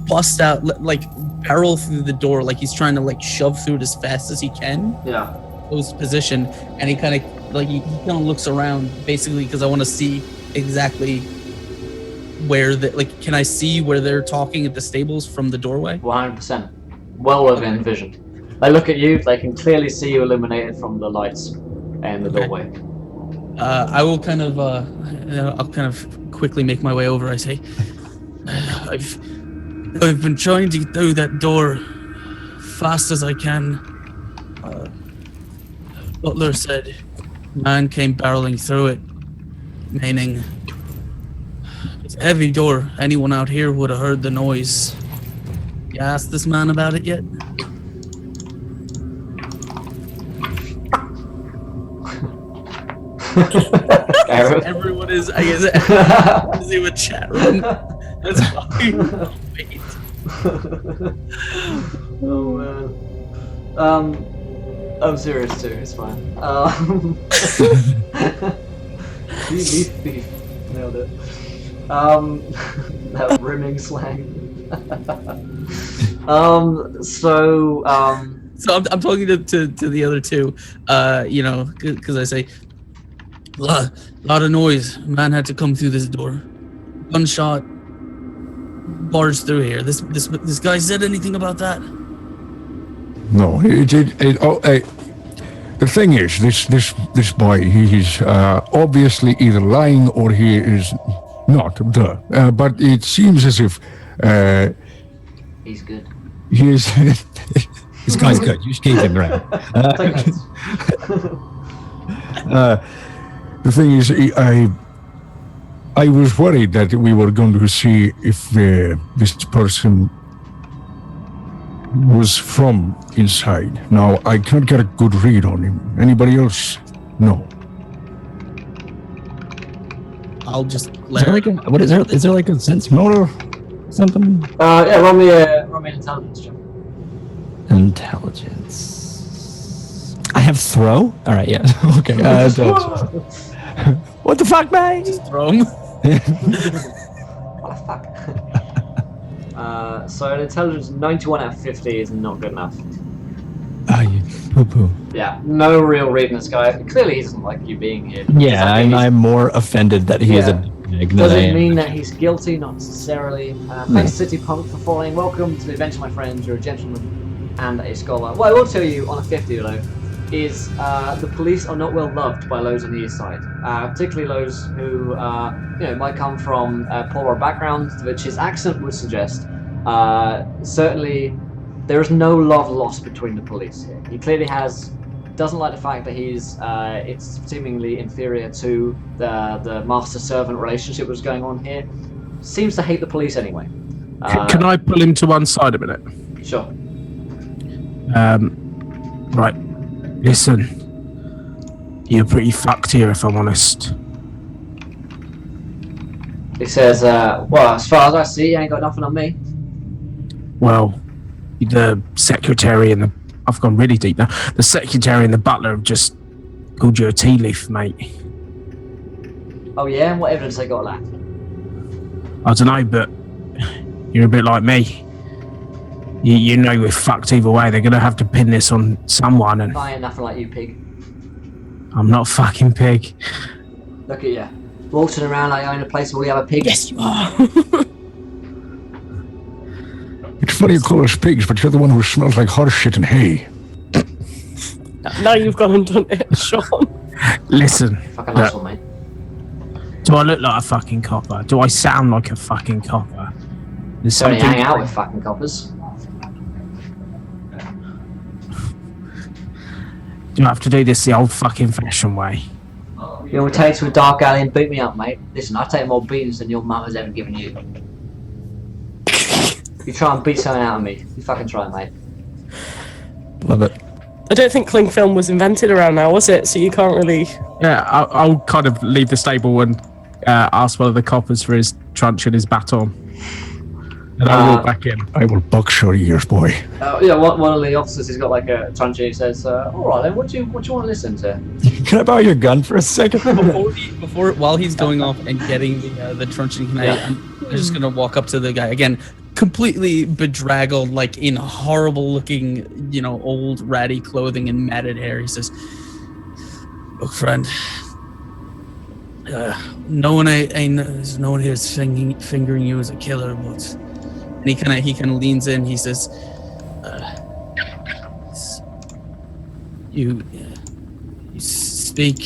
bust out, like barrel through the door, like he's trying to like shove through it as fast as he can. Yeah. His position, and he kind of like he kind of looks around basically because I want to see exactly where the can I see where they're talking at the stables from the doorway? 100%. Well within vision. They look at you, they can clearly see you illuminated from the lights and the doorway. I will kind of I'll kind of quickly make my way over. I say, I've been trying to get through that door fast as I can. Butler said man came barreling through it, meaning it's a heavy door. Anyone out here would have heard the noise. You asked this man about it yet? Everyone is, I guess, busy with chat room. That's fine. Wait. Oh man. I'm serious too. It's fine. Beef. Nailed it. That rimming slang. So I'm talking to the other two, because I say, lot of noise. Man had to come through this door. Gunshot barged through here. This guy said anything about that? No, the thing is, this boy, he's obviously either lying or he is not. But it seems as if he's good. He is. This guy's good. You just keep him around. The thing is, I was worried that we were going to see if this person was from inside. Now, I can't get a good read on him. Anybody else? No. I'll just Is there like a, what is there? Is there like a sense motor? Something? Yeah, roll me an intelligence check. Intelligence. I have throw? Alright, yeah. Okay. What the fuck, man? just throw him. What the fuck? So an intelligence 91 out of 50 is not good enough. You poo-poo. Yeah, no real reading this guy. Clearly he doesn't like you being here. Yeah, I'm more offended that he is a dick than Does I it am. mean that he's guilty? Not necessarily. Thanks, City Punk, for following. Welcome to the adventure, my friends. You're a gentleman and a scholar. What I will tell you on a 50 though is the police are not well loved by those on the east side, particularly those who might come from poorer backgrounds, which his accent would suggest. Certainly, there is no love lost between the police here. He clearly doesn't like the fact that it's seemingly inferior to the master-servant relationship that's going on here. Seems to hate the police anyway. Can I pull him to one side a minute? Sure. Right. Listen. You're pretty fucked here, if I'm honest. He says, well, as far as I see, you ain't got nothing on me. Well, the secretary and I've gone really deep now. The secretary and the butler have just called you a tea leaf, mate. Oh yeah? What evidence they got of that? I don't know, but you're a bit like me. You know we're fucked either way. They're going to have to pin this on someone, and I ain't nothing like you, pig. I'm not a fucking pig. Look at you. Waltzing around like you're in a place where we have a pig. Yes, you are. It's funny you call us pigs, but you're the one who smells like horse shit and hay. Now you've gone and done it, Sean. Listen. Fucking asshole, mate. Do I look like a fucking copper? Do I sound like a fucking copper? There's Don't something. hang out with fucking coppers. Do I have to do this the old fucking fashioned way? You want me to take you to a dark alley and beat me up, mate? Listen, I take more beatings than your mum has ever given you. You try and beat something out of me. You fucking try, mate. Love it. I don't think cling film was invented around now, was it? So you can't really... Yeah, I'll kind of leave the stable and ask one of the coppers for his truncheon and his baton. And I'll walk back in. I will box your ears, boy. Yeah, one of the officers has got like a truncheon. He says, "All right, then, what do you want to listen to?" Can I borrow your gun for a second? While he's going off and getting the truncheon, I'm just gonna walk up to the guy again, completely bedraggled, like in horrible looking, old ratty clothing and matted hair. He says, "Look, friend, no one here is fingering you as a killer, but." And he kind of leans in. He says, "You speak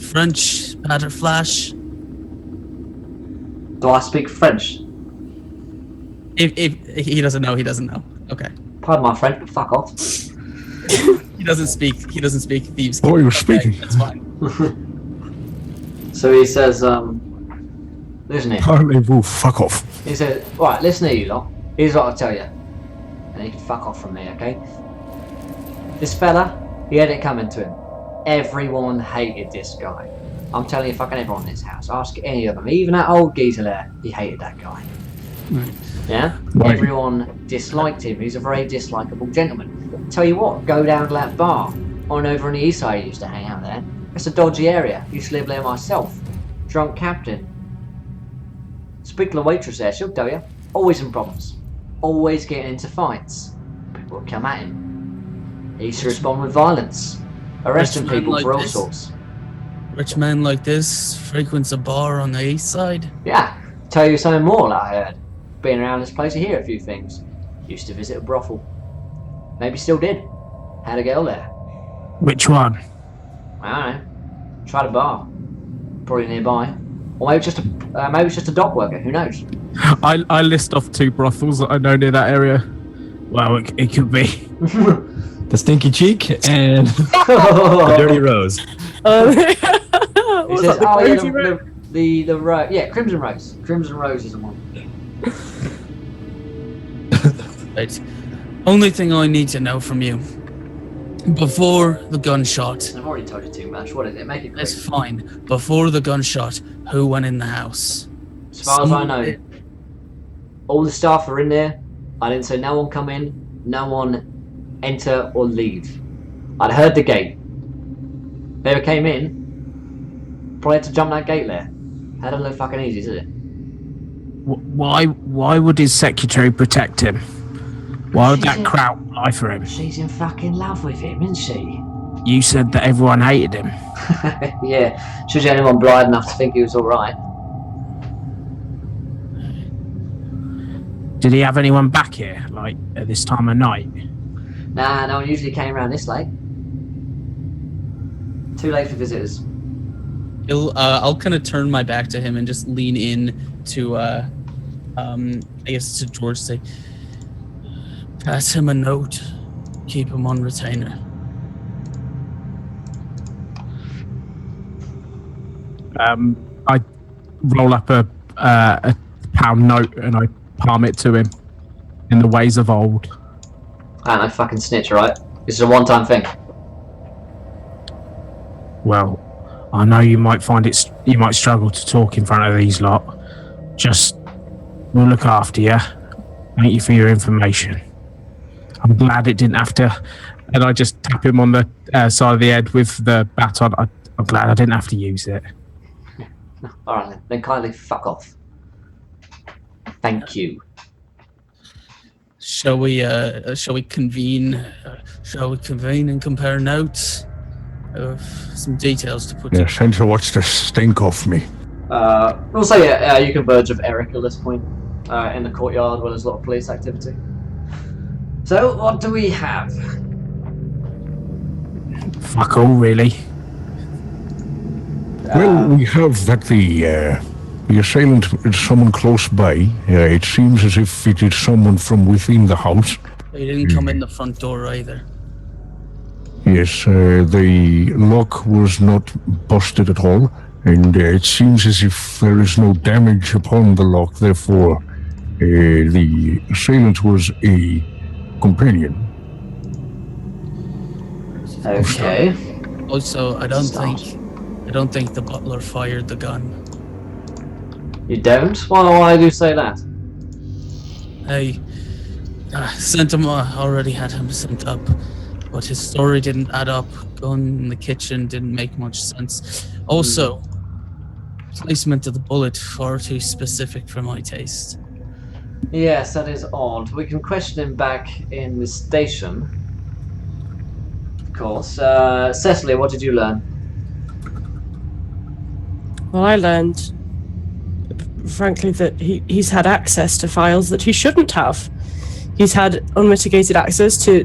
French, Pater Flash?" Do I speak French? If he doesn't know, he doesn't know. Okay. Pardon my French, but fuck off. He doesn't speak thieves. Oh, you're speaking. That's fine. So he says, listen here. Parlez-vous, fuck off. He said, right, listen here, you lot. Here's what I'll tell you. And you can fuck off from me, okay? This fella, he had it coming to him. Everyone hated this guy. I'm telling you, fucking everyone in this house. Ask any of them. Even that old geezer there, he hated that guy. Yeah? Right. Everyone disliked him. He's a very dislikable gentleman. Tell you what, go down to that bar on over on the east side. I used to hang out there. It's a dodgy area. Used to live there myself. Drunk captain. Speak to the waitress there, she'll tell you. Always in problems. Always getting into fights. People would come at him. He used to respond with violence. Arresting people for all sorts. Rich man like this frequents a bar on the east side? Yeah. Tell you something more that I heard. Being around this place, you hear a few things. Used to visit a brothel. Maybe still did. Had a girl there. Which one? I don't know. Tried a bar. Probably nearby. Or maybe it's just a dock worker. Who knows? I list off 2 brothels that I know near that area. Well, it could be. The Stinky Cheek and the Dirty Rose. It says, the Rose. Yeah, Crimson Rose. Crimson Rose is the one. Right. Only thing I need to know from you. Before the gunshot. I've already told you too much. What is it? Make it quick. It's fine. Before the gunshot, who went in the house? As far as I know, all the staff are in there. I didn't say no one come in, no one enter or leave. I'd heard the gate. They came in, probably had to jump that gate there. That don't look fucking easy, does it? Why would his secretary protect him? Why would that crowd lie for him? She's in fucking love with him, isn't she? You said that everyone hated him. Yeah, she was the only one blind enough to think he was alright. Did he have anyone back here, like, at this time of night? Nah, no one usually came around this late. Too late for visitors. I'll kind of turn my back to him and just lean in to, I guess to George, say, pass him a note, keep him on retainer. I roll up a pound note and I palm it to him in the ways of old. I don't know, fucking snitch, right? This is a one-time thing. Well, I know you might you might struggle to talk in front of these lot. Just, we'll look after you. Thank you for your information. I'm glad it didn't have to, and I just tap him on the side of the head with the baton. I'm glad I didn't have to use it. Alright then kindly fuck off. Thank you. Shall we convene? Shall we convene and compare notes? Some details to put. Yeah, send to watch the stink off me. We'll say you converge with Eric at this point in the courtyard where there's a lot of police activity. So, what do we have? Fuck all, really. Well, we have that the assailant is someone close by. It seems as if it is someone from within the house. They didn't come in the front door either. Yes, the lock was not busted at all, and it seems as if there is no damage upon the lock. Therefore, the assailant was a companion. Okay. Also, I don't think the butler fired the gun. You don't? Why do you say that? I sent him. Already had him sent up, but his story didn't add up. Gun in the kitchen didn't make much sense. Also, placement of the bullet far too specific for my taste. Yes, that is odd. We can question him back in the station. Of course. Cecily, what did you learn? Well, I learned, frankly, that he's had access to files that he shouldn't have. He's had unmitigated access to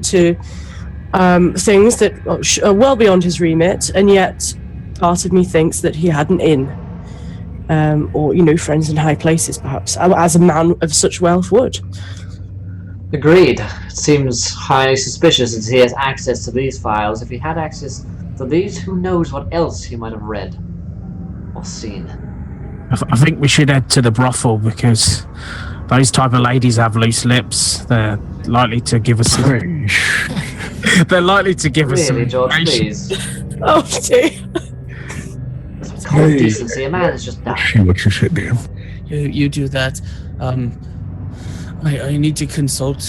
things that are well beyond his remit, and yet part of me thinks that he had an in, or, friends in high places, perhaps, as a man of such wealth would. Agreed. It seems highly suspicious that he has access to these files. If he had access to these, who knows what else he might have read or seen. I think we should head to the brothel because those type of ladies have loose lips. They're likely to give us some... They're likely to give us some... Really, George, please. Oh, dear. Common decency, a man is just that. See what you said there. You do that. I need to consult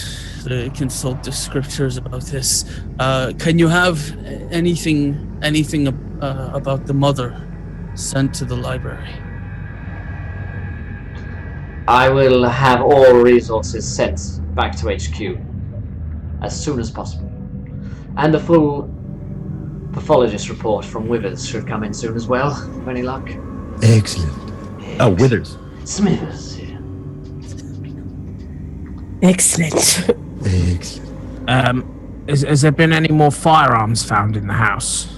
the scriptures about this. Can you have anything about the mother sent to the library? I will have all resources sent back to HQ as soon as possible. And the full pathologist report from Withers should come in soon as well, with any luck. Excellent. Oh, Withers. Smithers, yeah. Excellent. Excellent. Has there been any more firearms found in the house?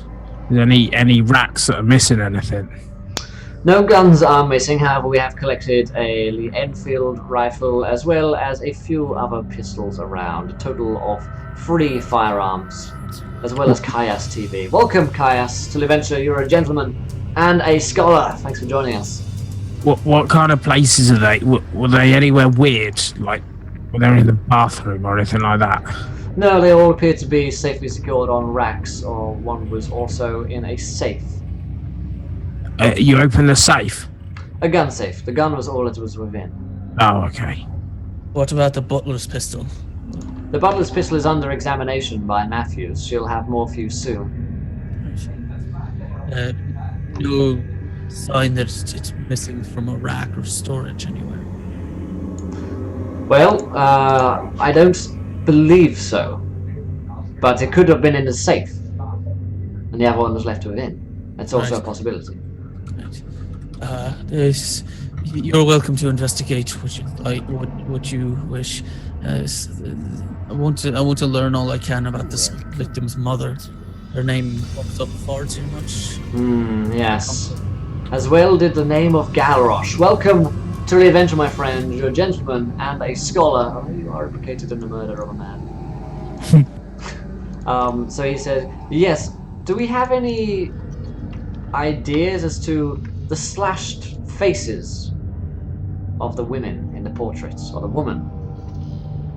Any racks that are missing anything? No guns are missing, however we have collected a Lee Enfield rifle as well as a few other pistols around. A total of 3 firearms, as well as Kaias TV. Welcome, Kaias, to Leventure. You're a gentleman and a scholar. Thanks for joining us. What kind of places are they? Were they anywhere weird? Like, were they in the bathroom or anything like that? No, they all appear to be safely secured on racks, or one was also in a safe. You opened the safe? A gun safe. The gun was all that was within. Oh, okay. What about the butler's pistol? The butler's pistol is under examination by Matthews. She'll have more for you soon. No sign that it's missing from a rack or storage anywhere. Well, I don't believe so. But it could have been in the safe. And the other one was left within. That's also a possibility. You're welcome to investigate what you wish. I want to learn all I can about this victim's mother. Her name pops up far too much. Yes. As well did the name of Galrosh. Welcome to the adventure, my friend. You're a gentleman and a scholar. Oh, you are implicated in the murder of a man. So he said, yes. Do we have any ideas as to the slashed faces of the women in the portraits, or the woman?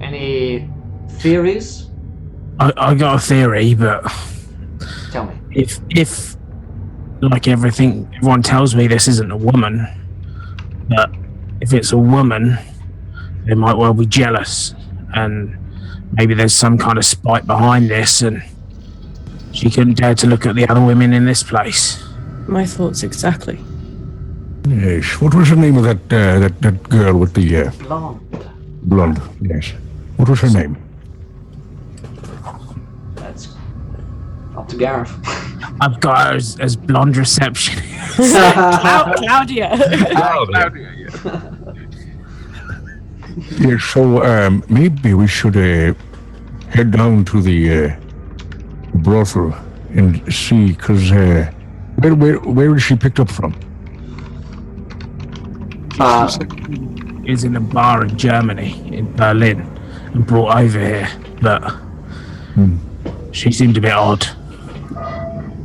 Any theories? I got a theory, but Tell me. if like everyone tells me this isn't a woman, but if it's a woman, they might well be jealous, and maybe there's some kind of spite behind this, and she couldn't dare to look at the other women in this place. My thoughts exactly. Yes. What was the name of that girl with the Blonde. blonde? Yes. What was her name? That's up to Gareth. I've got her as blonde reception. Claudia. Yes. So maybe we should head down to the brothel and see, because where is she picked up from? Is in a bar in Germany, in Berlin, and brought over here, but she seemed a bit odd.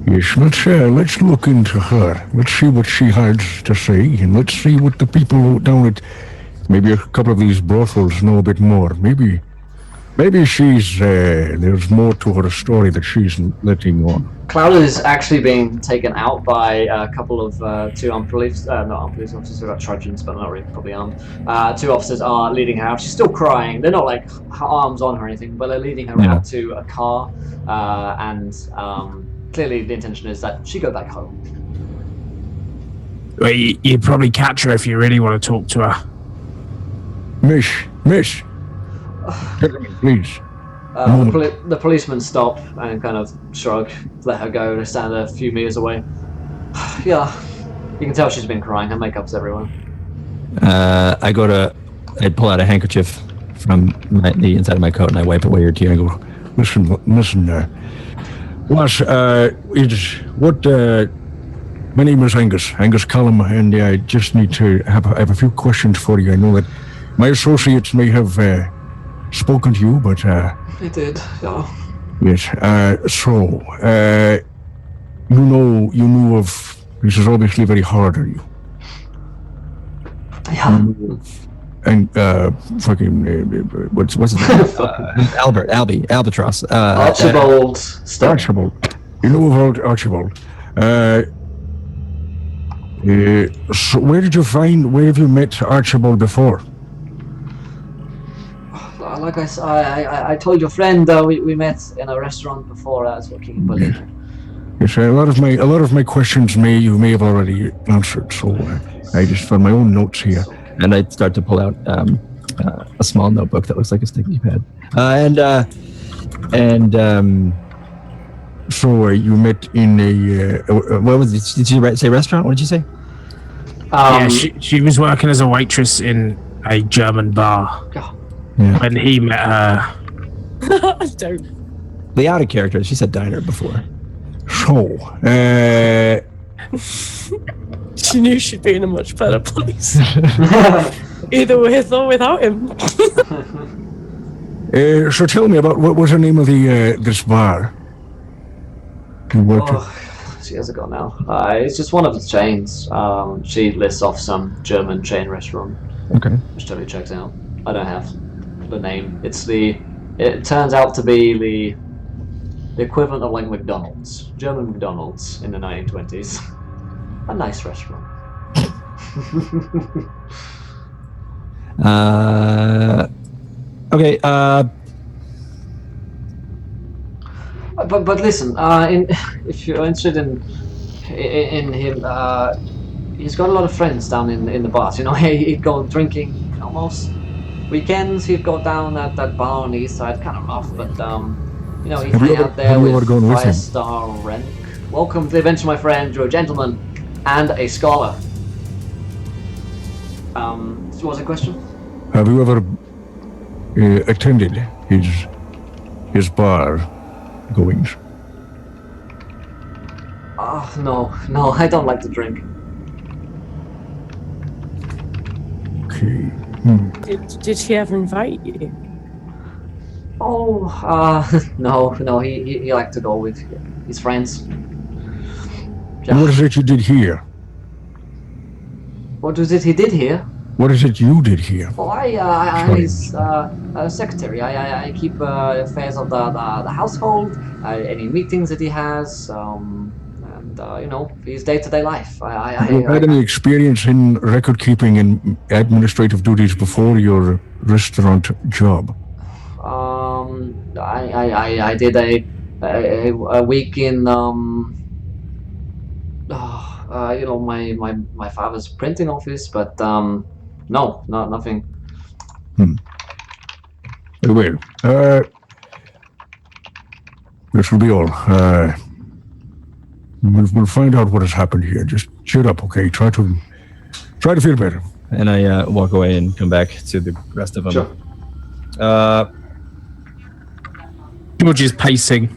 Yes, let's look into her. Let's see what she has to say, and let's see what the people down at maybe a couple of these brothels know a bit more. Maybe she's there's more to her story that she's letting on. Cloud is actually being taken out by a couple of two armed police, not armed police officers, they're trudgeons, but not really, probably armed. 2 officers are leading her out. She's still crying. They're not like arms on her or anything, but they're leading her out to a car, and clearly the intention is that she go back home. Well, you'd probably catch her if you really want to talk to her. Miss, gentlemen, please. The policemen stop and kind of shrug, let her go. They stand a few meters away. Yeah, you can tell she's been crying. Her makeup's everywhere. I pull out a handkerchief from the inside of my coat and I wipe away your tear and go, Listen, lass, my name is Angus Callum, and I just need to have a few questions for you. I know that my associates may have spoken to you, but They did, yeah. yes. So you knew of. This is obviously very hard on you. Yeah. And fucking what's his name? Albatross. Archibald. Archibald. You know of Archibald. So where have you met Archibald before? like I told your friend, we met in a restaurant before I was working in Berlin. Yes, a lot of my questions you may have already answered. So I just found my own notes here. And I start to pull out a small notebook that looks like a sticky pad. So you met in a what was it? Did you say restaurant? What did you say? Yeah, she was working as a waitress in a German bar when he met her. I don't. The out of character. She said diner before. So, She knew she'd be in a much better place. Either with or without him. so tell me about what was the name of the this bar? You worked at? Years ago now. It's just one of the chains. She lists off some German chain restaurant. Okay. Which totally checks out. I don't have the name. It turns out to be the equivalent of like McDonald's. German McDonald's in the 1920s. A nice restaurant. Okay. But listen, if you're interested in him, he's got a lot of friends down in the bars. You know, he'd go drinking almost weekends. He'd go down at that bar on the east side, kind of rough, but you know, he'd hang out there with five-star rank. Welcome to the adventure, my friend. You're a gentleman and a scholar. What was the question? Have you ever attended his bar goings? No, I don't like to drink. Okay. Did he ever invite you? Oh, no, he liked to go with his friends. What is it you did here? What was it he did here? What is it you did here? Well, I'm his secretary. I keep affairs of the household, any meetings that he has, and you know, his day-to-day life. Have you had any experience in record keeping and administrative duties before your restaurant job? I did a week in you know, my father's printing office, but no, nothing. Very well. This will be all. We'll find out what has happened here. Just cheer up, okay? Try to feel better. And I walk away and come back to the rest of them. Sure. George is pacing.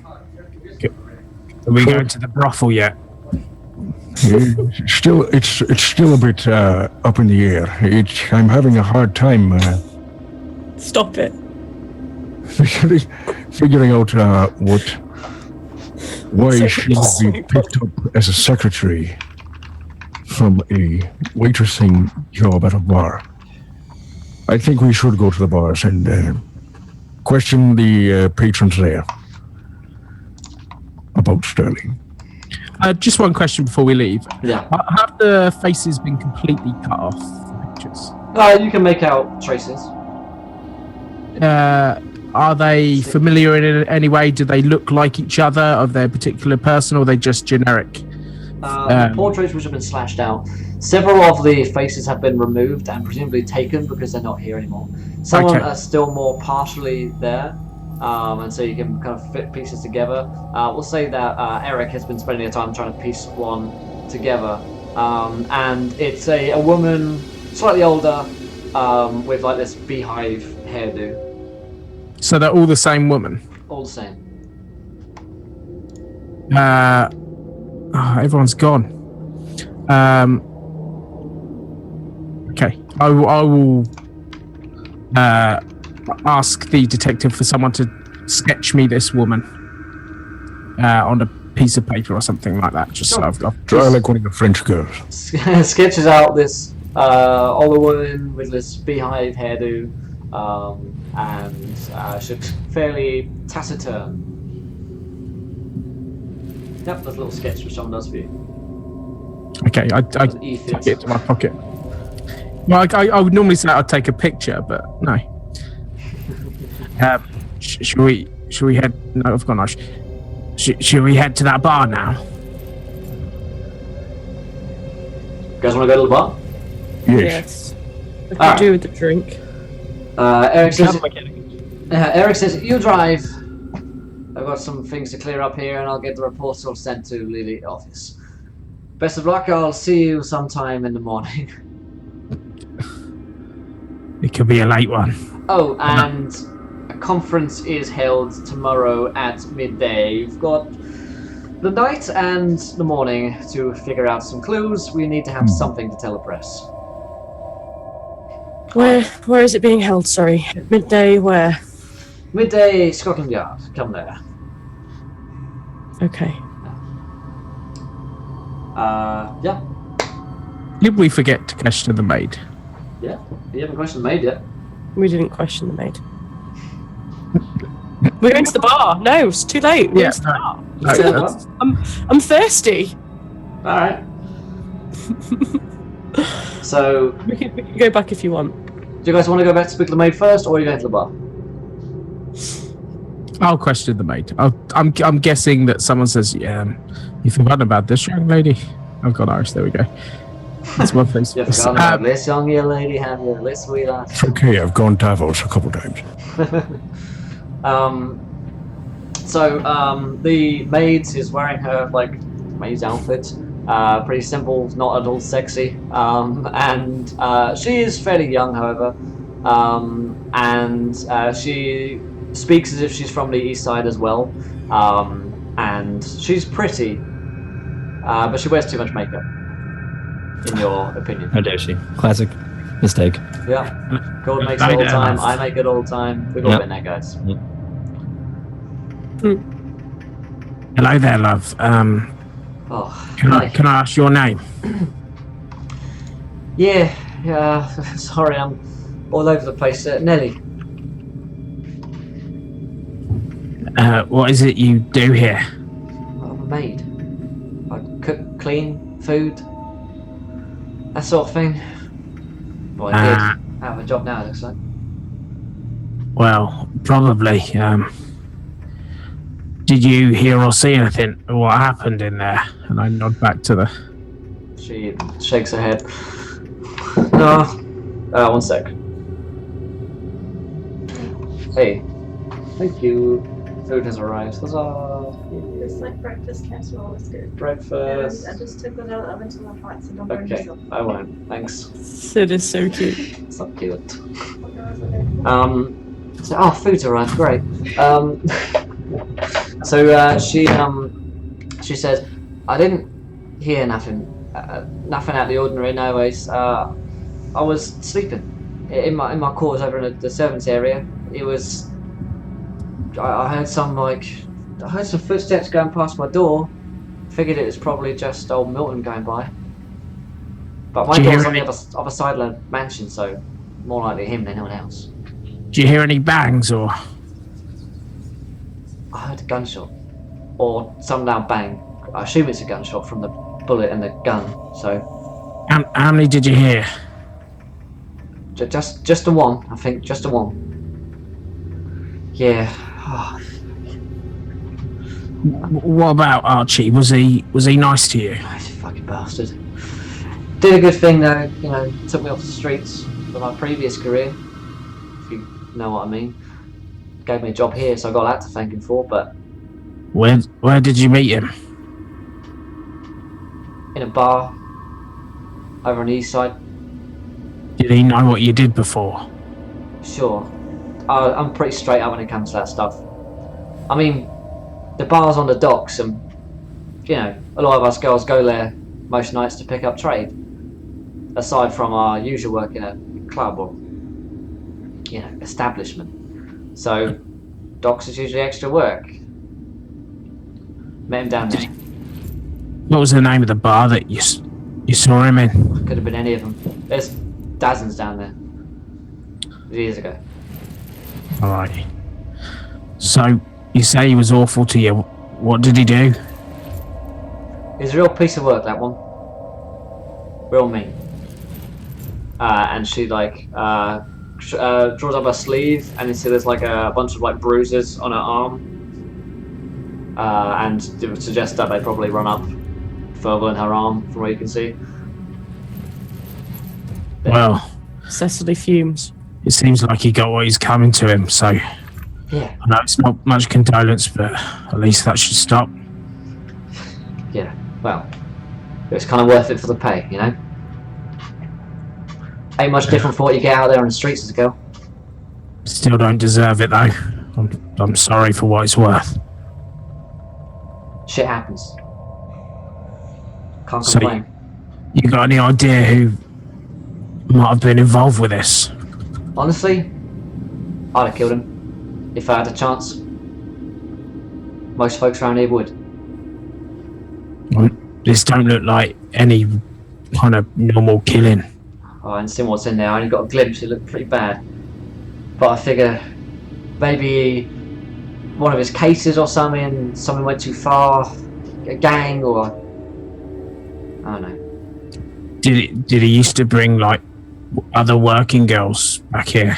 Are we going to the brothel yet? It's still a bit up in the air. I'm having a hard time Stop it. figuring out why she would be picked up as a secretary from a waitressing job at a bar. I think we should go to the bars and question the patrons there about Sterling. Just one question before we leave. Yeah. Have the faces been completely cut off the pictures? You can make out traces. Are they familiar in any way? Do they look like each other? Are they a particular person, or are they just generic? Portraits which have been slashed out. Several of the faces have been removed and presumably taken because they're not here anymore. Some are still more partially there, and so you can kind of fit pieces together. We'll say that Eric has been spending the time trying to piece one together, and it's a woman, slightly older, with like this beehive hairdo. So they're all the same woman? All the same. Everyone's gone. Okay, I will ask the detective for someone to sketch me this woman on a piece of paper or something like that, just so I've got. Try like one of the French girls. Sketches out this older woman with this beehive hairdo, and she looks fairly taciturn. Yep, there's a little sketch which someone does for you. Okay, I take it to my pocket. Well, I would normally say I'd take a picture, but no. Should we head? No, I've gone. No. Should we head to that bar now? You guys want to go to the bar? Yes. I Alright. could do with the drink. Eric says, you drive. I've got some things to clear up here and I'll get the reports all sent to the office. Best of luck, I'll see you sometime in the morning. It could be a late one. Oh, and a conference is held tomorrow at midday. You've got the night and the morning to figure out some clues. We need to have something to tell the press. Where is it being held? Sorry, midday. Where? Midday, Scotland Yard. Come there. Okay. Yeah. Did we forget to question the maid? Yeah. You haven't questioned the maid yet. We didn't question the maid. We're going to the bar. No, it's too late. We're going to the bar. I'm thirsty. All right. So, We can go back if you want. do you guys want to go back to speak to the maid first, or are you going to the bar? I'll question the maid. I'm guessing that someone says, you've forgotten about this young lady. I've got Irish. There we go. That's my face. You've forgotten about this young lady, have you? This sweetheart. It's okay, I've gone Davos a couple times. The maid is wearing her maid's outfit. Pretty simple, not at all sexy. And she is fairly young, however. And she speaks as if she's from the east side as well. And she's pretty, but she wears too much makeup. In your opinion? How dare she? Classic mistake. Yeah. Gold makes it all the time. I make it all the time. We've all been there, guys. Yep. Hello there, love. Can I ask your name? Yeah. Sorry, I'm all over the place. Nelly. What is it you do here? I'm a maid. I cook, clean, food, that sort of thing. Well, I did. I have a job now, it looks like. Well, probably. Did you hear or see anything of what happened in there? And I nod back to the... She shakes her head. No. One sec. Hey. Thank you. Food has arrived. Huzzah! It's like breakfast casserole, it's good. Breakfast. I just took it out of the oven to the hot, so don't burn Okay, yourself. I won't. Thanks. Sid is so cute. So cute. Food's arrived. Great. She says, I didn't hear nothing out of the ordinary. No ways. I was sleeping in my quarters over in the servants' area. It was. I heard some footsteps going past my door. Figured it was probably just old Milton going by. But my door's on the other side of the mansion, so more likely him than anyone else. Did you hear any bangs or... I heard a gunshot. Or some loud bang. I assume it's a gunshot from the bullet and the gun, so... How many did you hear? Just the one, I think. Just the one. Yeah. What about Archie? Was he nice to you? He's a fucking bastard. Did a good thing though, took me off the streets for my previous career, if you know what I mean. Gave me a job here, so I got that to thank him for, but... Where did you meet him? In a bar, over on the east side. Did he know what you did before? Sure. I'm pretty straight up when it comes to that stuff. I mean, the bar's on the docks and, a lot of us girls go there most nights to pick up trade. Aside from our usual work in a club or, establishment. So, docks is usually extra work. Met him down there. What was the name of the bar that you saw him in? Could have been any of them. There's dozens down there. Years ago. Alright. So, you say he was awful to you. What did he do? He's a real piece of work, that one. Real mean. And she draws up her sleeve, and you see there's like a bunch of like bruises on her arm, and it would suggest that they probably run up further in her arm from what you can see. Well, Cecily fumes. it seems like he got what he's coming to him, so Yeah. I know it's not much condolence, but at least that should stop. Yeah. Well, it's kind of worth it for the pay, you know. Ain't much different from what you get out there on the streets as a girl. Still don't deserve it though. I'm sorry for what it's worth. Shit happens. Can't So complain. you got any idea who might have been involved with this? Honestly, I'd have killed him if I had a chance. Most folks around here would. Well, this don't look like any kind of normal killing. Oh, I haven't seen what's in there. I only got a glimpse. It looked pretty bad. But I figure maybe one of his cases or something. Something went too far. A gang or I don't know. Did he used to bring like other working girls back here?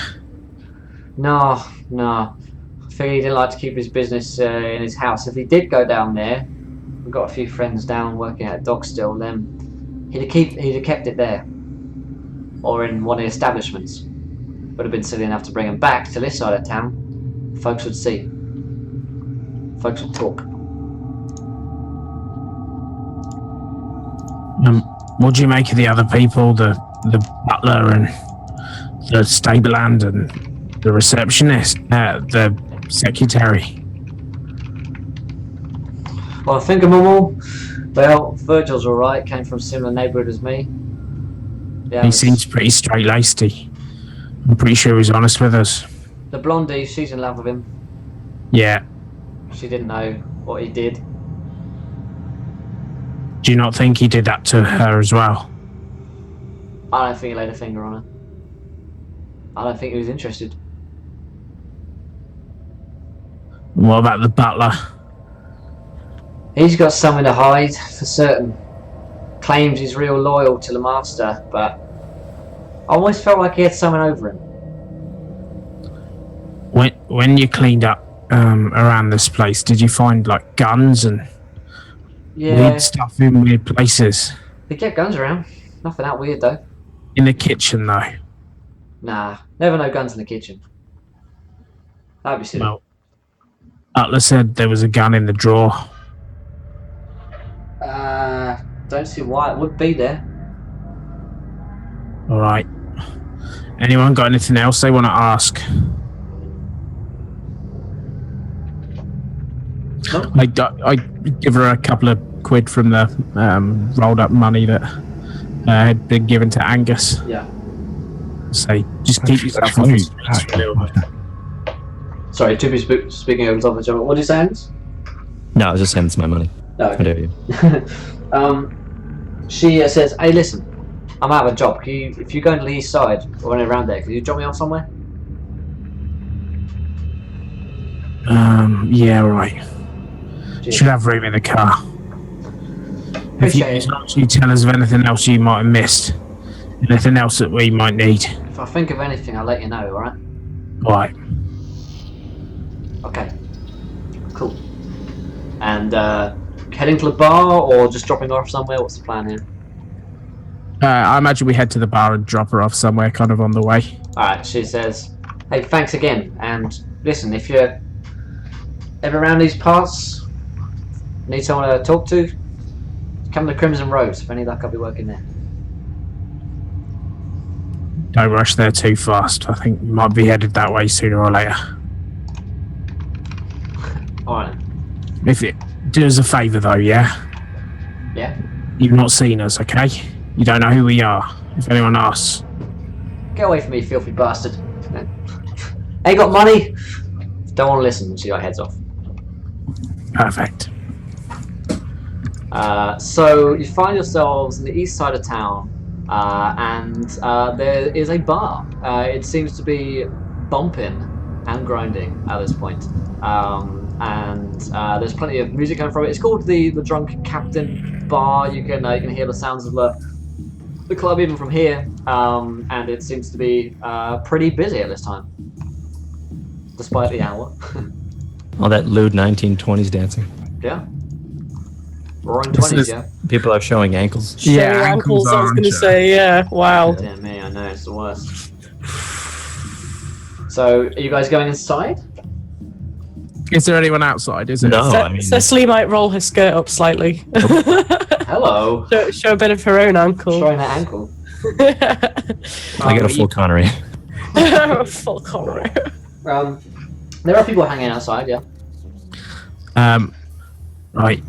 No. I figure he didn't like to keep his business in his house. If he did go down there, we've got a few friends down working at a dock still. Then he'd have kept it there, or in one of the establishments. Would have been silly enough to bring him back to this side of town. Folks would see. Folks would talk. What do you make of the other people, the butler and the stable hand and the receptionist, the secretary? Well, I think of them all. Well, Virgil's alright, came from a similar neighbourhood as me. Yeah, He seems pretty straight-laced. I'm pretty sure he's honest with us. the blondie, she's in love with him. Yeah. She didn't know what he did. Do you not think he did that to her as well? I don't think he laid a finger on her. I don't think he was interested. What about the butler? He's got something to hide, for certain. Claims he's real loyal to the master, but I always felt like he had something over him. When you cleaned up around this place, did you find like guns and Yeah, weird stuff in weird places? they kept guns around. Nothing that weird though. In the kitchen though? Nah, never no guns in the kitchen. That'd be silly. Well, Butler said there was a gun in the drawer. Don't see why it would be there. Alright. Anyone got anything else they want to ask? No. I give her a couple of quid from the rolled up money that had been given to Angus. Yeah. Say, just keep yourself That's off the funny. streets for a little bit. Sorry, to be speaking over the top of each other. What did you say, Angus? No, I was just saying it's my money. No. How dare you? She says, "Hey, listen, I'm out of a job. If you're going to the east side or running around there, can you drop me off somewhere?" Yeah, right. Should have room in the car. If you, Appreciate it. you tell us of anything else you might have missed, anything else that we might need. If I think of anything, I'll let you know. All right? Right. Okay. Cool. And heading to the bar or just dropping her off somewhere? What's the plan here? I imagine we head to the bar and drop her off somewhere kind of on the way. Alright, she says, "Hey, thanks again. And listen, if you're ever around these parts, need someone to talk to, come to Crimson Rose. If any luck, I'll be working there." Don't rush there too fast. I think we might be headed that way sooner or later. Alright. If it do us a favour though, yeah? Yeah? You've not seen us, okay? You don't know who we are. If anyone asks. Get away from me, filthy bastard. Ain't got money? Don't want to listen. She got heads off. Perfect. So you find yourselves in the east side of town, and there is a bar. It seems to be bumping and grinding at this point. And there's plenty of music coming from it. It's called the Drunk Captain Bar. You can hear the sounds of the the club even from here, and it seems to be pretty busy at this time, despite the hour. All that lewd 1920s dancing. Yeah. Roaring This 20s, is- yeah. People are showing ankles. Showing Yeah, ankles, I was aren't going to ya? say, yeah. Wow. Damn me, I know, it's the worst. So, are you guys going inside? Is there anyone outside? Is it? No, I mean, Cecily might roll her skirt up slightly. Hello. show a bit of her own ankle. Showing that ankle. I got a full Connery. Full collar. There are people hanging outside, yeah. Right.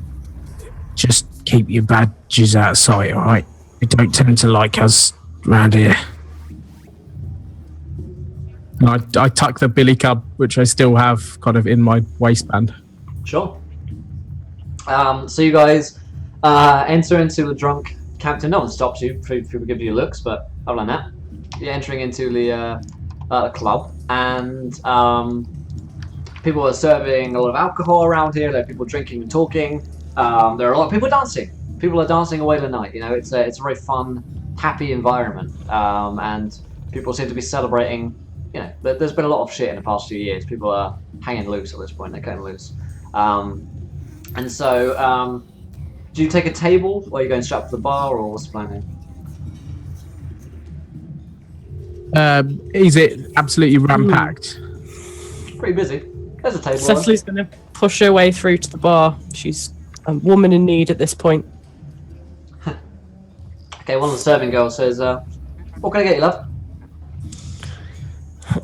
Just keep your badges out of sight, alright? They don't tend to like us round here. And I tuck the billy club, which I still have kind of in my waistband. Sure. So you guys enter into the drunk captain. No one stops you. People give you looks, but other than that, you're entering into the club, and people are serving a lot of alcohol around here. There are people drinking and talking. There are a lot of people dancing. People are dancing away the night. You know, it's a very fun, happy environment, and people seem to be celebrating. You know, there's been a lot of shit in the past few years. People are hanging loose at this point. They're cutting loose. And so, do you take a table, or are you going straight up to the bar, or what's the plan here? Is it absolutely ram-packed? Pretty busy. There's a table. Cecily's going to push her way through to the bar. She's a woman in need at this point. Okay, one of the serving girls says, "What can I get you, love?"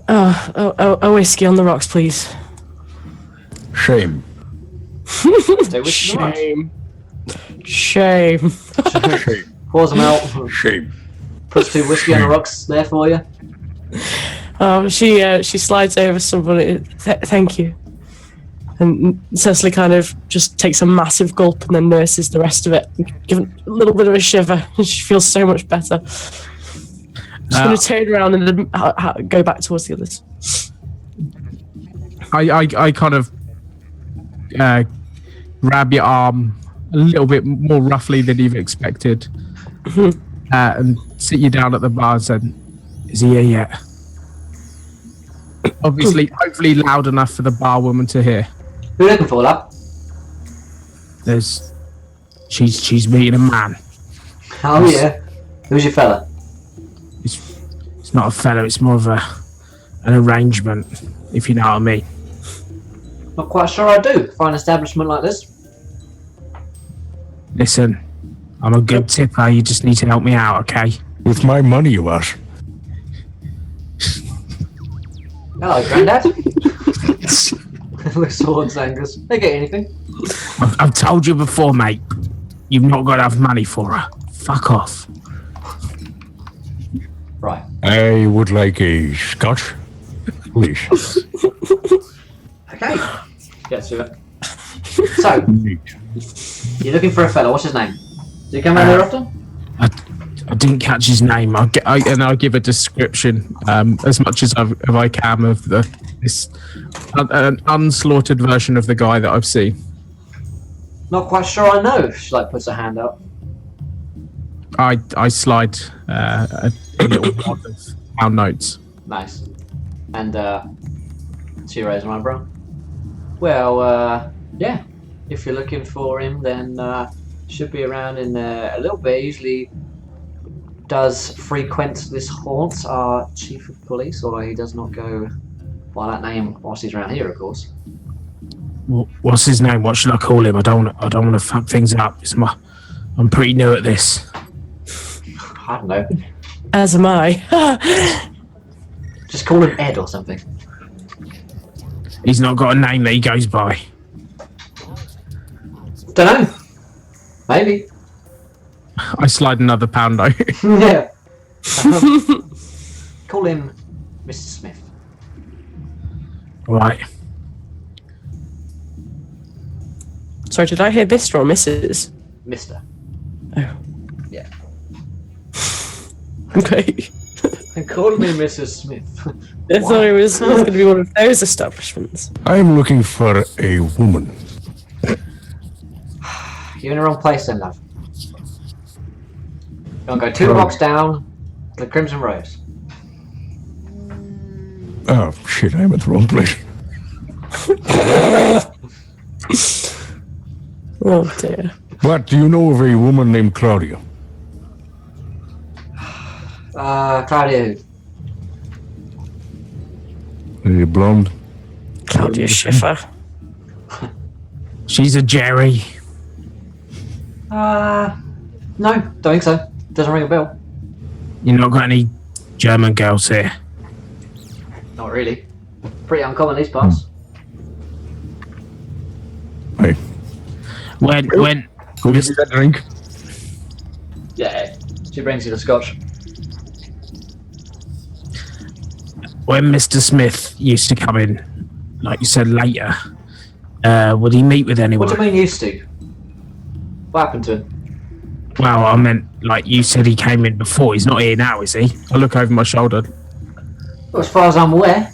A whiskey on the rocks, please. Shame. Stay with the right. Shame. Shame. Pours them out. Shame. Puts 2 whiskey on the rocks there for you. She slides over somebody. Thank you. And Cecily kind of just takes a massive gulp and then nurses the rest of it, giving a little bit of a shiver. She feels so much better. Just going to turn around and then go back towards the others. I kind of grab your arm a little bit more roughly than you've expected, and sit you down at the bar and said, "Is he here yet?" Obviously, hopefully loud enough for the barwoman to hear. Who are you looking for, love? She's meeting a man. Oh yeah. Who's your fella? It's not a fellow. It's more of an arrangement, if you know what I mean. Not quite sure I do. For an establishment like this. Listen, I'm a good tipper. You just need to help me out, okay? With my money, you ask. Hello, Grandad. Looks towards Angus. They get anything? I've told you before, mate. You've not got enough money for her. Fuck off. Right. I would like a scotch, please. Okay. Get to it. So, you're looking for a fella. What's his name? Do you come around here often? I didn't catch his name. I'll give a description as much as I can of this an unslaughtered version of the guy that I've seen. Not quite sure I know. She puts her hand up. I slide a little wad of our notes. Nice. And she raised my eyebrow. Well, yeah. If you're looking for him, then should be around in a little bit. Usually does frequent this haunt, our chief of police, although he does not go by that name whilst he's around here, of course. What's his name? What should I call him? I don't want to fuck things up. I'm pretty new at this. I don't know. As am I. Just call him Ed or something. He's not got a name that he goes by. Don't know. Maybe. I slide another pound note. Yeah. Call him Mr. Smith. Right. Sorry, did I hear Mr. or Mrs.? Mr. Oh. Yeah. Okay. Call me Mrs. Smith. I thought it was going to be one of those establishments. I'm looking for a woman. You're in the wrong place then, love. I'll go 2 blocks down, the Crimson Rose. Oh, shit, I'm at the wrong place. Oh dear. What, do you know of a woman named Claudia? Claudia. A blonde? Claudia Schiffer. She's a Jerry. No, don't think so. Doesn't ring a bell. You not got any German girls here? Not really. Pretty uncommon these parts. Hey, When go give me that drink. Yeah, she brings you the scotch. when Mr. Smith used to come in, like you said later, would he meet with anyone? What do you mean used to? What happened to him? Well, I meant, like you said, he came in before. He's not here now, is he? I look over my shoulder. Well, as far as I'm aware.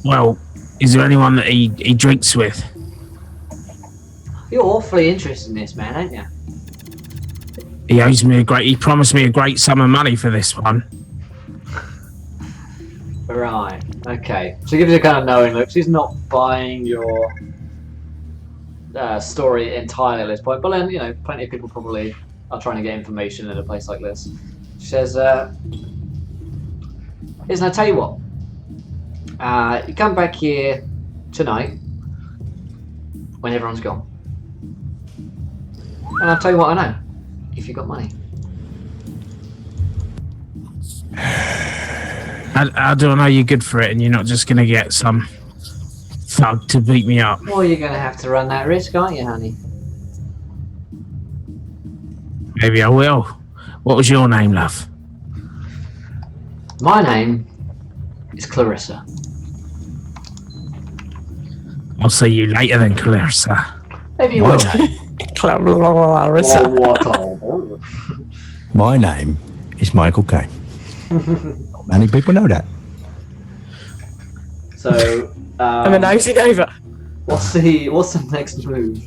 Well, is there anyone that he drinks with? You're awfully interested in this, man, ain't you? He owes me he promised me a great sum of money for this one. Right, okay. So give you a kind of knowing look. She's not buying your story entirely at this point, but then, you know, plenty of people probably are trying to get information in a place like this. She says, listen, I tell you what. You come back here tonight when everyone's gone. And I'll tell you what I know. If you got money. How do I know you're good for it and you're not just going to get some thug to beat me up? Well, you're going to have to run that risk, aren't you, honey? Maybe I will. What was your name, love? My name is Clarissa. I'll see you later then, Clarissa. Maybe you will. Clarissa. My name is Michael Caine. Not many people know that. So, I'm a nosy neighbour. what's the next move?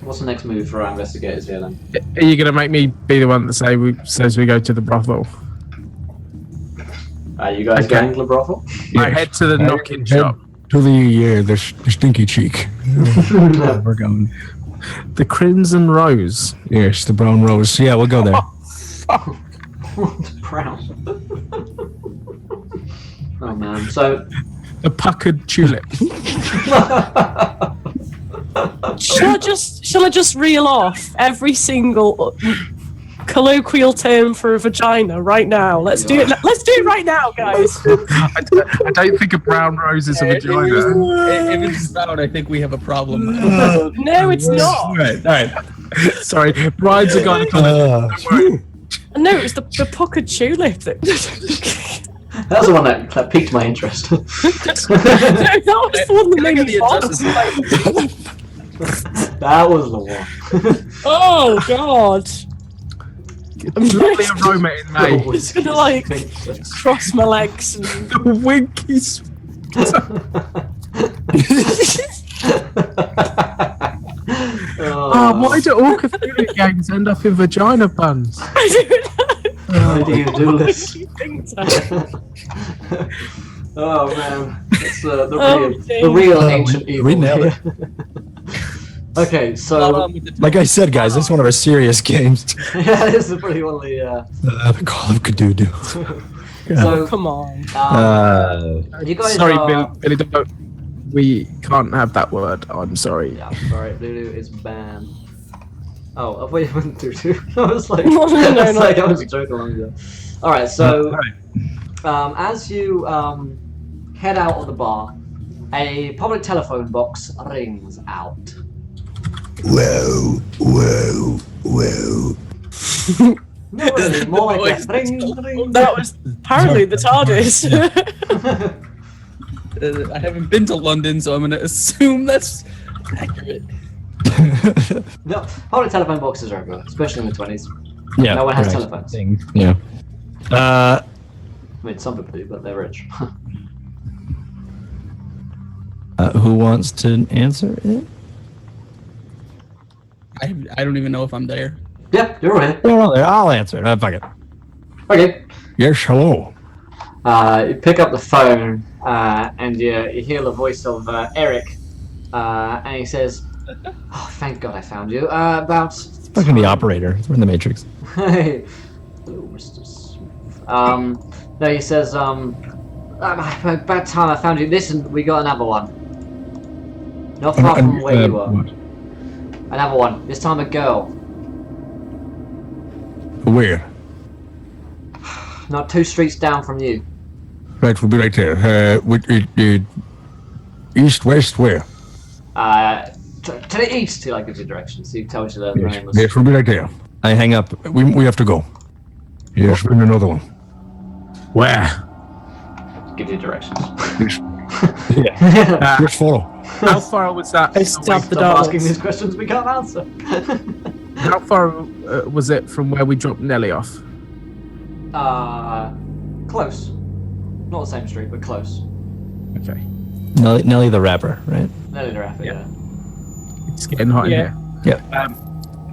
What's the next move for our investigators here then? Are you going to make me be the one that says we go to the brothel? Are you guys Okay. going to the brothel? I head to the knocking shop. To the stinky cheek. We're going. The Crimson Rose. Yes, the brown rose. Yeah, we'll go there. Brown. Oh man. So The puckered tulip. Shall I just reel off every single colloquial term for a vagina right now? Let's do it. Let's do it right now, guys. I don't think a brown rose is a vagina. If it's brown, I think we have a problem. No, it's not. All right. Sorry, Brian's a guy. No, it's the puckered tulip that. that's the one that piqued my interest. No, that was the one that made me fall. That was the one. Oh God! Lovely aroma in May. I'm just gonna like cross my legs and. The winkies. Oh, why do all Cthulhu gangs end up in vagina buns? I don't know. How do you do this? You think so? Oh man, it's the dear. real ancient evil. we nailed it. Okay, so Like I said, guys, this is one of our serious games. yeah, this is pretty one of the. The Call of Cthulhu. So Come on. you guys Sorry, are. Billy, we can't have that word. I'm sorry. Yeah, I'm sorry, Lulu is banned. Oh, I thought you went through two. I was like, No, I was no. like, I was joking along ago. All right, so as you head out of the bar, a public telephone box rings out. Whoa, whoa, whoa. No, really, more like a ring, ring. That was apparently the TARDIS. I haven't been to London, so I'm going to assume that's accurate. No, public telephone boxes are everywhere, especially in the 20s. Yeah. No one has right. telephones. Yeah. I mean, some people do, but they're rich. Who wants to answer it? I I don't even know if I'm there. Yeah, you're right. No, I'll answer it. Fuck it. Okay. Yes, hello. You pick up the phone and you hear the voice of Eric, and he says, "Oh, thank God I found you. About Fucking the operator. We're in the Matrix. Hey, hello, Mr. Smith. No, he says, about time I found you. Listen, we got another one. Not far from where you are. What? Another one. This time a girl. Where? Not 2 streets down from you. Right, we'll be right there. East, west, where? To the east, he like gives you directions. He tells you the name. Yes, we'll be right there. I hang up. We have to go. Yes, bring another one. Where? Give you directions. Yeah. Just follow. How far was that? I stopped the Stop dogs. asking these questions we can't answer. How far was it from where we dropped Nelly off? Close. Not the same street, but close. Okay. Nelly the rapper, right? Nelly the Rapper, yeah. It's getting hot Yeah. in here.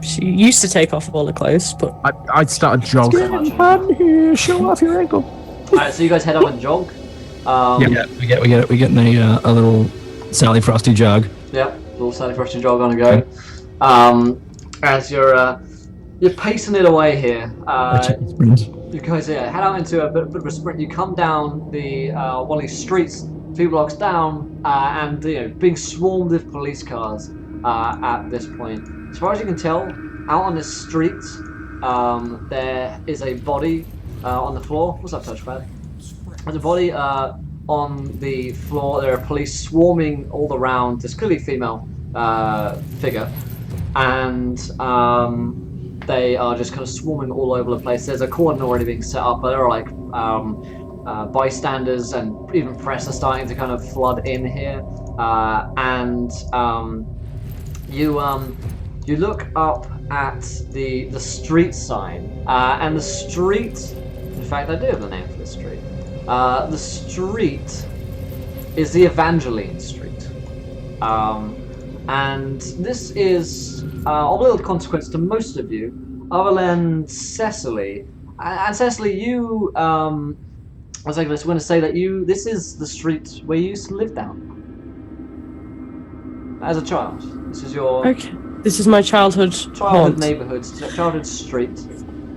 She used to take off all her clothes, but I'd start a jog. Here, show off your ankle. Alright, so you guys head up and jog. Yeah, we get a little Sally Frosty jog. Yeah, little Sally Frosty jog on a go. As you're pacing it away here, you guys head out into a bit of a sprint. You come down the one of these streets, 2 blocks down, and being swarmed with police cars at this point. As far as you can tell, out on this street, there is a body on the floor. What's that touchpad? There's a body on the floor. There are police swarming all around this clearly female figure, and they are just kind of swarming all over the place. There's a cordon already being set up, but there are like bystanders and even press are starting to kind of flood in here. And you look up at the street sign, and the street. In fact, I do have the name for the street. The street is the Evangeline Street. And this is of little consequence to most of you, other than Cecily. And Cecily, you, I was going to say that this is the street where you used to live down. As a child. This is your okay. This is my childhood haunt. neighborhood, childhood street.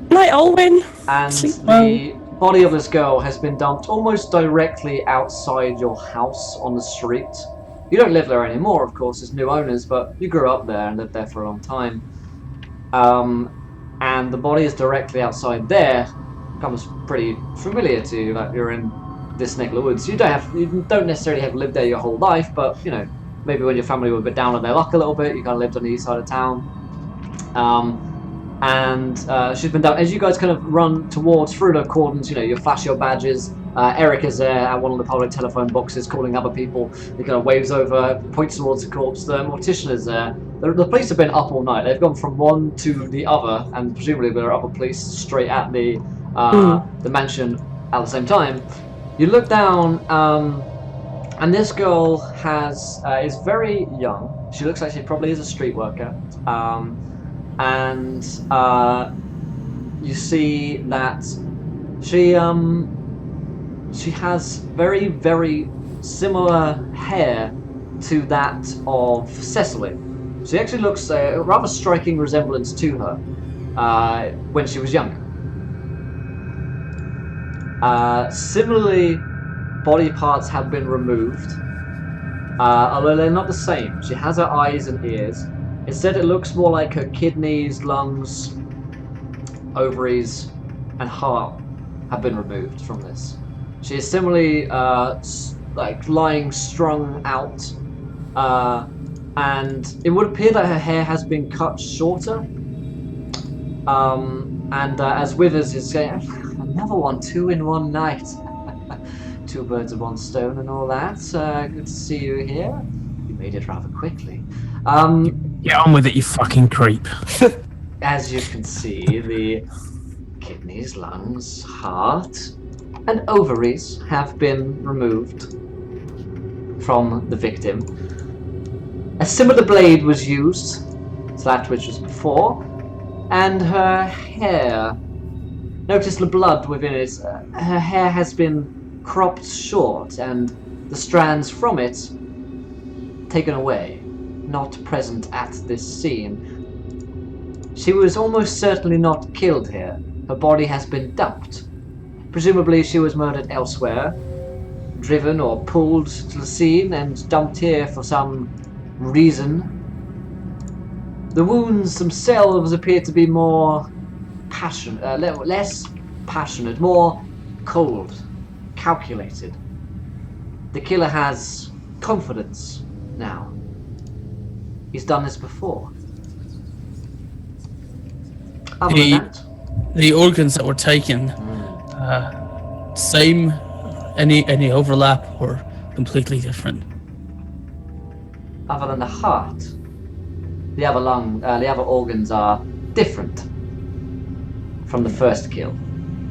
Night, Alwyn. And Sleep the body of this girl has been dumped almost directly outside your house on the street. You don't live there anymore, of course, as new owners, but you grew up there and lived there for a long time. And the body is directly outside there. Becomes pretty familiar to you that you're in this neck of the woods. You don't necessarily have lived there your whole life, but maybe when your family were a bit down on their luck a little bit, you kind of lived on the east side of town. And she's been down. As you guys kind of run through the cordons, you flash your badges. Eric is there at one of the public telephone boxes calling other people. He kind of waves over, points towards the corpse. The mortician is there. The police have been up all night. They've gone from one to the other, and presumably there are other police straight at the mansion at the same time. You look down, and this girl is very young. She looks like she probably is a street worker. And you see that she has very, very similar hair to that of Cecily. She actually looks a rather striking resemblance to her when she was younger. Similarly, body parts have been removed, although they're not the same. She has her eyes and ears. Instead, it looks more like her kidneys, lungs, ovaries, and heart have been removed from this. She is similarly lying strung out, and it would appear that her hair has been cut shorter. And as Withers is saying, another one, 2 in one night. 2 birds with 1 stone and all that. Good to see you here. You made it rather quickly. Get on with it, you fucking creep. As you can see, the kidneys, lungs, heart, and ovaries have been removed from the victim. A similar blade was used It's that which was before. And her hair. Notice the blood within it. Her hair has been cropped short, and the strands from it taken away, not present at this scene. She was almost certainly not killed here. Her body has been dumped. Presumably she was murdered elsewhere, driven or pulled to the scene and dumped here for some reason. The wounds themselves appear to be more passionate, less passionate, more cold, calculated. The killer has confidence now. He's done this before. Other than that, the organs that were taken, same, any overlap, or completely different? other than the heart, the other organs are different from the first kill.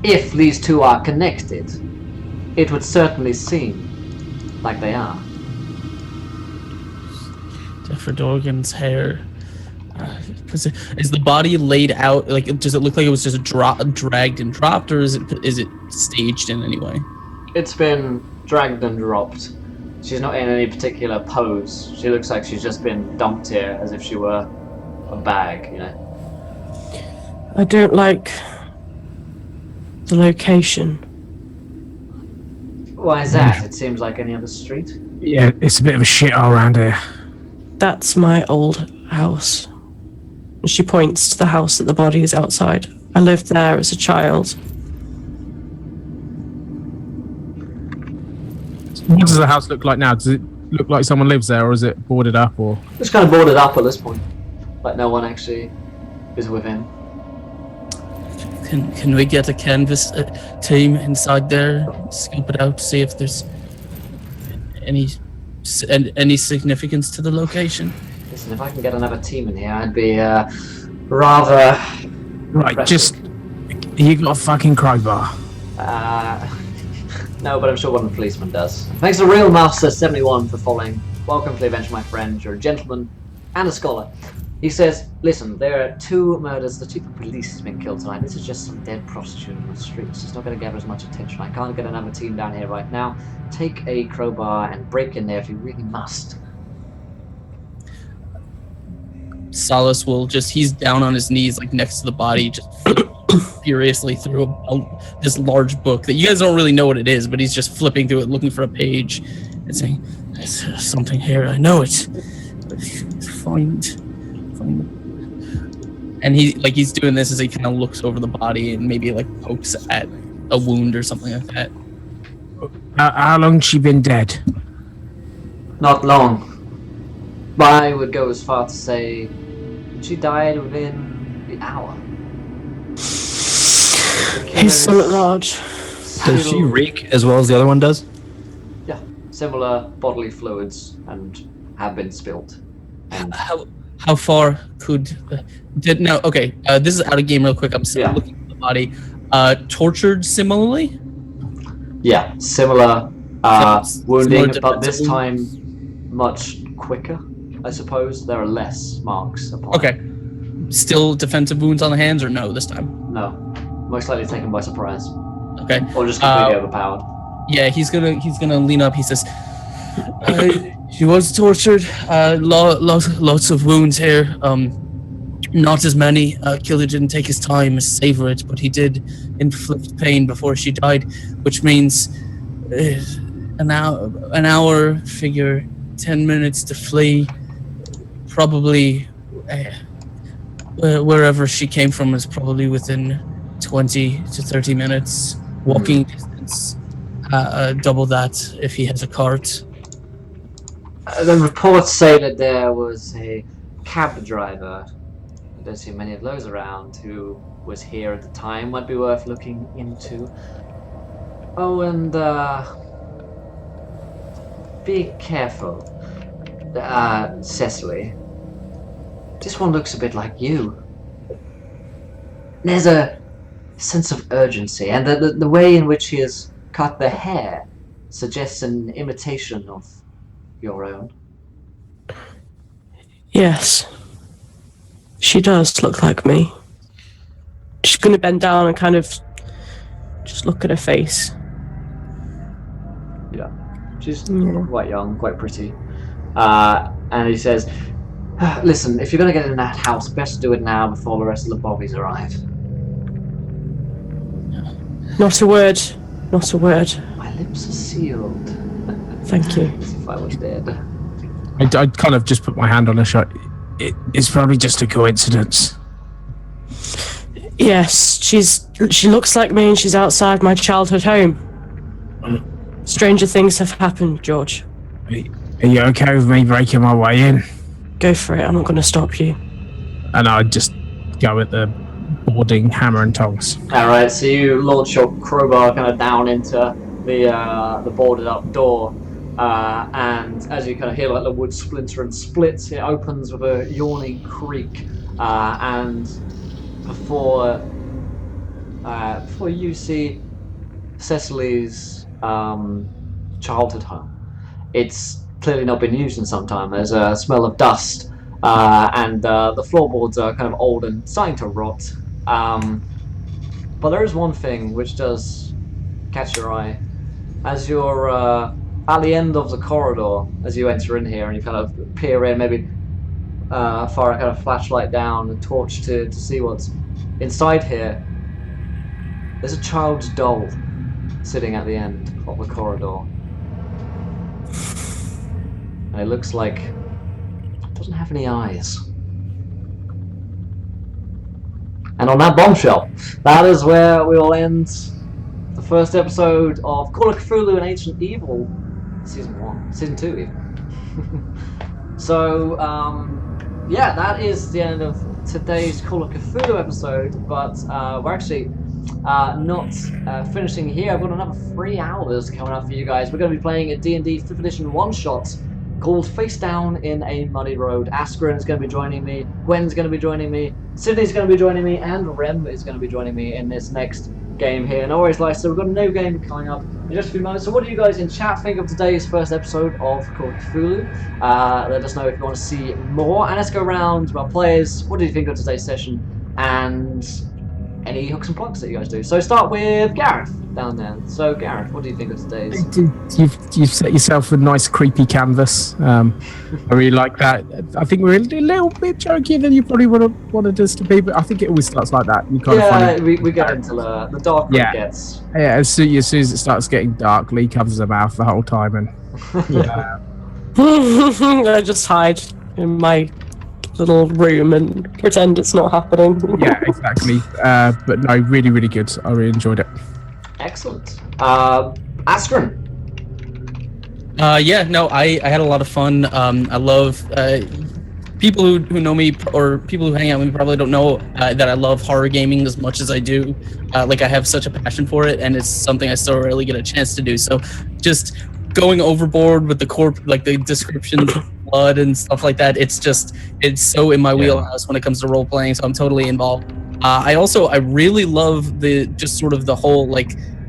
If these two are connected, it would certainly seem like they are. Different organs, hair. Is the body laid out? Like, does it look like it was just dragged and dropped, or is it staged in any way? It's been dragged and dropped. She's not in any particular pose. She looks like she's just been dumped here as if she were a bag, you know. I don't like the location. Why is that? It seems like any other street. Yeah, it's a bit of a shithole around here. That's my old house. She points to the house that the body is outside. I lived there as a child. What does the house look like now? Does it look like someone lives there, or is it boarded up, or? It's kind of boarded up at this point. Like no one actually is within. Can we get a canvas team inside there, scope it out, see if there's any significance to the location? Listen, if I can get another team in here, I'd be rather. Right, impressive. just. You got a fucking crowbar. No, but I'm sure one of the policemen does. Thanks to Real Master 71 for following. Welcome to the adventure, my friend. You're a gentleman and a scholar. He says, listen, there are 2 murders. The chief of police has been killed tonight. This is just some dead prostitute on the streets. It's not going to gather as much attention. I can't get another team down here right now. Take a crowbar and break in there if you really must. Solace will he's down on his knees, like next to the body, just furiously through this large book that you guys don't really know what it is, but he's just flipping through it, looking for a page and saying, there's something here, I know it. Find. And he's doing this as he kind of looks over the body and maybe like pokes at a wound or something like that. How long's she been dead? Not long. But I would go as far to say she died within the hour. He's so large. Does she reek as well as the other one does? Yeah, similar bodily fluids and have been spilt. And How far could this is out of game real quick. I'm still looking at the body. Tortured similarly? yeah, similar wounding, but this defensive time much quicker, I suppose. There are less marks upon it. Okay. Still defensive wounds on the hands, or no this time? No. Most likely taken by surprise. Okay. Or just completely overpowered. Yeah, he's gonna lean up. He says, she was tortured. Lots of wounds here. Not as many. Killer didn't take his time to savor it, but he did inflict pain before she died, which means an hour. Figure 10 minutes to flee. Probably wherever she came from is probably within 20 to 30 minutes walking distance. Double that if he has a cart. The reports say that there was a cab driver, I don't see many of those around, who was here at the time. Might be worth looking into. Oh, and be careful, Cecily. This one looks a bit like you. There's a sense of urgency, and the way in which he has cut the hair suggests an imitation of your own. Yes. She does look like me. She's going to bend down and kind of just look at her face. Yeah. She's quite young, quite pretty. And he says, listen, if you're going to get in that house, best do it now before the rest of the bobbies arrive. Not a word. Not a word. My lips are sealed. Thank you. As if I was dead. I'd kind of just put my hand on her shoulder. It's probably just a coincidence. Yes, she looks like me and she's outside my childhood home. Stranger things have happened, George. Are you okay with me breaking my way in? Go for it, I'm not going to stop you. And I'd just go at the boarding hammer and tongs. Alright, so you launch your crowbar kind of down into the boarded up door. And as you kind of hear like the wood splinter and split, it opens with a yawning creak. And before you see Cecily's childhood home, it's clearly not been used in some time. There's a smell of dust, and the floorboards are kind of old and starting to rot. But there is one thing which does catch your eye. As you're at the end of the corridor, as you enter in here and you kind of peer in, maybe fire a kind of flashlight down, a torch to see what's inside here, there's a child's doll sitting at the end of the corridor. And it looks like it doesn't have any eyes. And on that bombshell, that is where we will end the first episode of Call of Cthulhu and Ancient Evil, Season 1, Season 2 even. So, yeah, that is the end of today's Call of Cthulhu episode, but we're actually not finishing here. I've got another 3 hours coming up for you guys. We're going to be playing a D&D 5th edition one-shot called Face Down in a Muddy Road. Askren is going to be joining me, Gwen's going to be joining me, Sydney's going to be joining me, and Rem is going to be joining me in this next game here. No worries, guys. So we've got a new game coming up in just a few moments. So what do you guys in chat think of today's first episode of Call of Cthulhu? Let us know if you want to see more. And let's go around to our players. What did you think of today's session? And any hooks and plugs that you guys do. So start with Gareth down there. So Gareth, what do you think of today's? You've set yourself a nice creepy canvas. I really like that. I think we're a little bit jokier than you probably wanted us to be, but I think it always starts like that. You kind of find we get into the darker it gets. Yeah, as soon as it starts getting dark, Lee covers her mouth the whole time, and I just hide in my little room and pretend it's not happening. Yeah, exactly. But no, really, really good. I really enjoyed it. Excellent. Askren. Yeah, no, I had a lot of fun. I love people who know me or people who hang out with me probably don't know that I love horror gaming as much as I do. Like I have such a passion for it, and it's something I still rarely get a chance to do. So just going overboard with the descriptions of blood and stuff like that, it's so in my wheelhouse when it comes to role playing, so I'm totally involved. I really love the whole,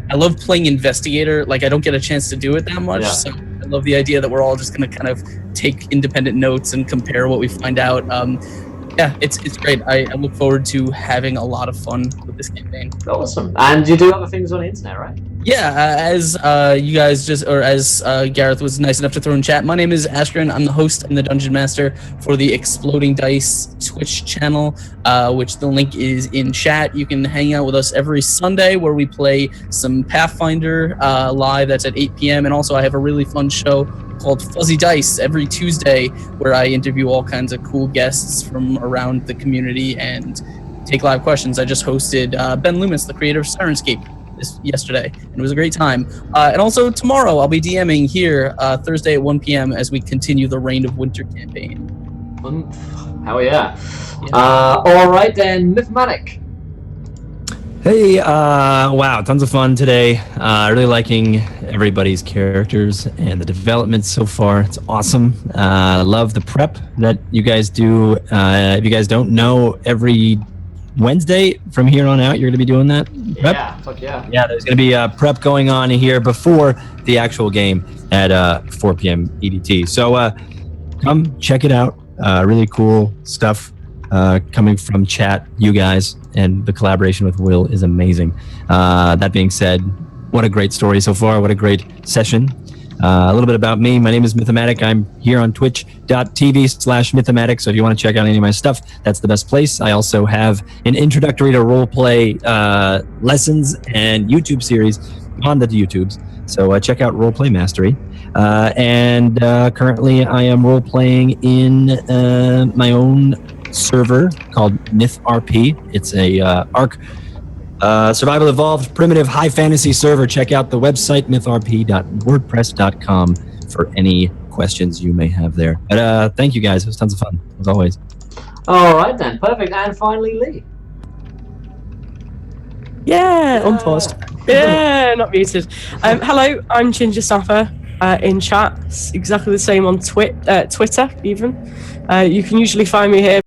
I love playing investigator. Like I don't get a chance to do it that much, so I love the idea that we're all just gonna kind of take independent notes and compare what we find out. Yeah, it's great. I look forward to having a lot of fun with this campaign. Awesome. And you do other things on the internet, right? Yeah, as you guys as Gareth was nice enough to throw in chat, my name is Askren. I'm the host and the Dungeon Master for the Exploding Dice Twitch channel, which the link is in chat. You can hang out with us every Sunday where we play some Pathfinder live. That's at 8 p.m. And also I have a really fun show called Fuzzy Dice every Tuesday where I interview all kinds of cool guests from around the community and take live questions. I just hosted Ben Loomis, the creator of Sirenscape, yesterday, and it was a great time. And also tomorrow I'll be DMing here Thursday at 1 p.m. as we continue the Reign of Winter campaign. Hell yeah. All right then, Mythmatic. Hey, wow, tons of fun today. Really liking everybody's characters and the development so far. It's awesome. Love the prep that you guys do. If you guys don't know, every Wednesday from here on out, you're going to be doing that prep? Yeah, fuck yeah. Yeah, there's going to be prep going on here before the actual game at 4 p.m. EDT. So come check it out. Really cool stuff. coming from chat, you guys, and the collaboration with Will is amazing. That being said, what a great story so far. What a great session. A little bit about me. My name is Mythomatic. I'm here on twitch.tv/Mythomatic. So if you want to check out any of my stuff, that's the best place. I also have an introductory to roleplay lessons and YouTube series on the YouTubes. So check out Roleplay Mastery. And currently I am role-playing in my own server called MythRP. It's a ARC survival evolved primitive high fantasy server. Check out the website mythrp.wordpress.com for any questions you may have there. But thank you guys. It was tons of fun as always. All right then, perfect. And finally, Lee. Yeah, unpaused. Yeah, not muted. Hello, I'm Ginger Sapper in chat. It's exactly the same on Twitter even. You can usually find me here